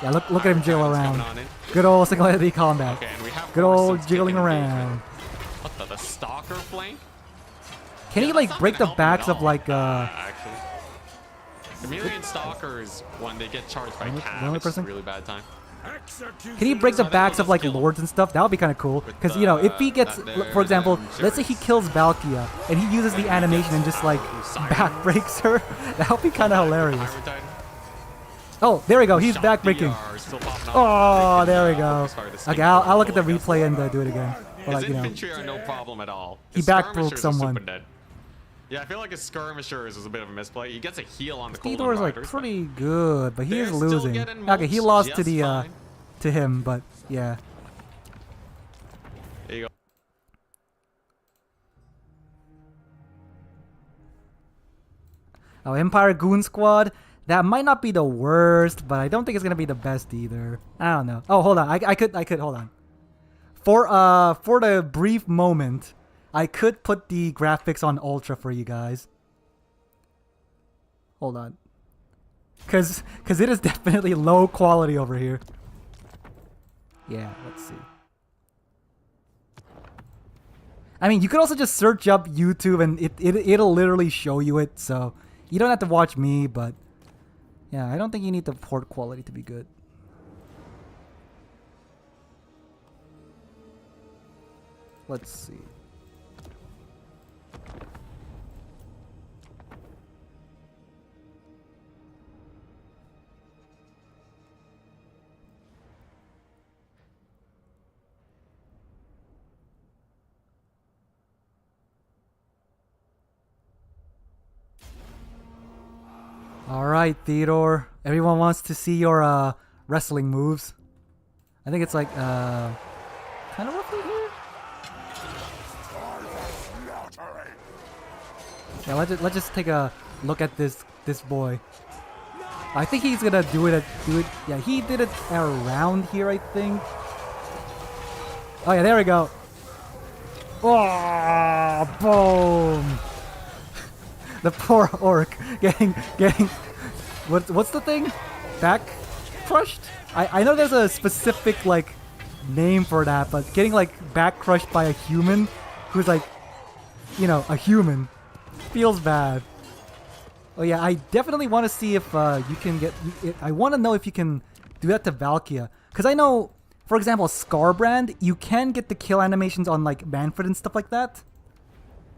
Yeah, look at him jiggle Dragon's around. coming on in. Good old single-handed combat. Okay, and we have Good Force old that's jiggling kicking around. What the stalker flank? Can he Yeah, like that's not break the gonna help him at backs of all, like actually. Chameleon stalkers when they get charged by Only Cav, it's person? a really bad time. Can he break the So I think backs we'll of like just kill him. lords and stuff? That would be kind of cool. With Because you know, if he the- gets, that there, for example, them let's say he shivers. kills Valkia and he uses the animation and just like back breaks her, that would be kind of hilarious. Pirate Titan. Oh, there we go. He's Shot back breaking. BR still popping up. Oh, there we Freaking, go. focus fire to Okay, sneak I'll look at the forward. replay and do it again. But His like, you know, infantry are no problem at all. He His back broke skirmishers are someone. super dead. Yeah, I feel like his skirmishers is a bit of a misplay. He gets a heal on the Cold Theodore is like Riders, pretty good, but he they're is still losing. getting Okay, he mulched lost to just the fine. to him, but yeah. There you go. Oh, Empire Goon Squad. That might not be the worst, but I don't think it's gonna be the best either. I don't know. Oh, hold on. I could hold on. For the brief moment, I could put the graphics on ultra for you guys. Hold on. Cause it is definitely low quality over here. Yeah, let's see. I mean, you could also just search up YouTube and it'll literally show you it, so you don't have to watch me, but yeah, I don't think you need the port quality to be good. Let's see. Alright, Theodore. Everyone wants to see your wrestling moves. I think it's like kind of roughly here. Yeah, let's just take a look at this boy. I think he's gonna do it. Yeah, he did it around here, I think. Oh yeah, there we go. Oh, boom! The poor orc getting what's the thing? Back crushed? I know there's a specific like name for that, but getting like back crushed by a human who's like, you know, a human feels bad. Oh yeah, I definitely want to see if you can get. I want to know if you can do that to Valkia, because I know, for example, Scarbrand, you can get the kill animations on like Manfred and stuff like that.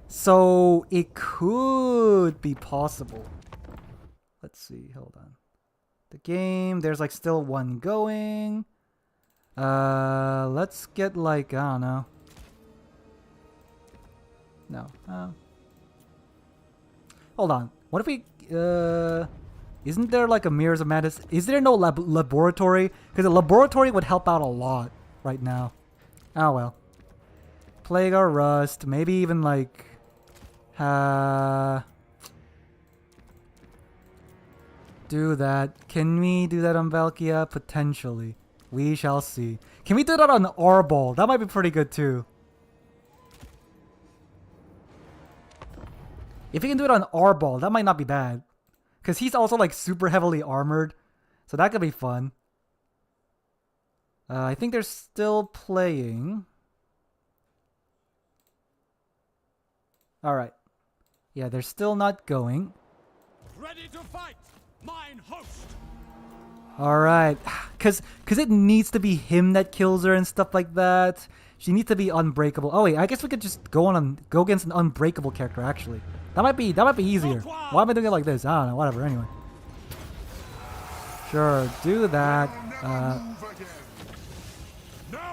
So it could be possible. Let's see. Hold on. The game. There's like still one going. Let's get like, I don't know. No. Hold on. What if we isn't there like a Mirrors of Madness? Is there no laboratory? Because a laboratory would help out a lot right now. Oh well. Plague or Rust. Maybe even like do that. Can we do that on Valkia? Potentially. We shall see. Can we do that on Arbol? That might be pretty good too. If you can do it on Arbol, that might not be bad. Because he's also like super heavily armored. So that could be fun. I think they're still playing. Alright. Yeah, they're still not going. Ready to fight, mine host. Alright. Cause it needs to be him that kills her and stuff like that. She needs to be unbreakable. Oh wait, I guess we could just go against an unbreakable character actually. That might be easier. Why am I doing it like this? I don't know, whatever, anyway. Sure, do that.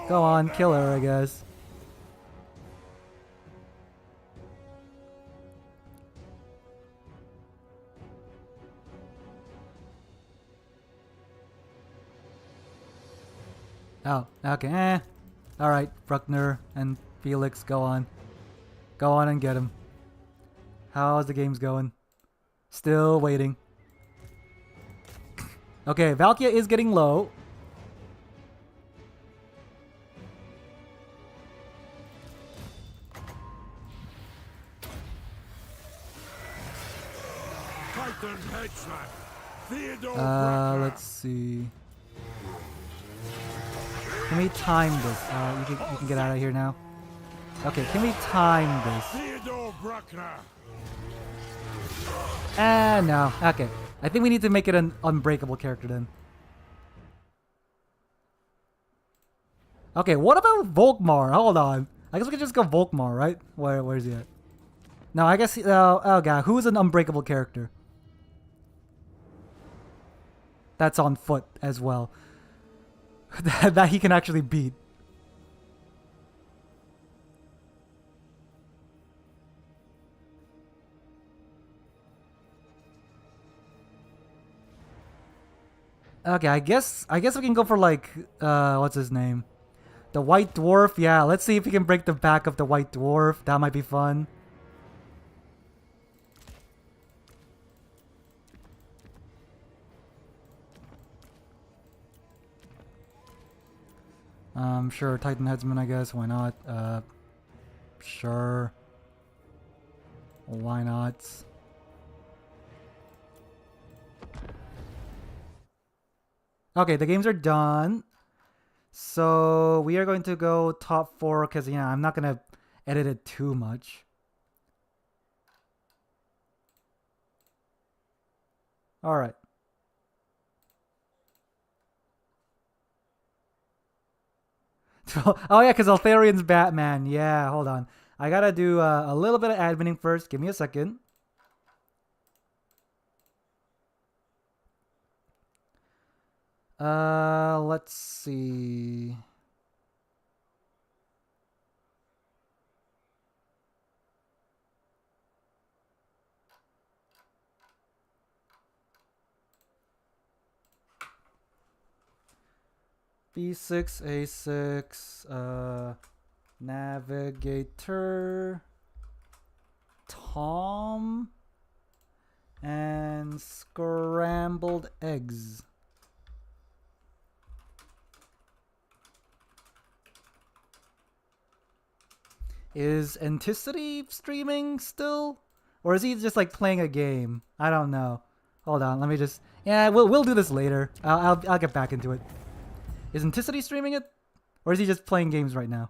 Go on, kill her, I guess. Oh, okay, Alright, Bruckner and Felix, go on. Go on and get him. How's the games going? Still waiting. Okay, Valkia is getting low. Northern headsman, Theodore Let's see. Can we time this? You can get out of here now. Okay, can we time this? Theodore Bruckner. No. Okay. I think we need to make it an unbreakable character then. Okay, what about Volkmar? Hold on. I guess we can just go Volkmar, right? Where is he at? No, I guess oh god, who's an unbreakable character? That's on foot as well. that he can actually beat. Okay, I guess we can go for like what's his name? The White Dwarf. Yeah, let's see if we can break the back of the White Dwarf. That might be fun. Sure, Titan Headsman, I guess. Why not? Sure. Why not? Okay, the games are done. So we are going to go top 4 because, yeah, I'm not going to edit it too much. All right. Oh yeah, because Altharion's Batman. Yeah, hold on. I gotta do a little bit of adminning first. Give me a second. Let's see. B6, A6, Navigator, Tom, and Scrambled Eggs. Is Anticity streaming still? Or is he just like playing a game? I don't know. Hold on, let me just... Yeah, we'll do this later. I'll get back into it. Is Anticity streaming it? Or is he just playing games right now?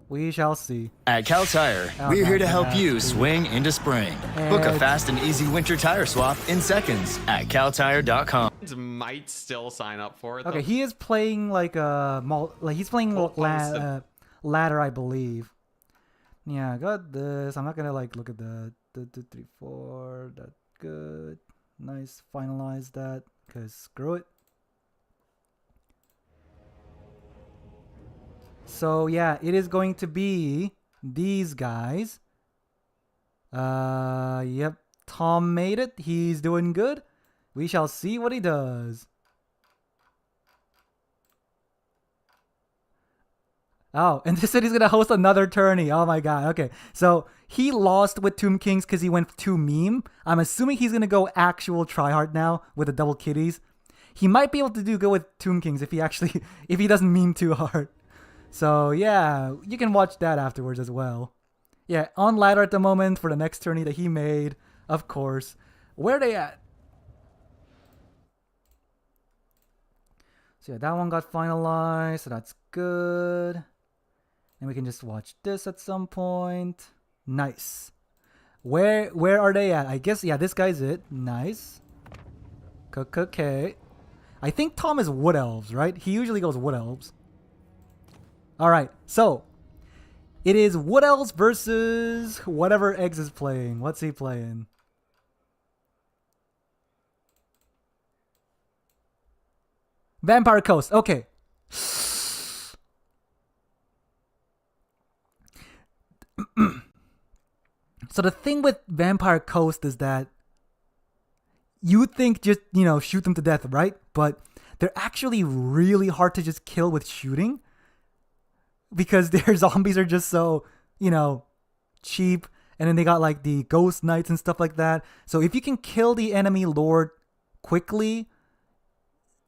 We shall see. At Cal Tire, we're here to help you swing into spring. Book a fast and easy winter tire swap in seconds at caltire.com. Might still sign up for it. Okay, though. he is playing like he's playing ladder, I believe. Yeah, I got this. I'm not gonna like look at that. 2, 3, 4. That's good. Nice. Finalize that. Cause screw it. So yeah, it is going to be these guys. Yep. Tom made it. He's doing good. We shall see what he does. Oh, and this city's gonna host another tourney. Oh my god. Okay, so he lost with Tomb Kings because he went too meme. I'm assuming he's gonna go actual tryhard now with the double kitties. He might be able to do good with Tomb Kings if he actually if he doesn't meme too hard. So yeah, you can watch that afterwards as well. Yeah, on ladder at the moment for the next tourney that he made, of course. Where are they at? So yeah, that one got finalized, so that's good. And we can just watch this at some point. Nice. Where are they at? I guess, yeah, this guy's it. Nice. Okay. I think Tom is Wood Elves, right? He usually goes Wood Elves. Alright, so it is Wood Elves versus whatever Eggs is playing. What's he playing? Vampire Coast. Okay. So the thing with Vampire Coast is that you think just, shoot them to death, right? But they're actually really hard to just kill with shooting because their zombies are just so, cheap. And then they got like the Ghost Knights and stuff like that. So if you can kill the enemy lord quickly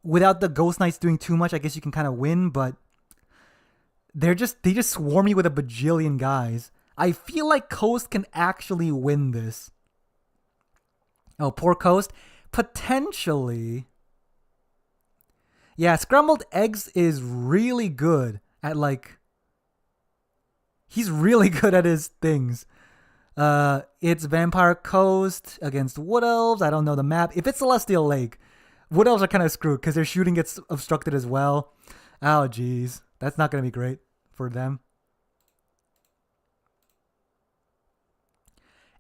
without the Ghost Knights doing too much, I guess you can kind of win, but they just swarm you with a bajillion guys. I feel like Coast can actually win this. Oh, poor Coast. Potentially. Yeah, Scrambled Eggs is really good at like... He's really good at his things. It's Vampire Coast against Wood Elves. I don't know the map. If it's Celestial Lake, Wood Elves are kind of screwed because their shooting gets obstructed as well. Oh, jeez. That's not going to be great for them.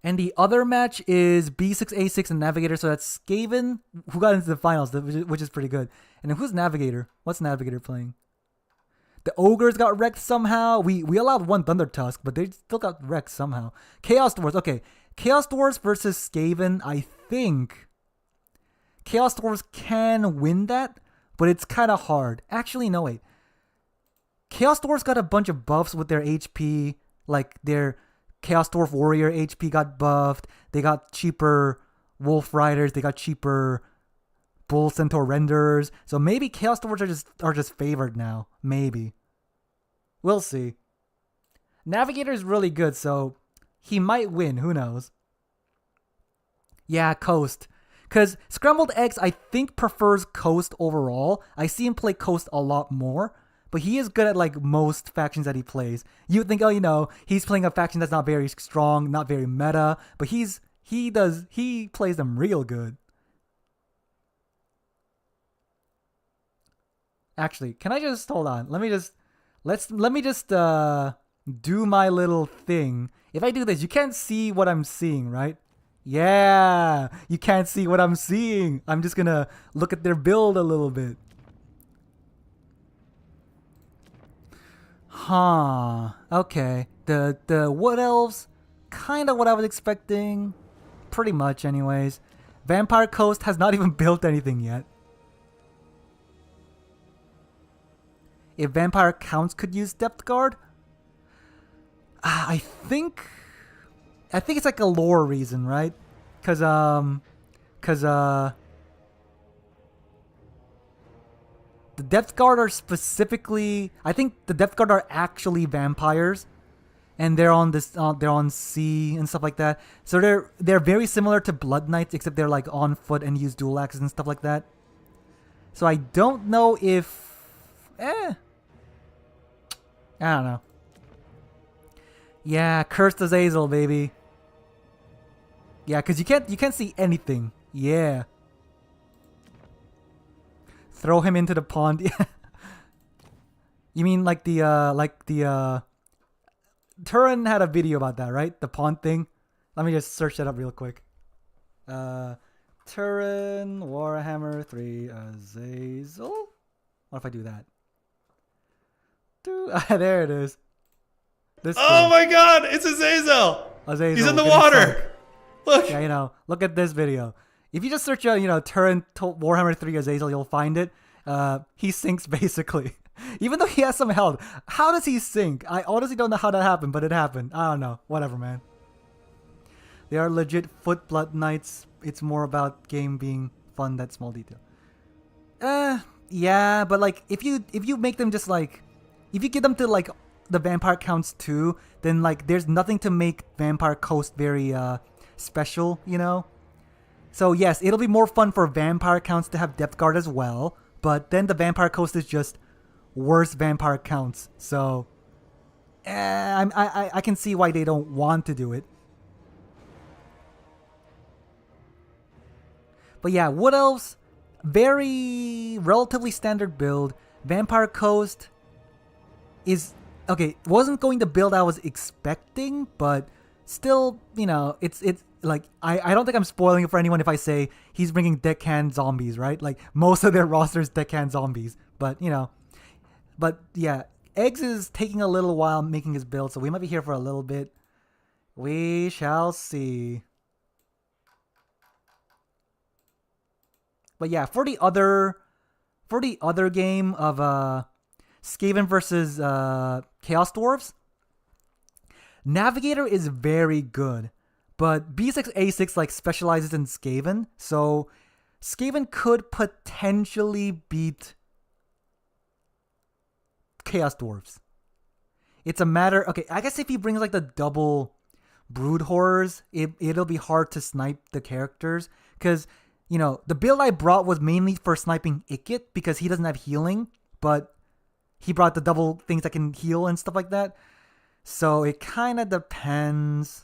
And the other match is B6A6 and Navigator. So that's Scaven, who got into the finals, which is pretty good. And then who's Navigator? What's Navigator playing? The Ogres got wrecked somehow. We allowed one Thunder Tusk, but they still got wrecked somehow. Chaos Dwarves. Okay. Chaos Dwarves versus Scaven. I think Chaos Dwarves can win that, but it's kind of hard. Actually, no, wait. Chaos Dwarves got a bunch of buffs with their HP. Like their Chaos Dwarf Warrior HP got buffed. They got cheaper Wolf Riders. They got cheaper Bull Centaur Renderers. So maybe Chaos Dwarves are just favored now. Maybe. We'll see. Navigator is really good, so he might win. Who knows? Yeah, Coast. Because Scrambled Eggs, I think, prefers Coast overall. I see him play Coast a lot more. But he is good at like most factions that he plays. You would think, oh, you know, he's playing a faction that's not very strong, not very meta. But he plays them real good. Actually, can I just hold on? Let me just do my little thing. If I do this, you can't see what I'm seeing, right? Yeah, you can't see what I'm seeing. I'm just gonna look at their build a little bit. Huh. Okay. The Wood Elves, kind of what I was expecting. Pretty much, anyways. Vampire Coast has not even built anything yet. If Vampire Counts could use Depth Guard, I think it's like a lore reason, right? Cause the Depth Guard are specifically, I think the Depth Guard are actually vampires, and they're on this, they're on sea and stuff like that. So they're very similar to Blood Knights, except they're like on foot and use dual axes and stuff like that. So I don't know if, I don't know. Yeah, Cursed Azazel, baby. Yeah, because you can't see anything. Yeah. Throw him into the pond. Yeah. You mean like the Turin had a video about that, right? The pond thing. Let me just search that up real quick. Turin Warhammer 3 Azazel. What if I do that? There it is. This oh my god, it's Azazel! Azazel. He's in the water! Look! Yeah, you know, look at this video. If you just search out, Turin Warhammer 3 Azazel, you'll find it. He sinks basically. Even though he has some health. How does he sink? I honestly don't know how that happened, but it happened. I don't know. Whatever, man. They are legit foot blood knights. It's more about game being fun, that small detail. Yeah, but like if you make them just like, if you get them to like the Vampire Counts too, then like there's nothing to make Vampire Coast very special, you know? So yes, it'll be more fun for Vampire Counts to have Depth Guard as well, but then the Vampire Coast is just worse Vampire Counts. So I can see why they don't want to do it. But yeah, Wood Elves, very relatively standard build. Vampire Coast is okay. Wasn't going the build I was expecting, but still, it's like I don't think I'm spoiling it for anyone if I say he's bringing deckhand zombies, right? Like most of their roster is deckhand zombies, but but yeah, Eggs is taking a little while making his build, so we might be here for a little bit. We shall see. But yeah, for the other game of Scaven versus Chaos Dwarves, Navigator is very good, but B6A6 like specializes in Scaven, so Scaven could potentially beat Chaos Dwarves. it's a matter. Okay, I guess if he brings like the double brood horrors, it'll be hard to snipe the characters because the build I brought was mainly for sniping Ikit because he doesn't have healing, but he brought the double things that can heal and stuff like that. So it kind of depends.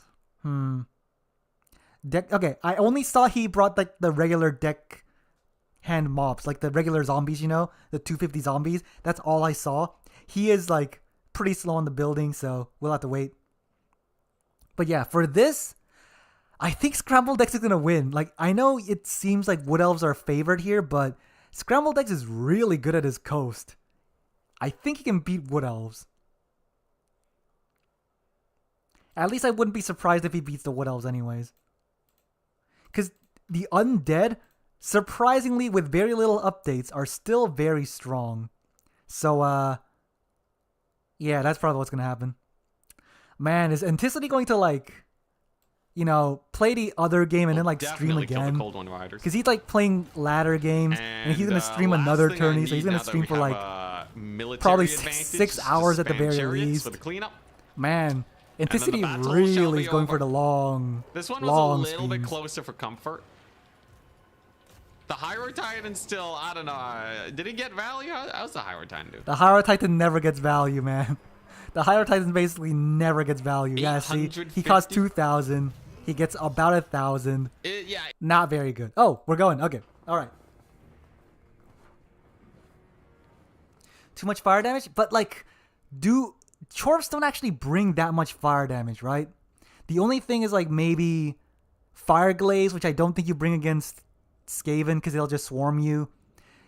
Deck. Okay, I only saw he brought like the regular deck hand mobs, like the regular zombies, the 250 zombies. That's all I saw. He is like pretty slow on the building, so we'll have to wait. But yeah, for this, I think Scrambled X is gonna win. Like, I know it seems like Wood Elves are favored here, but Scrambled X is really good at his coast. I think he can beat Wood Elves. At least I wouldn't be surprised if he beats the Wood Elves anyways. Because the Undead, surprisingly, with very little updates, are still very strong. So, yeah, that's probably what's going to happen. Man, is Anticity going to, like, play the other game and then, like, stream again? Because he's, like, playing ladder games, and he's going to stream another tourney, so he's going to stream for, like, probably 6 hours at the very least. Man, Anticity really is going for the long, This one was long a little bit streams. closer for comfort. The Hyrule Titan still, I don't know. Did he get value? How's the Hyrule Titan do? The Hyrule Titan never gets value, man. The Hyrule Titan basically never gets value. Yeah, see, he costs 2,000. He gets about 1,000. Yeah. Not very good. Oh, we're going. Okay. All right. Too much fire damage? But, like, Dwarves don't actually bring that much fire damage, right? The only thing is, like, maybe Fire Glaze, which I don't think you bring against Scaven because they'll just swarm you.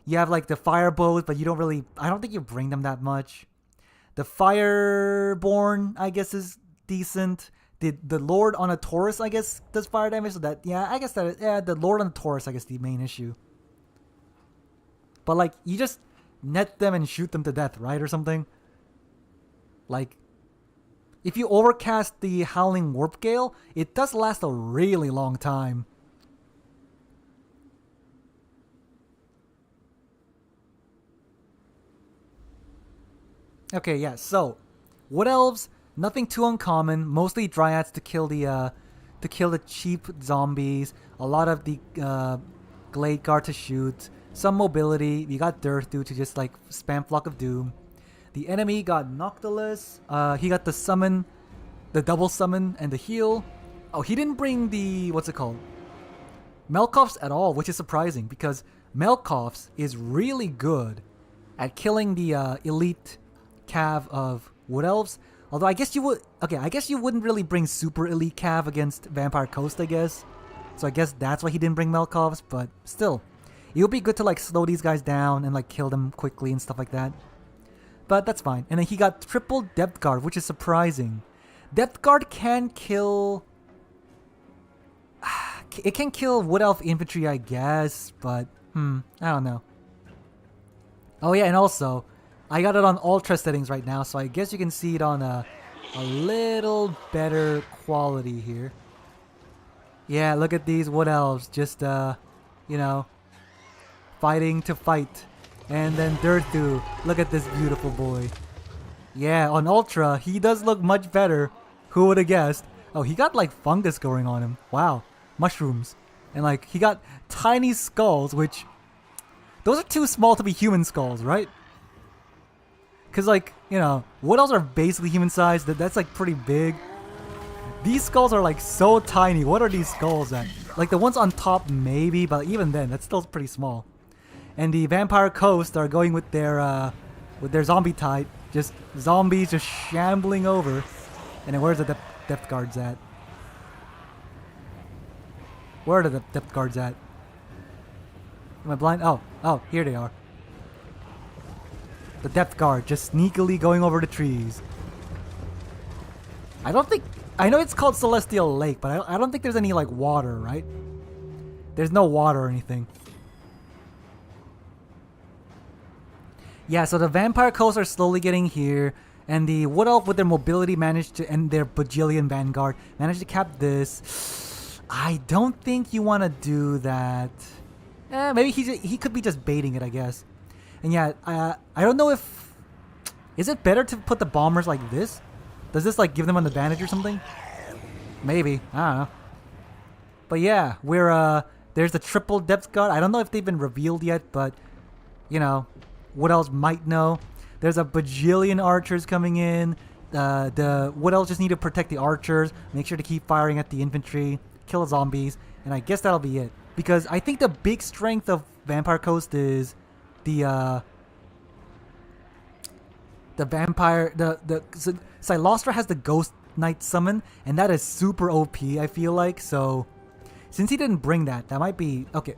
You have, like, the Fire Bows, but you don't really... I don't think you bring them that much. The Fireborn, I guess, is decent. The Lord on a Taurus, I guess, does fire damage. So that, yeah, I guess that, yeah, the Lord on a Taurus, I guess, the main issue. But, like, you just net them and shoot them to death, right? Or something. Like, if you overcast the Howling Warp Gale, it does last a really long time. Okay, yeah, so Wood Elves, nothing too uncommon. Mostly Dryads to kill the cheap zombies. A lot of the Glade Guard to shoot. Some mobility. You got Dirthu to just like spam Flock of Doom. The enemy got Noctilus. He got the summon, the double summon, and the heal. Oh, he didn't bring the what's it called? Melkoffs at all, which is surprising because Melkoffs is really good at killing the elite Cav of Wood Elves. Although I guess you would... Okay, I guess you wouldn't really bring super elite Cav against Vampire Coast, I guess. So I guess that's why he didn't bring Melkoffs, but still. It would be good to like slow these guys down and like kill them quickly and stuff like that. But that's fine. And then he got triple Depth Guard, which is surprising. Depth Guard can kill... It can kill Wood Elf infantry, I guess, but... I don't know. Oh yeah, and also... I got it on ultra settings right now, so I guess you can see it on a little better quality here. Yeah, look at these Wood Elves, just, fighting to fight. And then Dirthu, look at this beautiful boy. Yeah, on ultra, he does look much better. Who would have guessed? Oh, he got, like, fungus going on him. Wow. Mushrooms. And, like, he got tiny skulls, which... Those are too small to be human skulls, right? Because, like, Wood Elves are basically human-sized. That's, like, pretty big. These skulls are, like, so tiny. What are these skulls at? Like, the ones on top, maybe. But even then, that's still pretty small. And the Vampire Coast are going with their zombie type. Just zombies just shambling over. And then where's the depth guards at? Where are the depth guards at? Am I blind? Oh, here they are. The depth guard just sneakily going over the trees. I know it's called Celestial Lake, but I don't think there's any like water, right? There's no water or anything. Yeah, so the Vampire Coasts are slowly getting here, and the Wood Elf with their mobility managed to end their bajillion Vanguard, managed to cap this. I don't think you want to do that. Maybe he could be just baiting it, I guess. And yeah, I don't know if... Is it better to put the bombers like this? Does this like give them an advantage or something? Maybe. I don't know. But yeah, we're there's the triple depth guard. I don't know if they've been revealed yet, but you know, what else might know? There's a bajillion archers coming in. The what else just need to protect the archers, make sure to keep firing at the infantry, kill zombies, and I guess that'll be it. Because I think the big strength of Vampire Coast is the vampire Silostra has the Ghost Knight summon, and that is super OP, I feel like. So since he didn't bring that, that might be okay.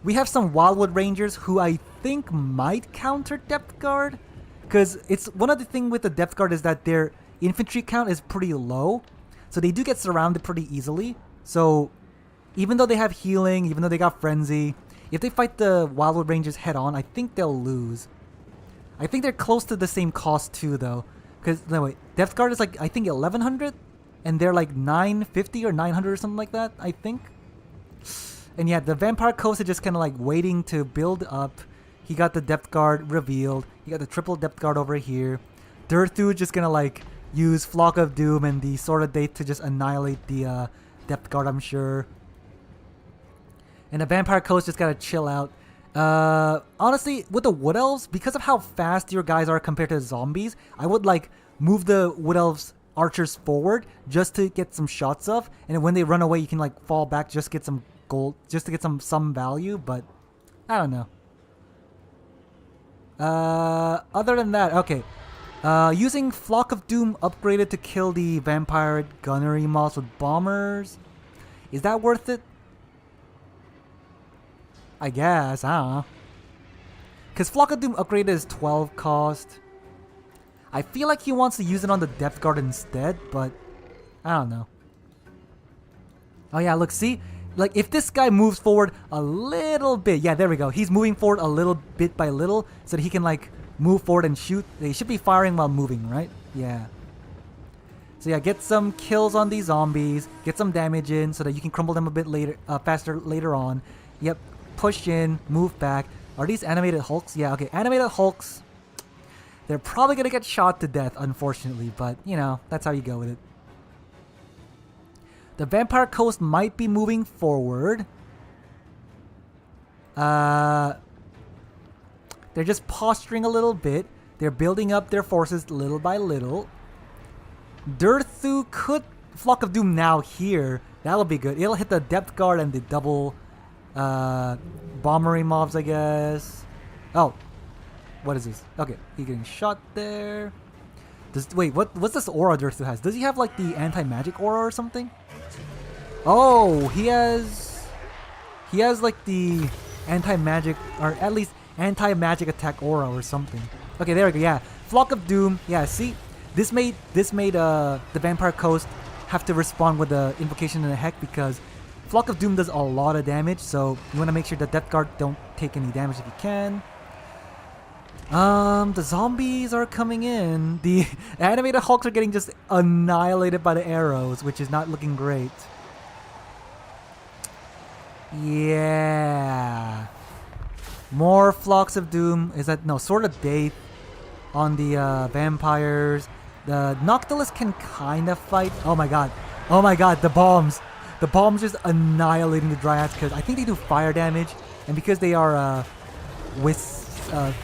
We have some Wildwood Rangers who I think might counter Depth Guard. Because it's one of the things with the Depth Guard is that their infantry count is pretty low. So they do get surrounded pretty easily. So even though they have healing, even though they got frenzy, if they fight the Wildwood Rangers head on, I think they'll lose. I think they're close to the same cost too though. Because, no wait, Depth Guard is like, I think 1100? And they're like 950 or 900 or something like that, I think. And yeah, the Vampire Coast is just kind of like waiting to build up. He got the Depth Guard revealed. He got the triple Depth Guard over here. Durthu just gonna like use Flock of Doom and the Sword of Date to just annihilate the Depth Guard, I'm sure. And the Vampire Coast just gotta chill out. Honestly, with the Wood Elves, because of how fast your guys are compared to the zombies, I would like move the Wood Elves archers forward just to get some shots off. And when they run away, you can like fall back, just get some gold, just to get some value. But I don't know. Other than that, okay. Using Flock of Doom upgraded to kill the vampire gunnery mobs with bombers. Is that worth it? I guess, I don't know. Because Flock of Doom upgraded is 12 cost. I feel like he wants to use it on the Depth Guard instead, but I don't know. Oh yeah, look, see? Like, if this guy moves forward a little bit, yeah, there we go. He's moving forward a little bit by little so that he can, like, move forward and shoot. They should be firing while moving, right? Yeah. So, yeah, get some kills on these zombies. Get some damage in so that you can crumble them a bit later, faster later on. Yep. Push in, move back. Are these animated Hulks? Yeah, okay. Animated Hulks. They're probably going to get shot to death, unfortunately. But, you know, that's how you go with it. The Vampire Coast might be moving forward. They're just posturing a little bit. They're building up their forces little by little. Durthu could Flock of Doom now here. That'll be good. It'll hit the Depth Guard and the double bombery mobs, I guess. Oh. What is this? Okay, he's getting shot there. Wait, what's this aura Durthu has? Does he have like the anti-magic aura or something? Oh, he has like the anti-magic, or at least anti-magic attack aura or something. Okay, there we go. Yeah, Flock of Doom. Yeah, see, this made the Vampire Coast have to respond with the Invocation and the Heck because Flock of Doom does a lot of damage. So you want to make sure the Depth Guard don't take any damage if you can. The zombies are coming in. The animated Hulks are getting just annihilated by the arrows, which is not looking great. Yeah. More Flocks of Doom. Is that no Sword of Date on the vampires? The Noctilus can kind of fight. Oh my god. Oh my god, the bombs. The bombs just annihilating the Dryads because I think they do fire damage. And because they are with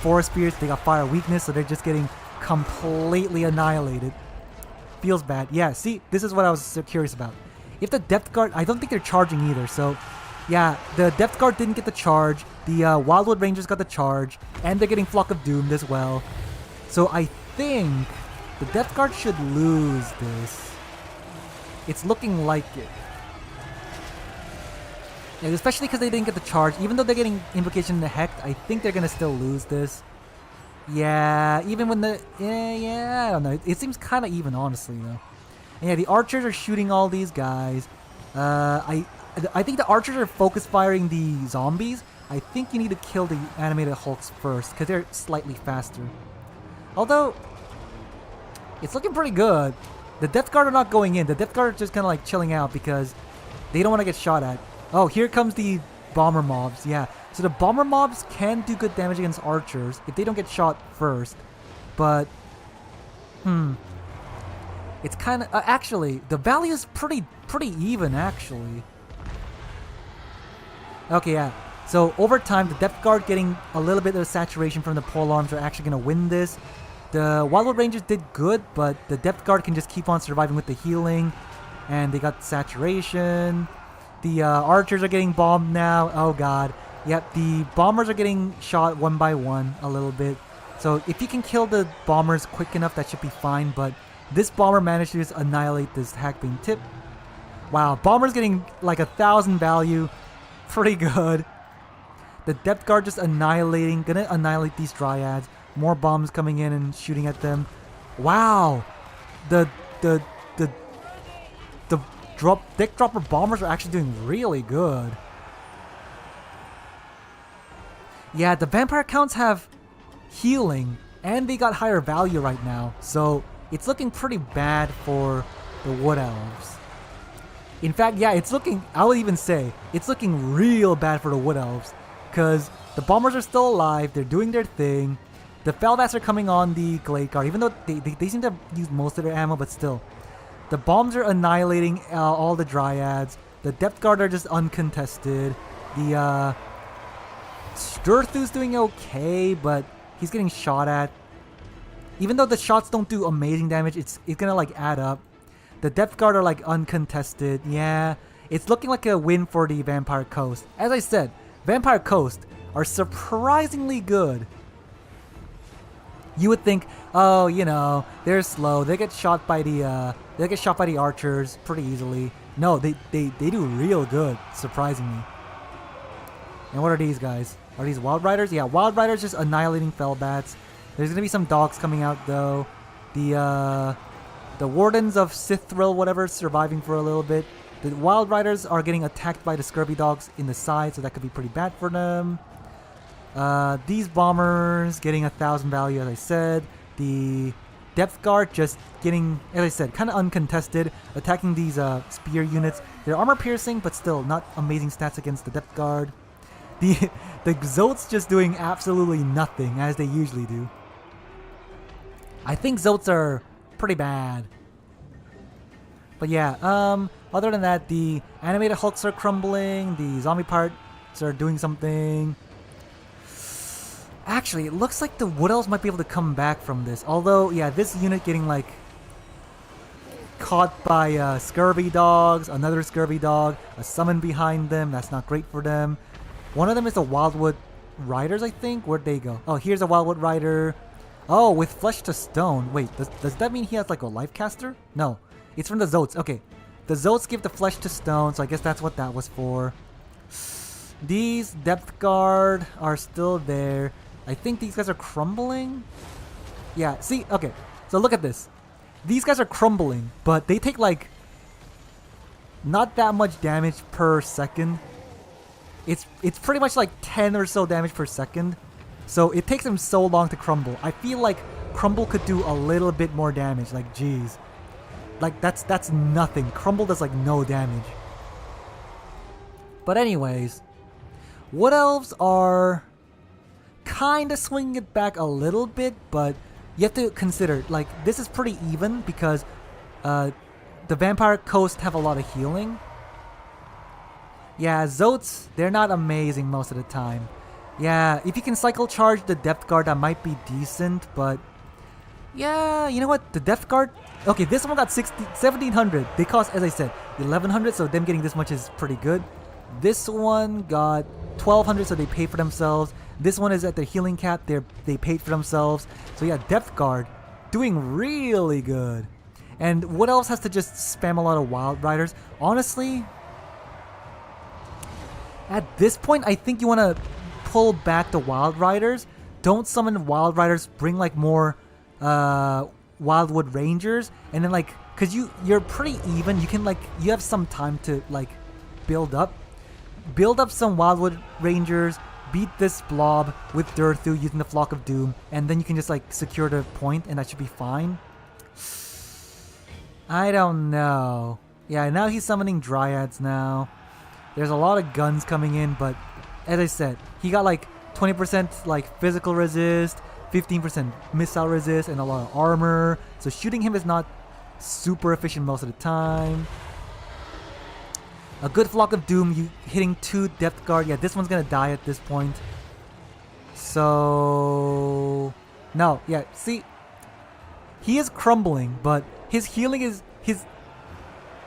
forest spirits, they got fire weakness, so they're just getting completely annihilated. Feels bad. Yeah, see, this is what I was so curious about. If the Depth Guard, I don't think they're charging either, so yeah, the Depth Guard didn't get the charge, the Wildwood Rangers got the charge, and they're getting Flock of Doom as well. So I think the Depth Guard should lose this. It's looking like it. Yeah, especially because they didn't get the charge. Even though they're getting Invocation in the Heck, I think they're gonna still lose this. Yeah, even when the... Yeah, I don't know. It seems kind of even, honestly, though. And yeah, the archers are shooting all these guys. I think the archers are focus firing the zombies. I think you need to kill the animated Hulks first, because they're slightly faster. Although, it's looking pretty good. The Depth Guard are not going in. The Depth Guard are just kind of like chilling out because they don't want to get shot at. Oh, here comes the bomber mobs. Yeah. So the bomber mobs can do good damage against archers if they don't get shot first. But, It's kind of actually the value is pretty even actually. Okay, yeah. So over time, the Depth Guard getting a little bit of saturation from the pole arms are actually gonna win this. The Wildwood Rangers did good, but the Depth Guard can just keep on surviving with the healing, and they got saturation. The archers are getting bombed now. Oh god. Yep, the bombers are getting shot one by one a little bit. So if you can kill the bombers quick enough, that should be fine. But this bomber managed to just annihilate this hackbeam tip. Wow, bomber's getting like 1,000 value. Pretty good. The Depth Guard just gonna annihilate these Dryads. More bombs coming in and shooting at them. Wow, the deck dropper bombers are actually doing really good. Yeah, the vampire counts have healing and they got higher value right now, so it's looking pretty bad for the Wood Elves. In fact, yeah, it's looking, I would even say, it's looking real bad for the Wood Elves, because the bombers are still alive, they're doing their thing. The Felvats are coming on the Glade Guard, even though they seem to have used most of their ammo, but still. The bombs are annihilating all the Dryads. The Depth Guard are just uncontested. The Sturthu's doing okay, but he's getting shot at. Even though the shots don't do amazing damage, it's gonna like add up. The Depth Guard are like uncontested. Yeah, it's looking like a win for the Vampire Coast. As I said, Vampire Coast are surprisingly good. You would think, oh, you know, they're slow. They get shot by the archers pretty easily. No, they do real good, surprisingly. And what are these guys? Are these Wild Riders? Yeah, Wild Riders just annihilating Felbats. There's gonna be some dogs coming out though. The Wardens of Sithril, whatever, surviving for a little bit. The Wild Riders are getting attacked by the Scurvy Dogs in the side, so that could be pretty bad for them. These bombers getting 1,000 value, as I said. The Depth Guard just getting, as I said, kind of uncontested, attacking these spear units. They're armor piercing, but still not amazing stats against the Depth Guard. The Zotes just doing absolutely nothing, as they usually do. I think Zotes are pretty bad. But yeah, other than that, the animated Hulks are crumbling, the zombie parts are doing something. Actually, it looks like the Wood Elves might be able to come back from this. Although, yeah, this unit getting like caught by Scurvy Dogs, another Scurvy Dog, a summon behind them. That's not great for them. One of them is the Wildwood Riders, I think. Where'd they go? Oh, here's a Wildwood Rider. Oh, with Flesh to Stone. Wait, does that mean he has like a life caster? No, it's from the Zotes. Okay, the Zotes give the Flesh to Stone, so I guess that's what that was for. These Depth Guard are still there. I think these guys are crumbling. Yeah, see, okay, so look at this. These guys are crumbling, but they take like not that much damage per second. It's pretty much like 10 or so damage per second. So it takes them so long to crumble. I feel like crumble could do a little bit more damage. Like, geez. Like, that's nothing. Crumble does like no damage. But anyways, Wood Elves are kind of swinging it back a little bit, but you have to consider, like, this is pretty even because the Vampire Coast have a lot of healing. Yeah, Zotes, they're not amazing most of the time. Yeah, if you can cycle charge the Depth Guard, that might be decent, but yeah, you know what? The Depth Guard, okay, this one got 1,700. They cost, as I said, 1,100, so them getting this much is pretty good. This one got 1,200, so they pay for themselves. This one is at the healing cap, they paid for themselves. So yeah, Depth Guard doing really good. And what else has to just spam a lot of Wild Riders? Honestly, at this point, I think you want to pull back the Wild Riders. Don't summon Wild Riders. Bring like more Wildwood Rangers, and then like, cause you're pretty even. You can like, you have some time to like build up some Wildwood Rangers. Beat this blob with Durthu using the Flock of Doom, and then you can just like secure the point, and that should be fine. I don't know. Yeah, now he's summoning Dryads now. There's a lot of guns coming in, but as I said, he got like 20% like physical resist, 15% missile resist, and a lot of armor. So shooting him is not super efficient most of the time. A good Flock of Doom, you hitting 2 Depth Guard. Yeah, this one's gonna die at this point. So... No, yeah, see... He is crumbling, but his healing is...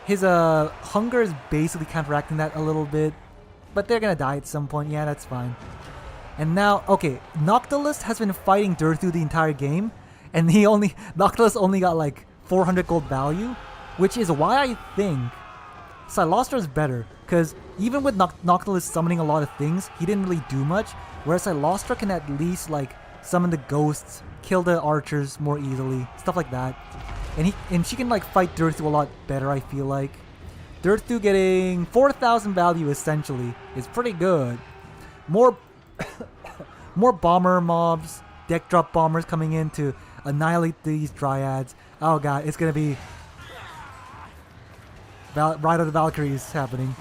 His hunger is basically counteracting that a little bit. But they're gonna die at some point. Yeah, that's fine. And now, okay, Noctilus has been fighting Durthu the entire game. And Noctilus only got like 400 gold value. Which is why I think Silostra is better. Because even with Noctilus summoning a lot of things, he didn't really do much. Whereas Silostra can at least like summon the ghosts, kill the archers more easily, stuff like that. And she can like fight Durthu a lot better, I feel like. Durthu getting 4,000 value essentially is pretty good. More more bomber mobs, deck drop bombers coming in to annihilate these dryads. Oh god, it's gonna be Ride of the Valkyries happening.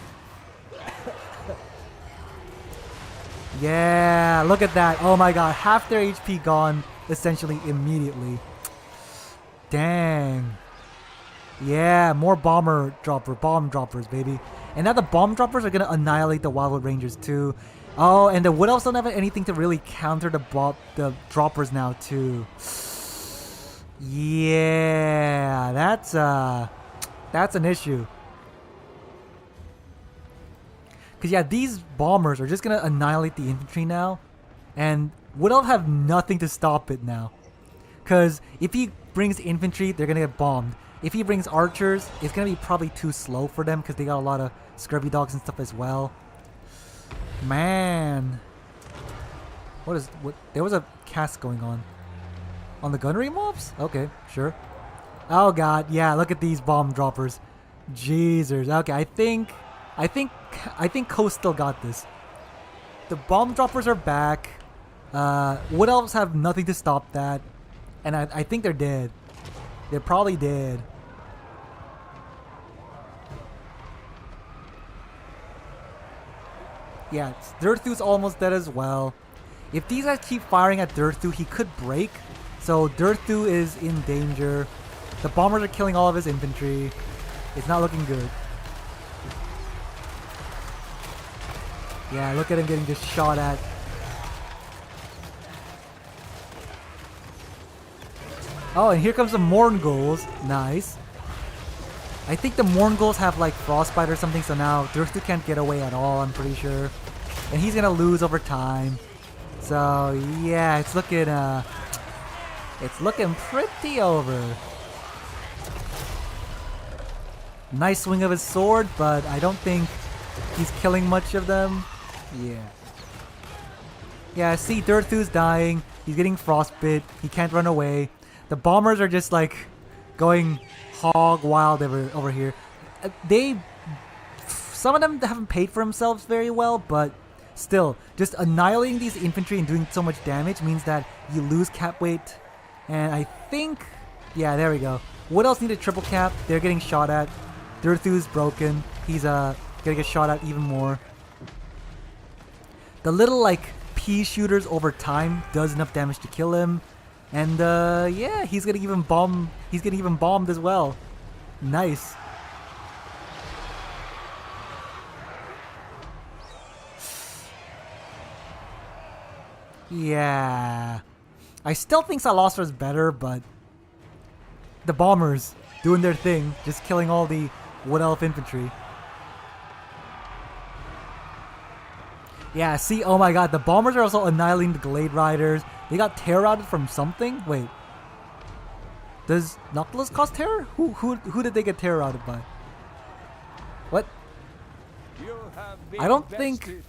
Yeah, look at that. Oh my god, half their HP gone essentially immediately. Dang. Yeah, more bomb droppers, baby. And now the bomb droppers are gonna annihilate the Wildwood Rangers too. Oh, and the Wood Elves don't have anything to really counter the droppers now too. Yeah, that's an issue. Cause yeah, these bombers are just gonna annihilate the infantry now, and Wood Elf have nothing to stop it now. Cause if he brings infantry, they're gonna get bombed. If he brings archers, it's gonna be probably too slow for them because they got a lot of scrubby dogs and stuff as well. Man, what? There was a cast going on the gunnery mobs. Okay, sure. Oh god, yeah. Look at these bomb droppers. Jesus. Okay, I think Coast still got this. The bomb droppers are back. Wood Elves have nothing to stop that, and I think they're dead. They're probably dead. Yeah, Durthu's almost dead as well. If these guys keep firing at Durthu, he could break. So Durthu is in danger. The bombers are killing all of his infantry. It's not looking good. Yeah, look at him getting just shot at. Oh, and here comes the Morngulls. Nice. I think the Morngulls have like Frostbite or something, so now Durthu can't get away at all, I'm pretty sure. And he's gonna lose over time. So yeah, it's looking pretty over. Nice swing of his sword, but I don't think he's killing much of them. Yeah. Yeah, see, Durthu's dying. He's getting frostbit. He can't run away. The bombers are just like going hog wild over here. Some of them haven't paid for themselves very well, but still, just annihilating these infantry and doing so much damage means that you lose cap weight. And I think, yeah, there we go. What else needed triple cap? They're getting shot at. Durthu's broken. He's gonna get shot at even more. The little like pea shooters over time does enough damage to kill him. And yeah, he's getting even bombed as well. Nice. Yeah. I still think Silostra is better, but the bombers doing their thing, just killing all the Wood Elf infantry. Yeah, see, oh my god, the bombers are also annihilating the Glade Riders. They got terror routed from something? Wait. Does Noctilus cause terror? Who did they get terror routed by? What? I don't think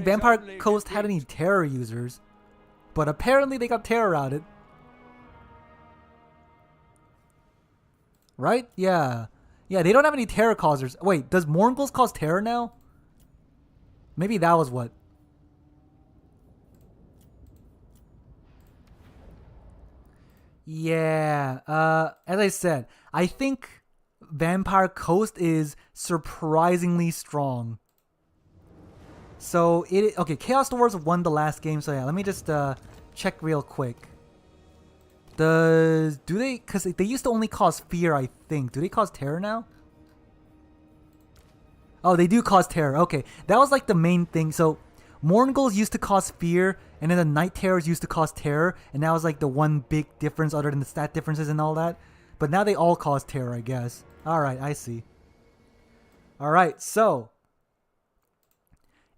Vampire Coast had any terror users. But apparently they got terror routed. Right? Yeah. Yeah, they don't have any terror causers. Wait, does Morngulls cause terror now? Maybe that was what. Yeah, as I said, I think Vampire Coast is surprisingly strong. So, okay, Chaos Dwarves won the last game, so yeah, let me just check real quick. Do they? Because they used to only cause fear, I think. Do they cause terror now? Oh, they do cause terror. Okay, that was like the main thing. So, Mourngulls used to cause fear, and then the Night Terrors used to cause terror, and that was like the one big difference other than the stat differences and all that. But now they all cause terror, I guess. Alright, I see. Alright, so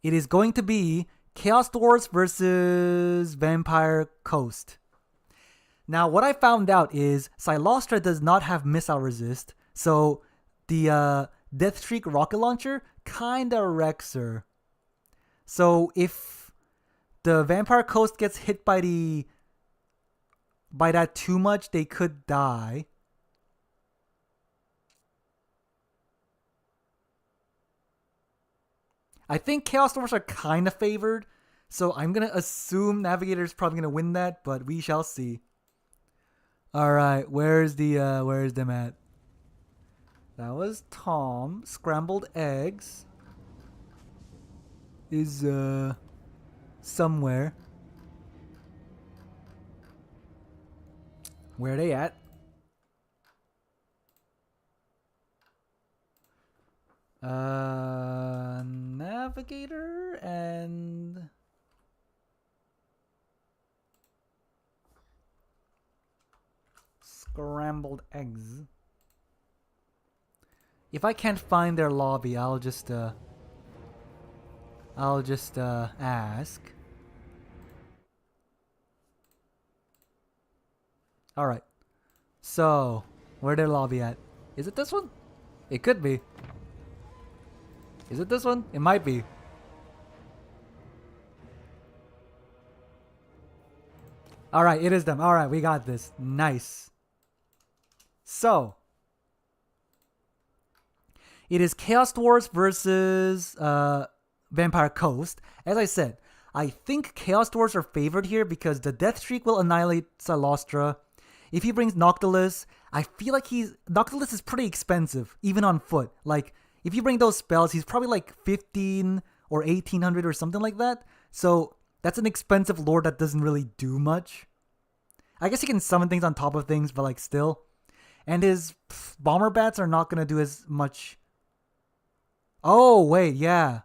it is going to be Chaos Dwarves versus Vampire Coast. Now, what I found out is Silostra does not have missile resist, so the Deathstreak rocket launcher kinda wrecks her. So if the Vampire Coast gets hit by that too much, they could die. I think Chaos Dwarfs are kind of favored, so I'm going to assume Navigator's probably going to win that, but we shall see. Alright, where's them at? That was Tom. Scrambled eggs is somewhere. Where are they at? Navigator and scrambled eggs. If I can't find their lobby, I'll just ask. All right. So, where their lobby at? Is it this one? It could be. Is it this one? It might be. Alright, it is them. Alright, we got this. Nice. So, it is Chaos Dwarves versus Vampire Coast. As I said, I think Chaos Dwarves are favored here because the Death Streak will annihilate Silostra. If he brings Noctilus, I feel like Noctilus is pretty expensive, even on foot. Like, if you bring those spells, he's probably like 15 or 1800 or something like that. So that's an expensive lord that doesn't really do much. I guess he can summon things on top of things, but like still. And his bomber bats are not going to do as much. Oh, wait, yeah.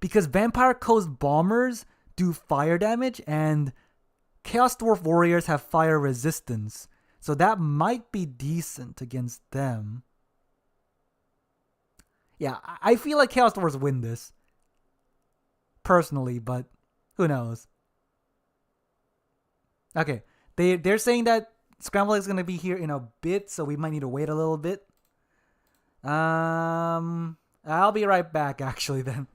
Because Vampire Coast bombers do fire damage and Chaos Dwarf warriors have fire resistance. So that might be decent against them. Yeah, I feel like Chaos Dwarves win this. Personally, but who knows? Okay, they're saying that Scramble is gonna be here in a bit, so we might need to wait a little bit. I'll be right back actually then.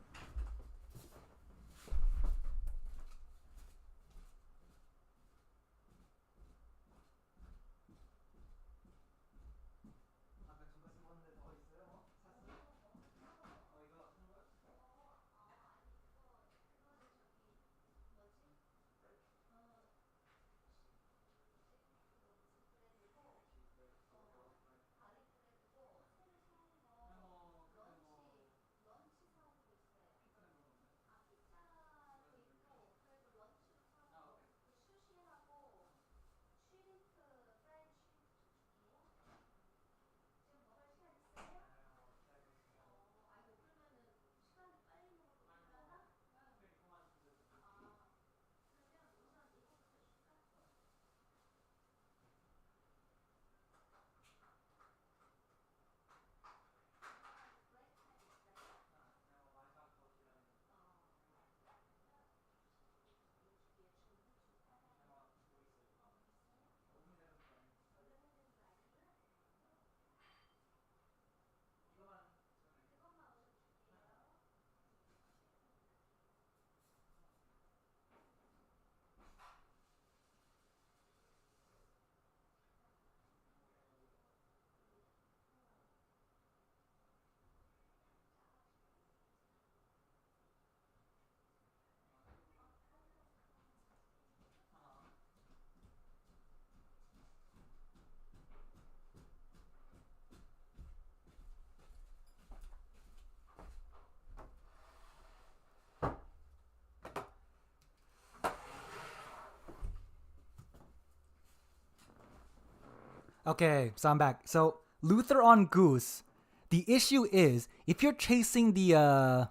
Okay, so I'm back. So Luther on Goose. The issue is if you're chasing the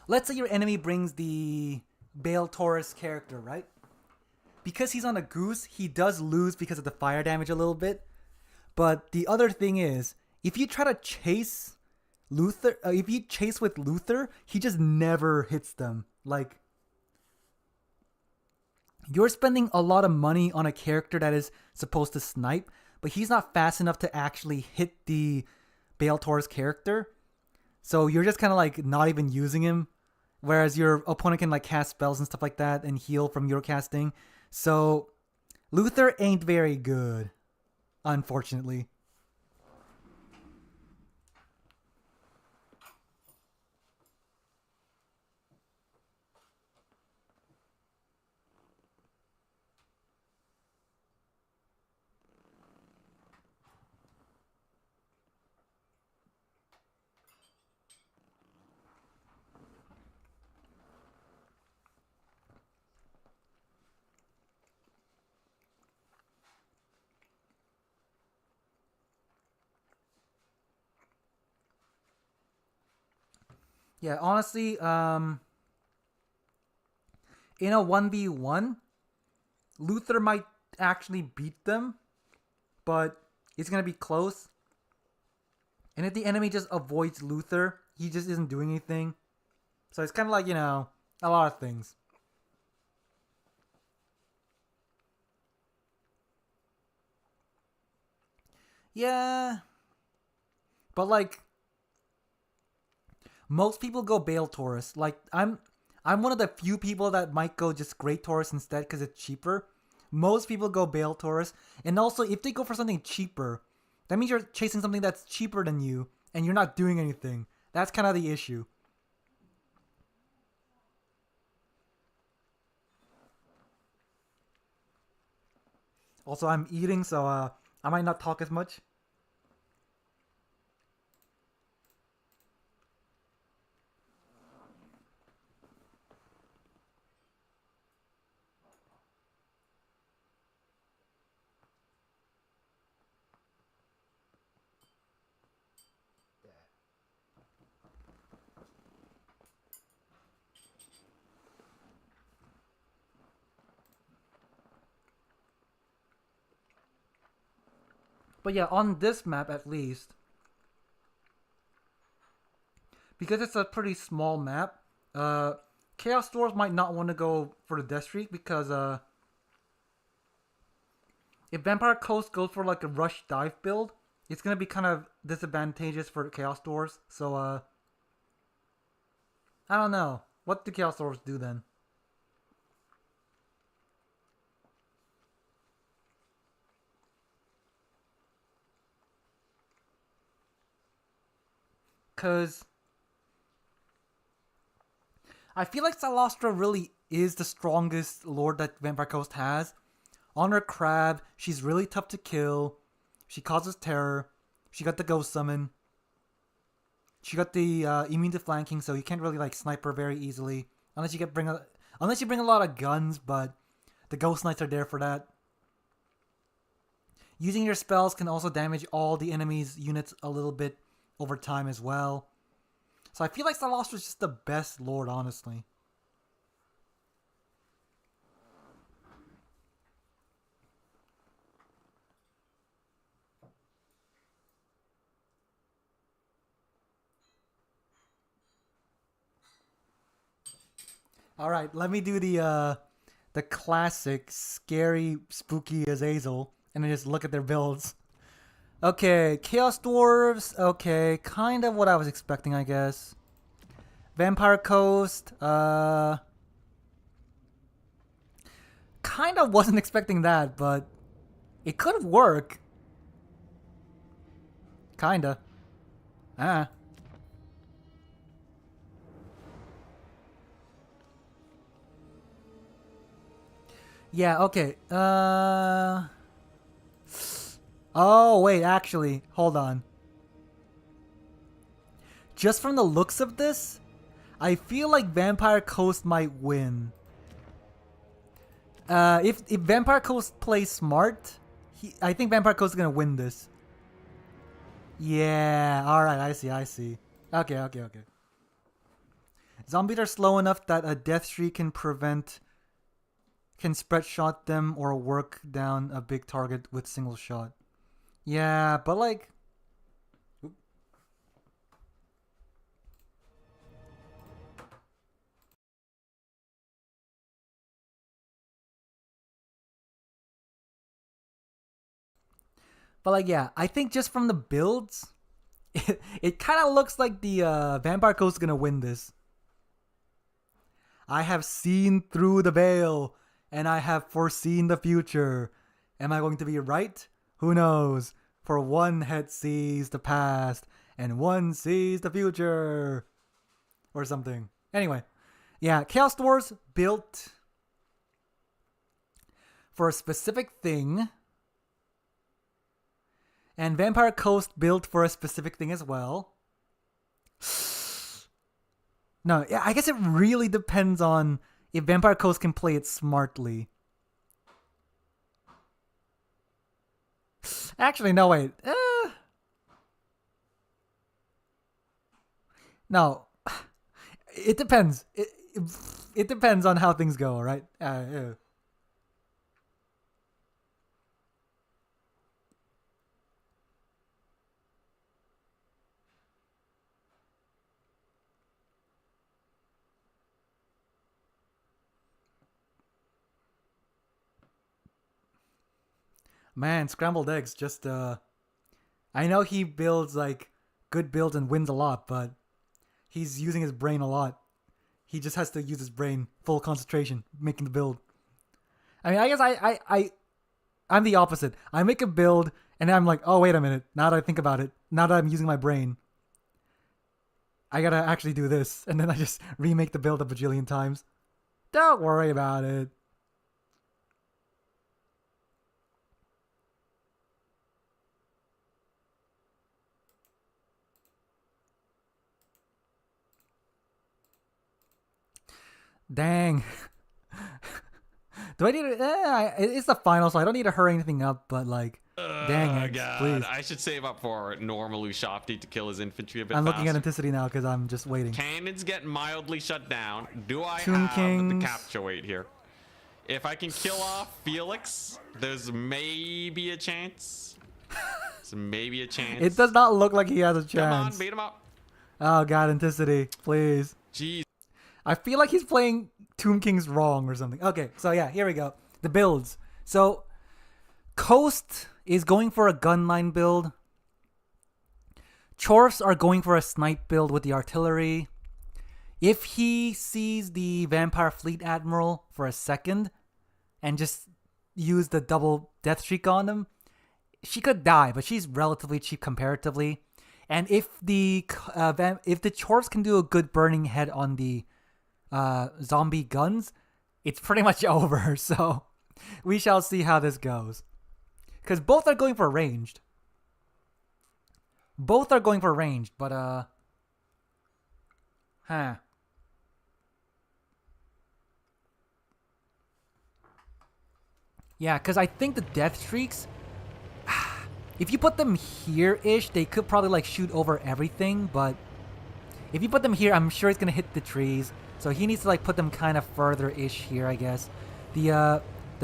let's say your enemy brings the Bale Taurus character, right? Because he's on a Goose, he does lose because of the fire damage a little bit. But the other thing is, if you try to chase Luther, if you chase with Luther, he just never hits them. Like, you're spending a lot of money on a character that is supposed to snipe, but he's not fast enough to actually hit the Bale Taurus character. So you're just kind of like not even using him. Whereas your opponent can like cast spells and stuff like that and heal from your casting. So Luther ain't very good, unfortunately. Yeah, honestly, in a 1v1, Luther might actually beat them, but it's going to be close. And if the enemy just avoids Luther, he just isn't doing anything. So it's kind of like, you know, a lot of things. Yeah. But like, most people go Bale Taurus. Like, I'm one of the few people that might go just Great Taurus instead because it's cheaper. Most people go Bale Taurus. And also, if they go for something cheaper, that means you're chasing something that's cheaper than you, and you're not doing anything. That's kind of the issue. Also, I'm eating, so I might not talk as much. But yeah, on this map at least, because it's a pretty small map, Chaos Dwarves might not want to go for the Death Streak because if Vampire Coast goes for like a rush dive build, it's going to be kind of disadvantageous for Chaos Dwarves. So I don't know. What do Chaos Dwarves do then? Because I feel like Salastra really is the strongest lord that Vampire Coast has. On her crab, she's really tough to kill. She causes terror. She got the ghost summon. She got the immune to flanking, so you can't really like snipe her very easily. Unless you bring a lot of guns, but the ghost knights are there for that. Using your spells can also damage all the enemy's units a little bit over time as well. So I feel like Salastra is just the best lord, honestly. All right, let me do the classic scary spooky Azazel and then just look at their builds. Okay, Chaos Dwarves. Okay, kind of what I was expecting, I guess. Vampire Coast. Kind of wasn't expecting that, but it could work. Kinda. Ah. Yeah, okay. Oh, wait, actually, hold on. Just from the looks of this, I feel like Vampire Coast might win. If Vampire Coast plays smart, I think Vampire Coast is gonna win this. Yeah, alright, I see. Okay. Zombies are slow enough that a death streak can spread shot them or work down a big target with single shot. Yeah, but like... But like, yeah, I think just from the builds, it kind of looks like the Vampire Coast is going to win this. I have seen through the veil, and I have foreseen the future. Am I going to be right? Who knows? For one head sees the past, and one sees the future. Or something. Anyway, yeah, Chaos Dwarves built for a specific thing. And Vampire Coast built for a specific thing as well. No, yeah, I guess it really depends on if Vampire Coast can play it smartly. Actually, no, wait. No. It depends. It depends on how things go, right? Yeah. Man, scrambled eggs just I know he builds like good builds and wins a lot, but he's using his brain a lot. He just has to use his brain, full concentration, making the build. I mean, I guess I'm the opposite. I make a build and I'm like, oh wait a minute. Now that I think about it, now that I'm using my brain, I gotta actually do this, and then I just remake the build a bajillion times. Don't worry about it. Dang. Do I need to... it's the final, so I don't need to hurry anything up, but like... dang it, God. please. I should save up for normal Ushofty to kill his infantry a bit I'm faster. looking at Anticity now because I'm just waiting. Cannons get mildly shut down. Do I Tomb have Kings. the capture weight here? If I can kill off Felix, there's maybe a chance. It does not look like he has a chance. Come on, beat him up. Oh god, Anticity, please. Jeez. I feel like he's playing Tomb Kings wrong or something. Okay, so yeah, here we go. The builds. So, Coast is going for a gunline build. Dwarves are going for a snipe build with the artillery. If he sees the Vampire Fleet Admiral for a second and just use the double death streak on him, she could die, but she's relatively cheap comparatively. And if the Dwarves can do a good burning head on the zombie guns, it's pretty much over. So we shall see how this goes. Because both are going for ranged. But yeah, because I think the death streaks, if you put them here-ish, they could probably like shoot over everything, but if you put them here, I'm sure it's gonna hit the trees. So he needs to like put them kind of further-ish here, I guess. The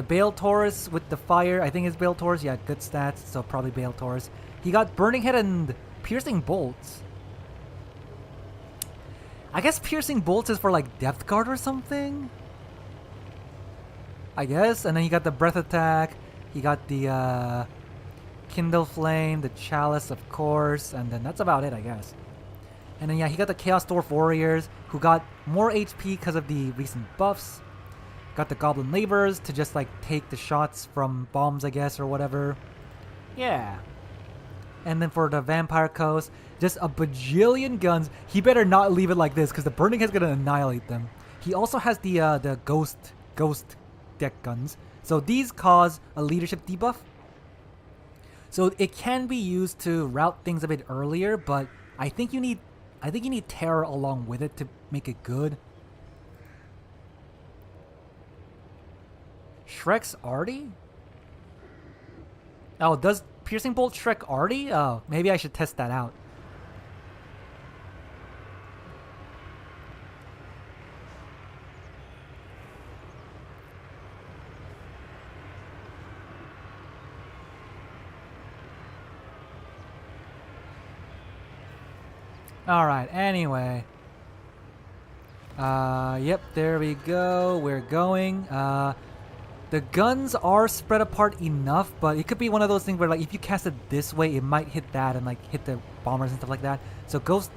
Bale Taurus with the fire, I think it's Bale Taurus. Yeah, good stats, so probably Bale Taurus. He got Burning Head and Piercing Bolts. I guess Piercing Bolts is for like Depth Guard or something? I guess. And then he got the Breath Attack. He got the Kindle Flame, the Chalice, of course. And then that's about it, I guess. And then yeah, he got the Chaos Dwarf Warriors, who got more HP because of the recent buffs. Got the Goblin Laborers to just like take the shots from bombs, I guess, or whatever. Yeah. And then for the Vampire Coast, just a bajillion guns. He better not leave it like this, because the Burning Head's gonna annihilate them. He also has the Ghost deck guns. So these cause a leadership debuff. So it can be used to route things a bit earlier, but I think you need terror along with it to make it good. Shrek's Artie? Oh, does piercing bolt Shrek already? Oh, maybe I should test that out. Alright, anyway. Yep, there we go. We're going. The guns are spread apart enough, but it could be one of those things where, like, if you cast it this way, it might hit that and, like, hit the bombers and stuff like that. So Coast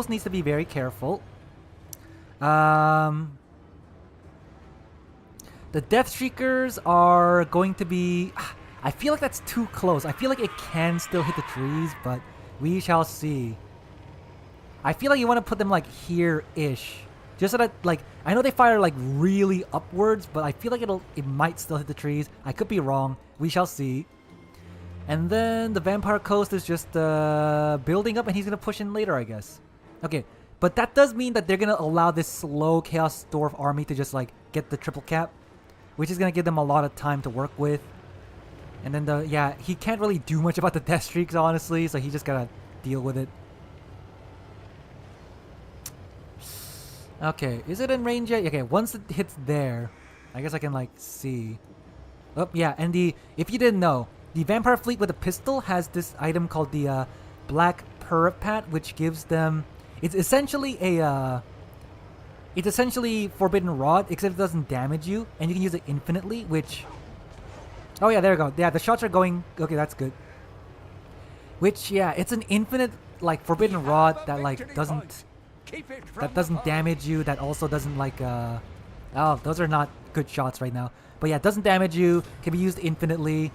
needs to be very careful. The Death Streakers are going to be... I feel like that's too close. I feel like it can still hit the trees, but we shall see. I feel like you want to put them, like, here-ish. Just so that, like, I know they fire, like, really upwards, but I feel like it might still hit the trees. I could be wrong. We shall see. And then the Vampire Coast is just building up, and he's going to push in later, I guess. Okay, but that does mean that they're going to allow this slow Chaos Dwarf army to just, like, get the triple cap, which is going to give them a lot of time to work with. And then yeah, he can't really do much about the Death Streaks, honestly, so he just got to deal with it. Okay, is it in range yet? Okay, once it hits there, I guess I can, like, see. Oh, yeah, and if you didn't know, the Vampire Fleet with a pistol has this item called the Black Puripat, which gives them... It's essentially Forbidden Rod, except it doesn't damage you, and you can use it infinitely, which... Oh yeah, there we go. Yeah, the shots are going... Okay, that's good. Which, yeah, it's an infinite, like, Forbidden Rod that, like, doesn't damage you, that also doesn't, like, oh, those are not good shots right now. But yeah, it doesn't damage you, can be used infinitely.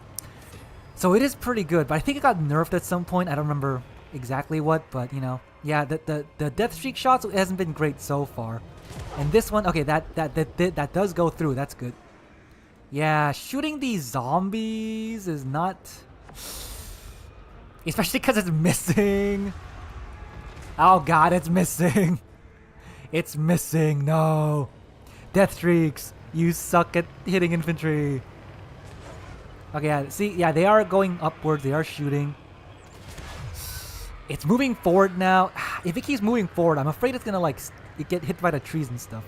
So it is pretty good, but I think it got nerfed at some point. I don't remember exactly what, but, you know. Yeah, the Death Streak shots hasn't been great so far. And this one, okay, that does go through, that's good. Yeah, shooting these zombies is not... Especially because it's missing. Oh god, it's missing. It's missing, no. Death Streaks, you suck at hitting infantry. Okay, yeah, see, yeah, they are going upwards, they are shooting. It's moving forward now. If it keeps moving forward, I'm afraid it's gonna, like, get hit by the trees and stuff.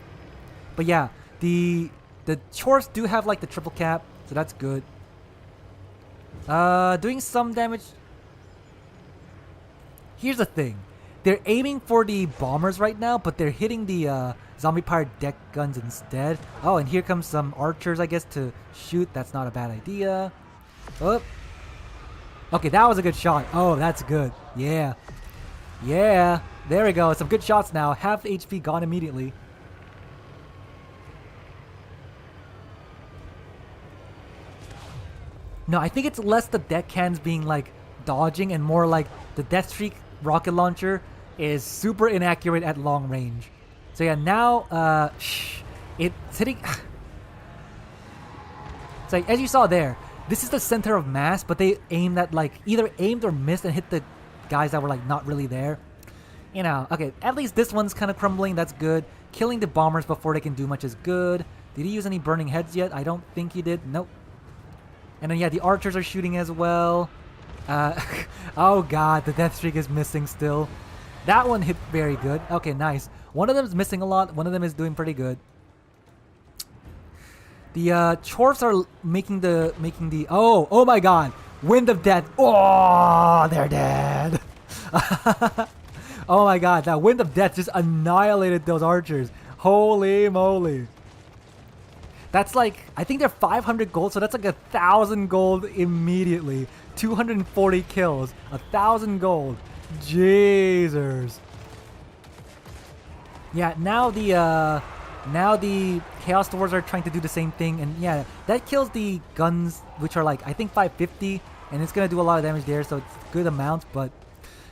But yeah, the Chorfs do have, like, the triple cap, so that's good. Doing some damage. Here's the thing. They're aiming for the bombers right now, but they're hitting the zombie pirate deck guns instead. Oh, and here comes some archers, I guess, to shoot. That's not a bad idea. Oh. Okay, that was a good shot. Oh, that's good. Yeah. Yeah. There we go. Some good shots now. Half the HP gone immediately. No, I think it's less the deckhands being, like, dodging and more like the Death Streak rocket launcher is super inaccurate at long range. So yeah, now it's hitting... It's like, as you saw there, this is the center of mass, but they aimed at, like, either aimed or missed and hit the guys that were, like, not really there. You know, okay, at least this one's kind of crumbling, that's good. Killing the bombers before they can do much is good. Did he use any burning heads yet? I don't think he did. Nope. And then, yeah, the archers are shooting as well. Oh god, the Death Streak is missing still. That one hit very good. Okay, nice. One of them is missing a lot. One of them is doing pretty good. The Chorfs are making the oh my god, Wind of Death. Oh, they're dead. Oh my god, that Wind of Death just annihilated those archers. Holy moly. That's like, I think they're 500 gold, so that's like 1,000 gold immediately. 240 kills, 1,000 gold. Jesus. Yeah, now the Chaos Dwarves are trying to do the same thing, and yeah, that kills the guns, which are, like, I think 550, and it's gonna do a lot of damage there, so it's good amount. But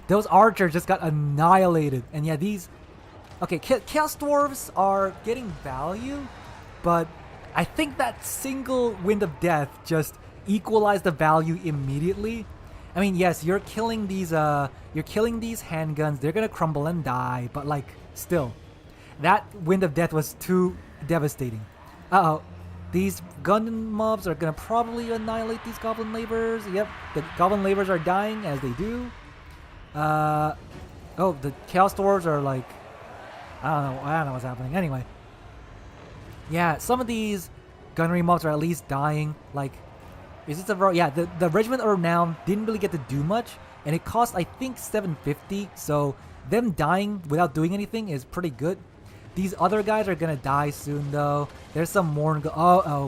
those archers just got annihilated, and yeah, these, okay, Chaos Dwarves are getting value, but I think that single Wind of Death just equalized the value immediately. I mean, yes, you're killing these handguns, they're gonna crumble and die, but, like, still, that Wind of Death was too devastating. Uh-oh. These gun mobs are gonna probably annihilate these goblin laborers. Yep, the goblin laborers are dying as they do. Oh, the chaos dwarves are like, I don't know what's happening. Anyway, yeah, some of these gunnery mobs are at least dying. Like, is this a yeah? The regiment of renown didn't really get to do much, and it cost I think 750. So them dying without doing anything is pretty good. These other guys are gonna die soon though. There's some Morngul.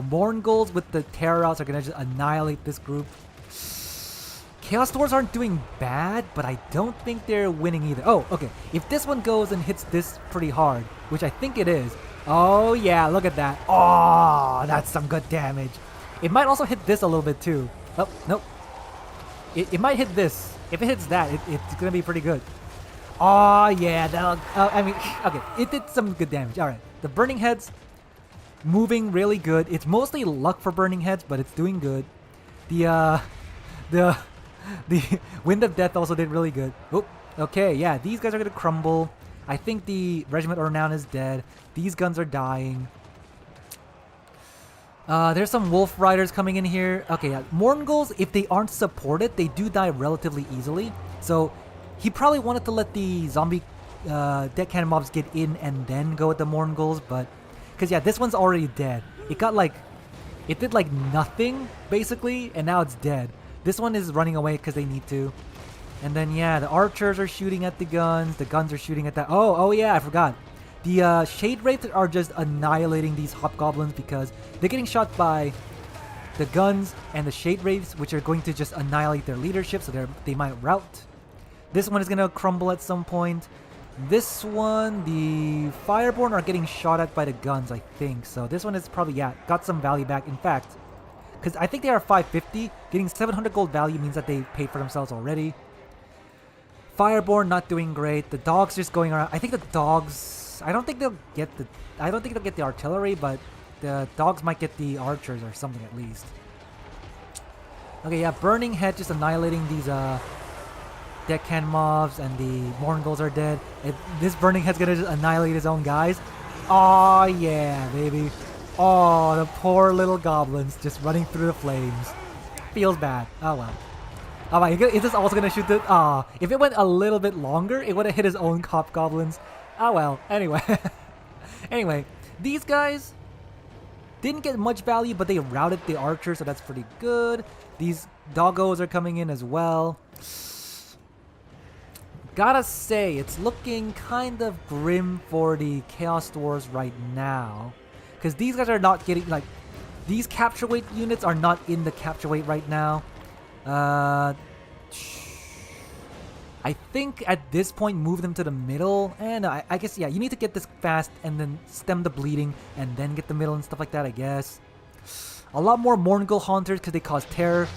Morngul's with the terror routes are gonna just annihilate this group. Chaos Dwarves aren't doing bad, but I don't think they're winning either. Oh, okay. If this one goes and hits this pretty hard, which I think it is. Oh yeah, look at that. Oh, that's some good damage. It might also hit this a little bit too. Oh, nope. It might hit this. If it hits that, it's gonna be pretty good. Oh yeah, that'll, I mean, okay, it did some good damage. All right, the burning heads moving really good. It's mostly luck for burning heads, but it's doing good. The wind of death also did really good. Oh, okay, yeah, these guys are gonna crumble. I think the regiment of renown is dead. These guns are dying. There's some wolf riders coming in here. Okay, yeah, Morngul's, if they aren't supported, they do die relatively easily. So he probably wanted to let the zombie deck cannon mobs get in and then go with the Morngul's, but because yeah, this one's already dead. It got like, it did like nothing basically, and now it's dead. This one is running away because they need to. And then yeah, the archers are shooting at the guns are shooting at that. Oh yeah, I forgot. The shade wraiths are just annihilating these hobgoblins because they're getting shot by the guns and the shade wraiths, which are going to just annihilate their leadership, so they might rout. This one is gonna crumble at some point. This one, the Fireborn are getting shot at by the guns, I think. So this one is probably, yeah, got some value back. In fact, because I think they are 550, getting 700 gold value means that they paid for themselves already. Fireborn not doing great. The dogs just going around. I think the dogs, I don't think they'll get the artillery, but the dogs might get the archers or something at least. Okay, yeah, Burning Head just annihilating these deckhan mobs, and the Morngul's are dead. This Burning Head's gonna just annihilate his own guys. Oh yeah, baby. Oh, the poor little goblins just running through the flames. Feels bad. Oh well. Oh my, is this also gonna shoot the... if it went a little bit longer, it would have hit his own cop goblins. Oh well, anyway. Anyway, these guys didn't get much value, but they routed the archer, so that's pretty good. These doggos are coming in as well. Gotta say, it's looking kind of grim for the Chaos Dwarves right now. Because these guys are not getting, like, these capture weight units are not in the capture weight right now. I think at this point, move them to the middle. And I guess, yeah, you need to get this fast and then stem the bleeding and then get the middle and stuff like that, I guess. A lot more Morngul Haunters because they cause terror.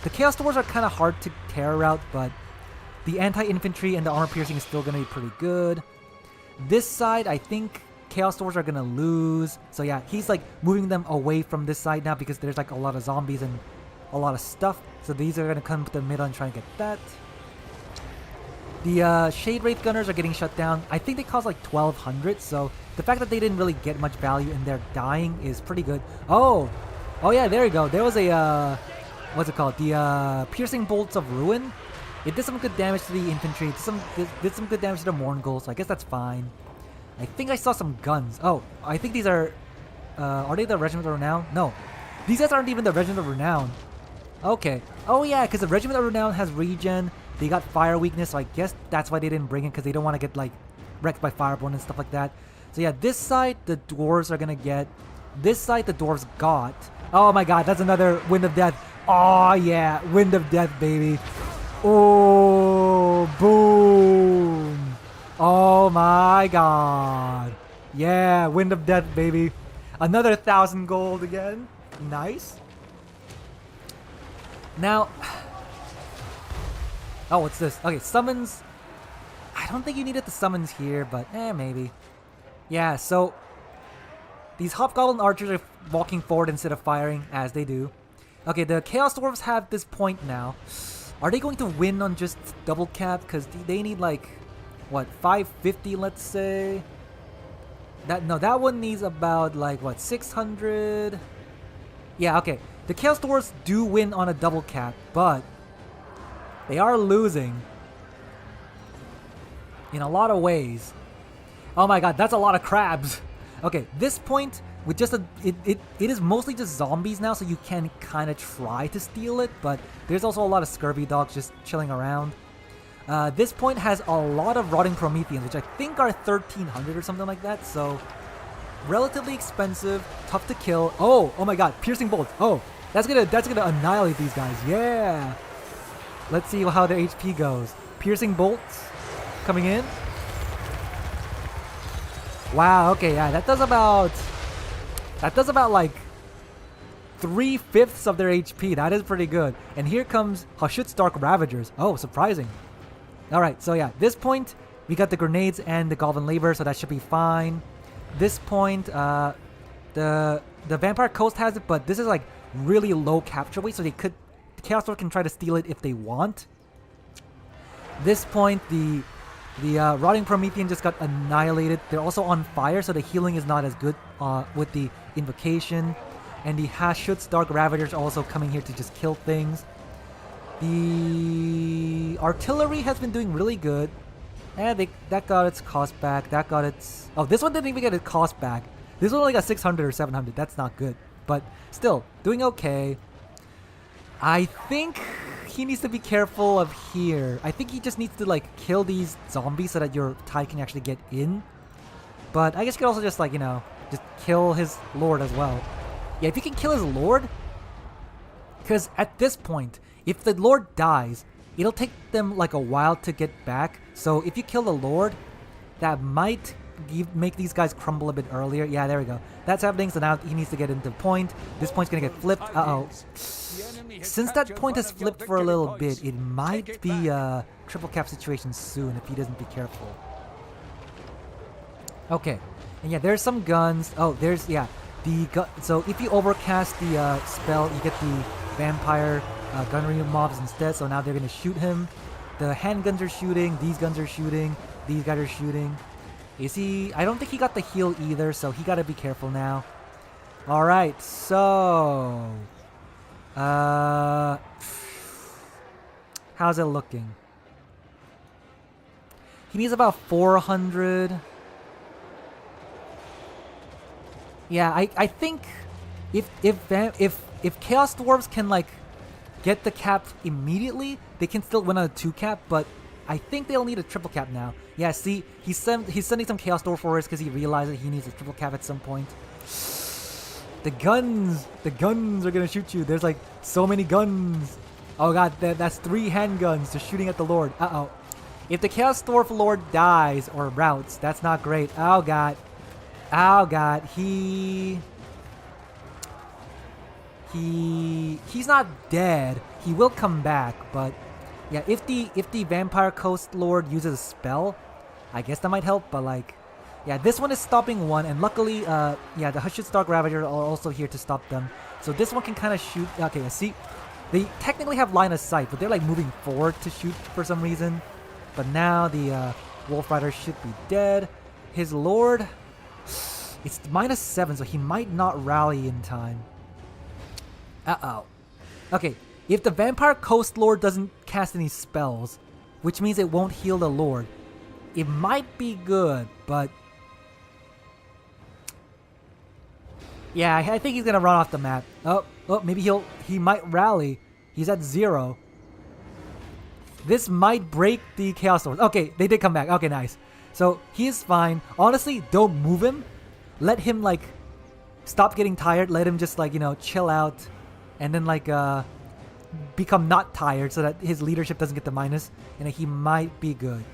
The Chaos Dwarves are kind of hard to terror out, but the anti-infantry and the armor piercing is still going to be pretty good. This side, I think Chaos Dwarves are going to lose. So yeah, he's like moving them away from this side now because there's like a lot of zombies and a lot of stuff. So these are going to come to the middle and try and get that. The Shade Wraith Gunners are getting shut down. I think they cost like 1200. So the fact that they didn't really get much value and they're dying is pretty good. Oh yeah, there you go. There was a, what's it called? The Piercing Bolts of Ruin. It did some good damage to the infantry, did some good damage to the Morngul, so I guess that's fine. I think I saw some guns. Oh, I think these are they the Regiment of Renown? No. These guys aren't even the Regiment of Renown. Okay. Oh yeah, because the Regiment of Renown has regen, they got fire weakness, so I guess that's why they didn't bring it, because they don't want to get like wrecked by Fireborn and stuff like that. So yeah, this side, the Dwarves are gonna get. This side, the Dwarves got. Oh my god, that's another Wind of Death. Oh yeah, Wind of Death, baby. Oh, boom. Oh my god. Yeah, Wind of Death, baby. Another 1,000 gold again. Nice. Now, oh, what's this? Okay, summons. I don't think you needed the summons here, but maybe. Yeah, so these Hobgoblin archers are walking forward instead of firing, as they do. Okay, the Chaos Dwarves have this point now. Are they going to win on just double cap? Because they need like, what, 550, let's say? That one needs about like, what, 600? Yeah, okay. The Chaos Dwarves do win on a double cap, but they are losing in a lot of ways. Oh my god, that's a lot of crabs. Okay, this point, with just it is mostly just zombies now, so you can kind of try to steal it, but there's also a lot of scurvy dogs just chilling around. This point has a lot of rotting Prometheans, which I think are 1300 or something like that, so relatively expensive, tough to kill. Oh my god, piercing bolts. Oh, that's gonna annihilate these guys. Yeah. Let's see how their HP goes. Piercing bolts coming in. Wow, okay, yeah, that does about like 3/5 of their HP. That is pretty good. And here comes Hashut's Dark Ravagers. Oh, surprising. Alright, so yeah, this point, we got the grenades and the Goblin Labor, so that should be fine. This point, the Vampire Coast has it, but this is like really low capture weight, so the Chaos Dwarf can try to steal it if they want. This point, the Rotting Promethean just got annihilated. They're also on fire, so the healing is not as good with the Invocation. And the Hashut's Dark Ravagers are also coming here to just kill things. The artillery has been doing really good. And that got its cost back. That got its... Oh, this one didn't even get its cost back. This one only got 600 or 700. That's not good. But still, doing okay. I think he needs to be careful of here. I think he just needs to like kill these zombies so that your tide can actually get in. But I guess you could also just like, you know, just kill his lord as well. Yeah, if you can kill his lord, because at this point, if the lord dies, it'll take them like a while to get back. So if you kill the lord, that might make these guys crumble a bit earlier. Yeah, there we go. That's happening, so now he needs to get into point. This point's gonna get flipped. Uh-oh. Since that point has flipped for a little bit, it might be a triple cap situation soon if he doesn't be careful. Okay. And yeah, there's some guns. Oh, there's, yeah. So if you overcast the spell, you get the vampire gunnery mobs instead, so now they're gonna shoot him. The handguns are shooting, these guns are shooting, these guys are shooting. Is he... I don't think he got the heal either, so he gotta be careful now. Alright, so... how's it looking? He needs about 400. Yeah, I think if Chaos Dwarves can like get the cap immediately, they can still win on a 2 cap, but I think they'll need a triple cap now. Yeah, see, he's sending some Chaos Dwarf forwards because he realized that he needs a triple cap at some point. The guns are gonna shoot you. There's like so many guns. Oh god, that's 3 handguns just shooting at the Lord. Uh-oh. If the Chaos Dwarf Lord dies or routes, that's not great. Oh god. Oh god. He's not dead. He will come back, but yeah, if the Vampire Coast Lord uses a spell, I guess that might help, but like, yeah, this one is stopping one, and luckily, yeah, the Hashut's Dark Ravager are also here to stop them. So this one can kind of shoot. Okay, see, they technically have line of sight, but they're like moving forward to shoot for some reason. But now the Wolf Rider should be dead. His Lord, it's -7, so he might not rally in time. Uh-oh. Okay, if the Vampire Coast Lord doesn't cast any spells, which means it won't heal the Lord, it might be good, but... yeah, I think he's gonna run off the map. Oh, maybe he might rally. He's at 0. This might break the Chaos Dwarves. Okay, they did come back. Okay, nice. So, he is fine. Honestly, don't move him. Let him, like, stop getting tired. Let him just, like, you know, chill out. And then, like, become not tired so that his leadership doesn't get the minus. And he might be good.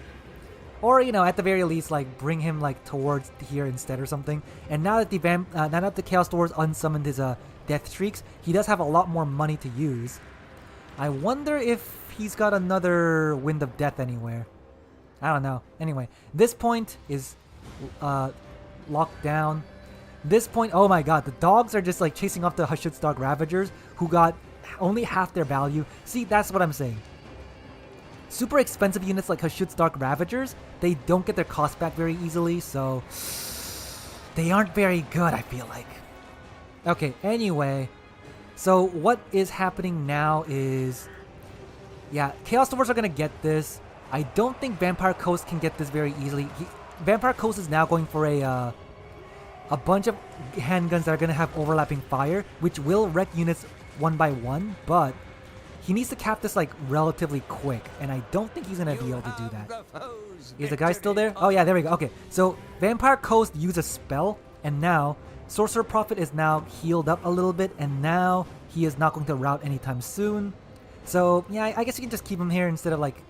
Or, you know, at the very least, like, bring him, like, towards here instead or something. And now that the Chaos Dwarves unsummoned his Death Shrieks, he does have a lot more money to use. I wonder if he's got another Wind of Death anywhere. I don't know. Anyway, this point is locked down. This point, oh my god, the dogs are just, like, chasing off the Hashut's Dark Ravagers, who got only half their value. See, that's what I'm saying. Super expensive units like Hashut's Dark Ravagers, they don't get their cost back very easily, so they aren't very good, I feel like. Okay, anyway, So what is happening now is, yeah, Chaos Dwarves are gonna get this. I don't think Vampire Coast can get this very easily. Vampire Coast is now going for a bunch of handguns that are gonna have overlapping fire, which will wreck units one by one, but he needs to cap this like relatively quick, and I don't think he's gonna be able to do that. Is the guy still there? Oh yeah, there we go. Okay, so Vampire Coast used a spell, and now Sorcerer Prophet is now healed up a little bit, and now he is not going to rout anytime soon. So yeah, I guess you can just keep him here instead of like...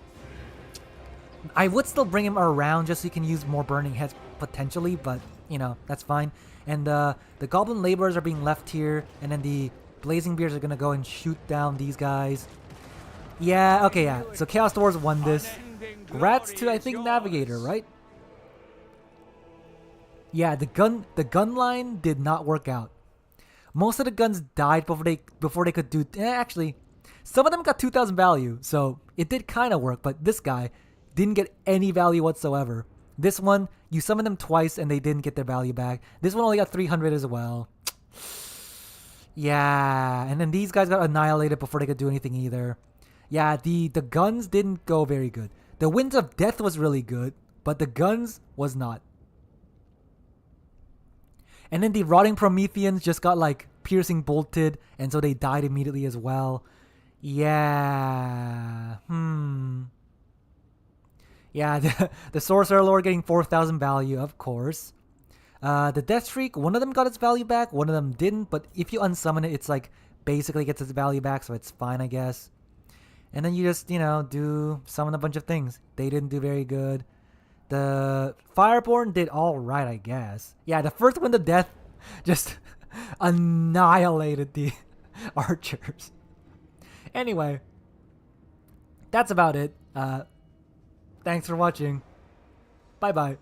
I would still bring him around just so you can use more Burning Heads potentially, but you know, that's fine. And the Goblin Laborers are being left here, and then the Blazing Beards are gonna go and shoot down these guys. Yeah, okay, yeah. So Chaos Dwarves won this. Rats to, I think, Navigator, right? Yeah, the gun line did not work out. Most of the guns died before they could do... actually, some of them got 2,000 value, so it did kind of work, but this guy didn't get any value whatsoever. This one, you summoned them twice and they didn't get their value back. This one only got 300 as well. Yeah, and then these guys got annihilated before they could do anything either. Yeah, the guns didn't go very good. The Winds of Death was really good, but the guns was not. And then the Rotting Prometheans just got like piercing bolted, and so they died immediately as well. Yeah. Yeah, the Sorcerer Lord getting 4,000 value, of course. The Death Shriek, one of them got its value back, one of them didn't, but if you unsummon it, it's like basically gets its value back, so it's fine, I guess. And then you just, you know, summon a bunch of things. They didn't do very good. The Fireborn did alright, I guess. Yeah, the first Wind of Death just annihilated the archers. Anyway, that's about it. Thanks for watching. Bye-bye.